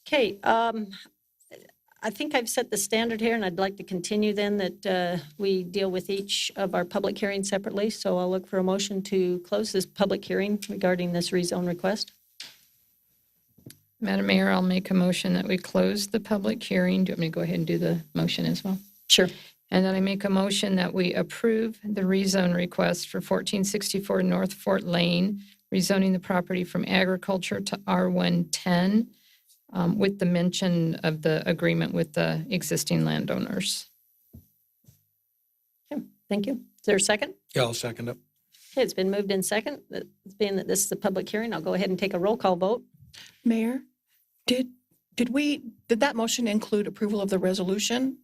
[SPEAKER 6] Okay, I think I've set the standard here, and I'd like to continue then that we deal with each of our public hearings separately. So I'll look for a motion to close this public hearing regarding this rezone request.
[SPEAKER 15] Madam Mayor, I'll make a motion that we close the public hearing. Do you want me to go ahead and do the motion as well?
[SPEAKER 6] Sure.
[SPEAKER 15] And then I make a motion that we approve the rezone request for 1464 North Fort Lane, rezoning the property from agriculture to R110. With the mention of the agreement with the existing landowners.
[SPEAKER 6] Okay, thank you. Is there a second?
[SPEAKER 17] Yeah, I'll second it.
[SPEAKER 6] Okay, it's been moved in second. Being that this is a public hearing, I'll go ahead and take a roll call vote.
[SPEAKER 18] Mayor, did that motion include approval of the resolution?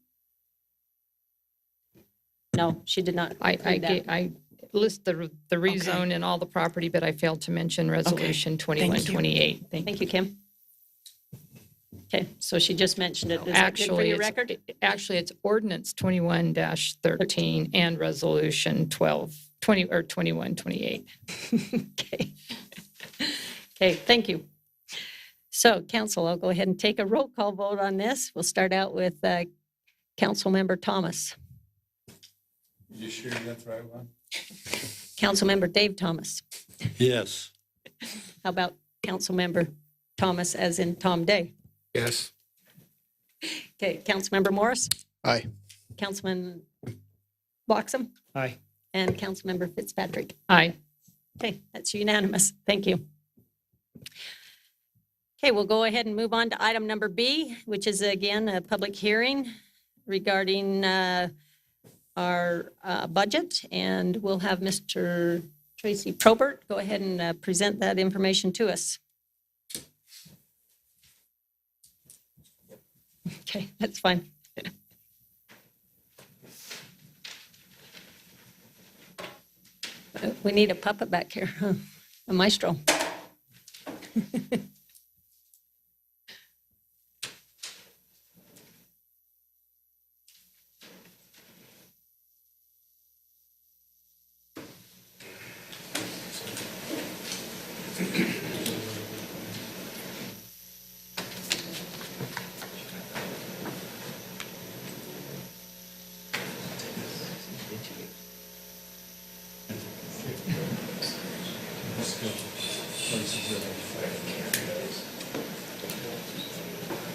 [SPEAKER 6] No, she did not.
[SPEAKER 15] I list the rezone and all the property, but I failed to mention resolution 2128.
[SPEAKER 6] Thank you, Kim. Okay, so she just mentioned it. Is that good for
[SPEAKER 15] Actually,
[SPEAKER 6] your record?
[SPEAKER 15] It's ordinance 21-13 and resolution 2128.
[SPEAKER 6] Okay. Okay, thank you. So, council, I'll go ahead and take a roll call vote on this. We'll start out with Councilmember Thomas.
[SPEAKER 2] You sure that's the right one?
[SPEAKER 6] Councilmember Dave Thomas.
[SPEAKER 2] Yes.
[SPEAKER 6] How about Councilmember Thomas as in Tom Day?
[SPEAKER 17] Yes.
[SPEAKER 6] Okay, Councilmember Morris?
[SPEAKER 17] Aye.
[SPEAKER 6] Councilman Bloxham?
[SPEAKER 16] Aye.
[SPEAKER 6] And Councilmember Fitzpatrick?
[SPEAKER 15] Aye.
[SPEAKER 6] Okay, that's unanimous. Thank you. Okay, we'll go ahead and move on to item number B, which is again a public hearing regarding our budget. And we'll have Mr. Tracy Probert go ahead and present that information to us. Okay, that's fine. We need a puppet back here, huh? A maestro.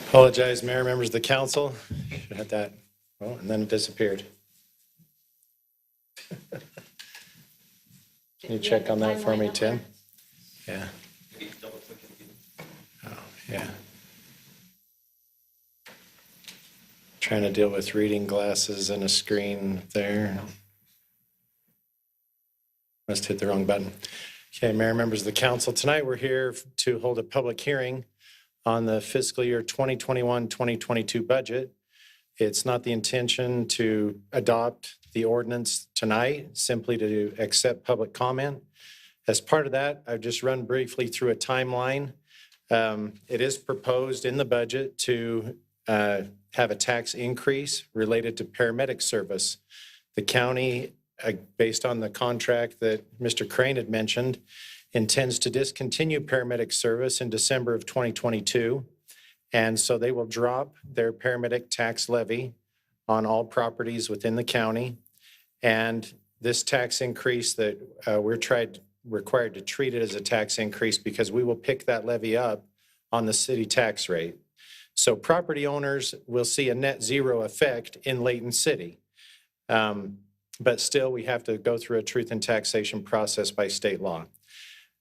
[SPEAKER 7] Apologize, Mayor, members of the council. Should have that. Oh, and then it disappeared. Can you check on that for me, Tim? Yeah. Oh, yeah. Trying to deal with reading glasses and a screen there. Must hit the wrong button. Okay, Mayor, members of the council, tonight we're here to hold a public hearing on the fiscal year 2021-2022 budget. It's not the intention to adopt the ordinance tonight, simply to accept public comment. As part of that, I've just run briefly through a timeline. It is proposed in the budget to have a tax increase related to paramedic service. The county, based on the contract that Mr. Crane had mentioned, intends to discontinue paramedic service in December of 2022. And so they will drop their paramedic tax levy on all properties within the county. And this tax increase that we're required to treat it as a tax increase because we will pick that levy up on the city tax rate. So property owners will see a net zero effect in Layton City. But still, we have to go through a truth in taxation process by state law.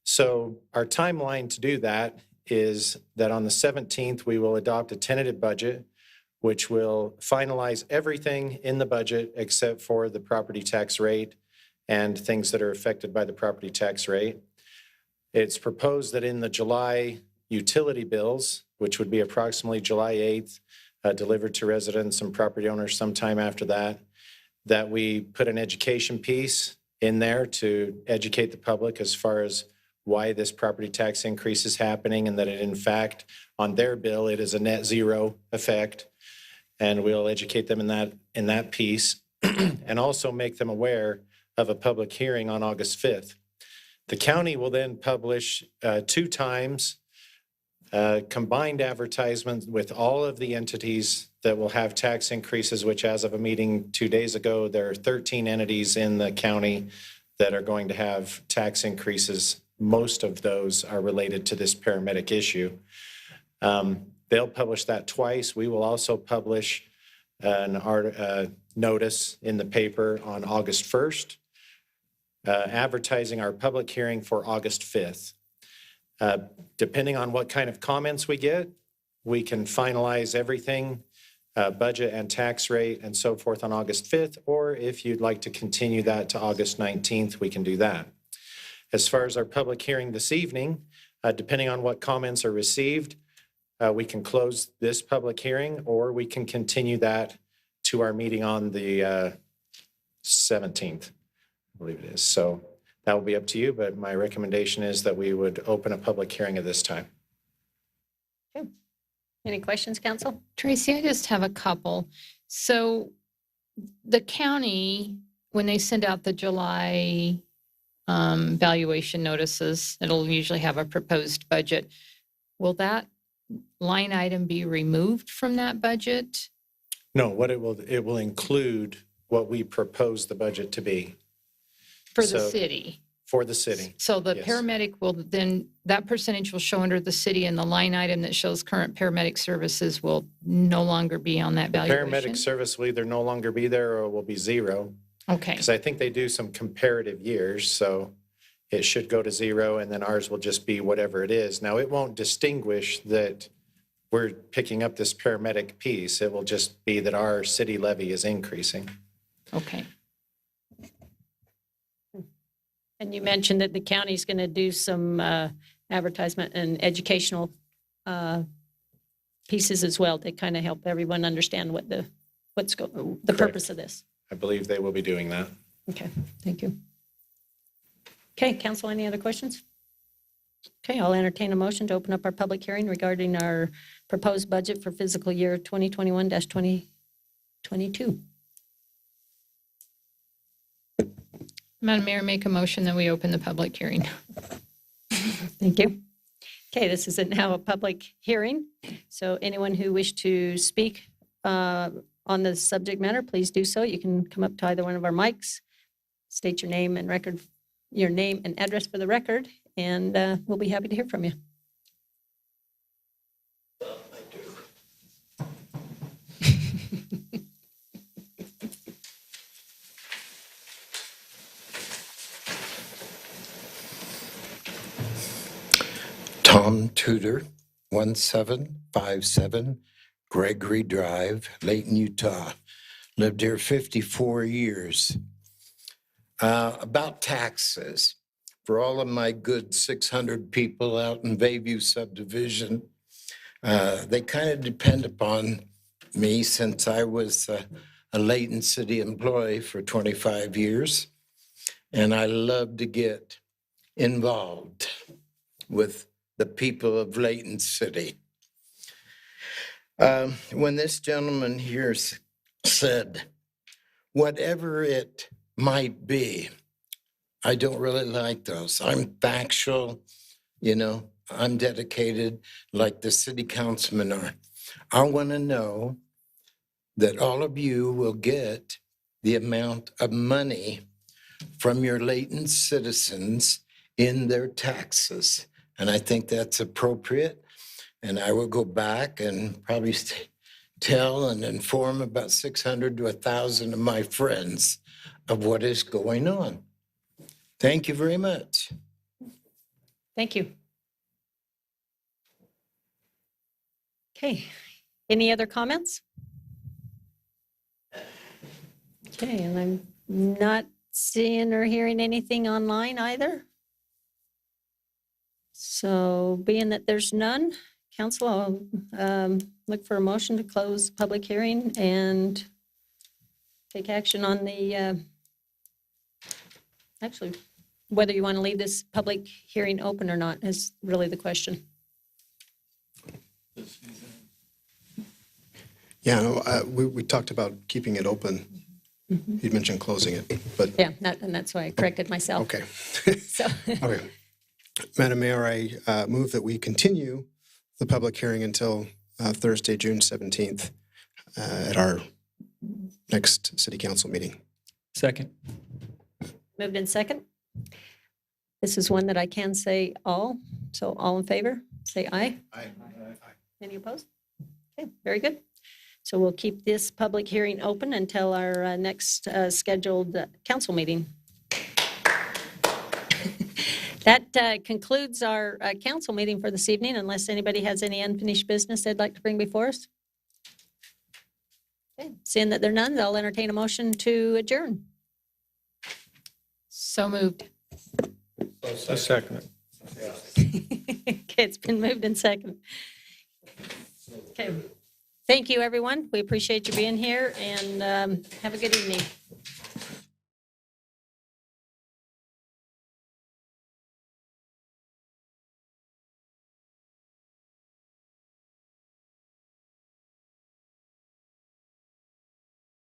[SPEAKER 7] So our timeline to do that is that on the 17th, we will adopt a tentative budget, which will finalize everything in the budget except for the property tax rate and things that are affected by the property tax rate. It's proposed that in the July utility bills, which would be approximately July 8th, delivered to residents and property owners sometime after that, that we put an education piece in there to educate the public as far as why this property tax increase is happening, and that it, in fact, on their bill, it is a net zero effect. And we'll educate them in that piece and also make them aware of a public hearing on August 5th. The county will then publish 2 times combined advertisements with all of the entities that will have tax increases, which as of a meeting 2 days ago, there are 13 entities in the county that are going to have tax increases. Most of those are related to this paramedic issue. They'll publish that twice. We will also publish an notice in the paper on August 1st, advertising our public hearing for August 5th. Depending on what kind of comments we get, we can finalize everything, budget and tax rate and so forth on August 5th, or if you'd like to continue that to August 19th, we can do that. As far as our public hearing this evening, depending on what comments are received, we can close this public hearing, or we can continue that to our meeting on the 17th, I believe it is. So that will be up to you, but my recommendation is that we would open a public hearing at this time.
[SPEAKER 6] Okay. Any questions, council?
[SPEAKER 15] Tracy, I just have a couple. So the county, when they send out the July valuation notices, it'll usually have a proposed budget. Will that line item be removed from that budget?
[SPEAKER 7] No, what it will include what we propose the budget to be.
[SPEAKER 15] For the city?
[SPEAKER 7] For the city.
[SPEAKER 15] So the
[SPEAKER 7] yes.
[SPEAKER 15] paramedic will then, that percentage will show under the city, and the line item that shows current paramedic services will no longer be on that valuation?
[SPEAKER 7] Paramedic service will either no longer be there or will be zero.
[SPEAKER 15] Okay.
[SPEAKER 7] Because I think they do some comparative years, so it should go to zero, and then ours will just be whatever it is. Now, it won't distinguish that we're picking up this paramedic piece. It will just be that our city levy is increasing.
[SPEAKER 15] Okay.
[SPEAKER 6] And you mentioned that the county's going to do some advertisement and educational pieces as well to kind of help everyone understand what the purpose of this.
[SPEAKER 7] I believe they will be doing that.
[SPEAKER 6] Okay, thank you. Okay, council, any other questions? Okay, I'll entertain a motion to open up our public hearing regarding our proposed budget for fiscal year 2021-2022.
[SPEAKER 15] Madam Mayor, make a motion that we open the public hearing.
[SPEAKER 6] Thank you. Okay, this is now a public hearing. So anyone who wishes to speak on the subject matter, please do so. You can come up to either one of our mics, state your name and address for the record, and we'll be happy to hear from you.
[SPEAKER 19] Tom Tudor, 1757 Gregory Drive, Layton, Utah. Lived here 54 years. About taxes, for all of my good 600 people out in Bayview subdivision, they kind of depend upon me since I was a Layton City employee for 25 years. And I love to get involved with the people of Layton City. When this gentleman here said, whatever it might be, I don't really like those. I'm factual, I'm dedicated like the city councilmen are. I want to know that all of you will get the amount of money from your Layton citizens in their taxes. And I think that's appropriate. And I will go back and probably tell and inform about 600 to 1,000 of my friends of what is going on. Thank you very much.
[SPEAKER 6] Thank you. Okay, any other comments? Okay, and I'm not seeing or hearing anything online either. So being that there's none, council, I'll look for a motion to close the public hearing and take action on the, actually, whether you want to leave this public hearing open or not is really the question.
[SPEAKER 20] Yeah, no, we talked about keeping it open. You mentioned closing it, but.
[SPEAKER 6] Yeah, and that's why I corrected myself.
[SPEAKER 20] Okay.
[SPEAKER 6] So.
[SPEAKER 20] Okay. Madam Mayor, I move that we continue the public hearing until Thursday, June 17th at our next city council meeting.
[SPEAKER 16] Second.
[SPEAKER 6] Moved in second. This is one that I can say all. So all in favor, say aye.
[SPEAKER 20] Aye.
[SPEAKER 6] Any opposed? Okay, very good. So we'll keep this public hearing open until our next scheduled council meeting. That concludes our council meeting for this evening, unless anybody has any unfinished business they'd like to bring before us. Okay, seeing that there are none, I'll entertain a motion to adjourn.
[SPEAKER 15] So moved.
[SPEAKER 2] A second.
[SPEAKER 6] Okay, it's been moved and second. Okay, thank you, everyone. We appreciate you being here, and have a good evening.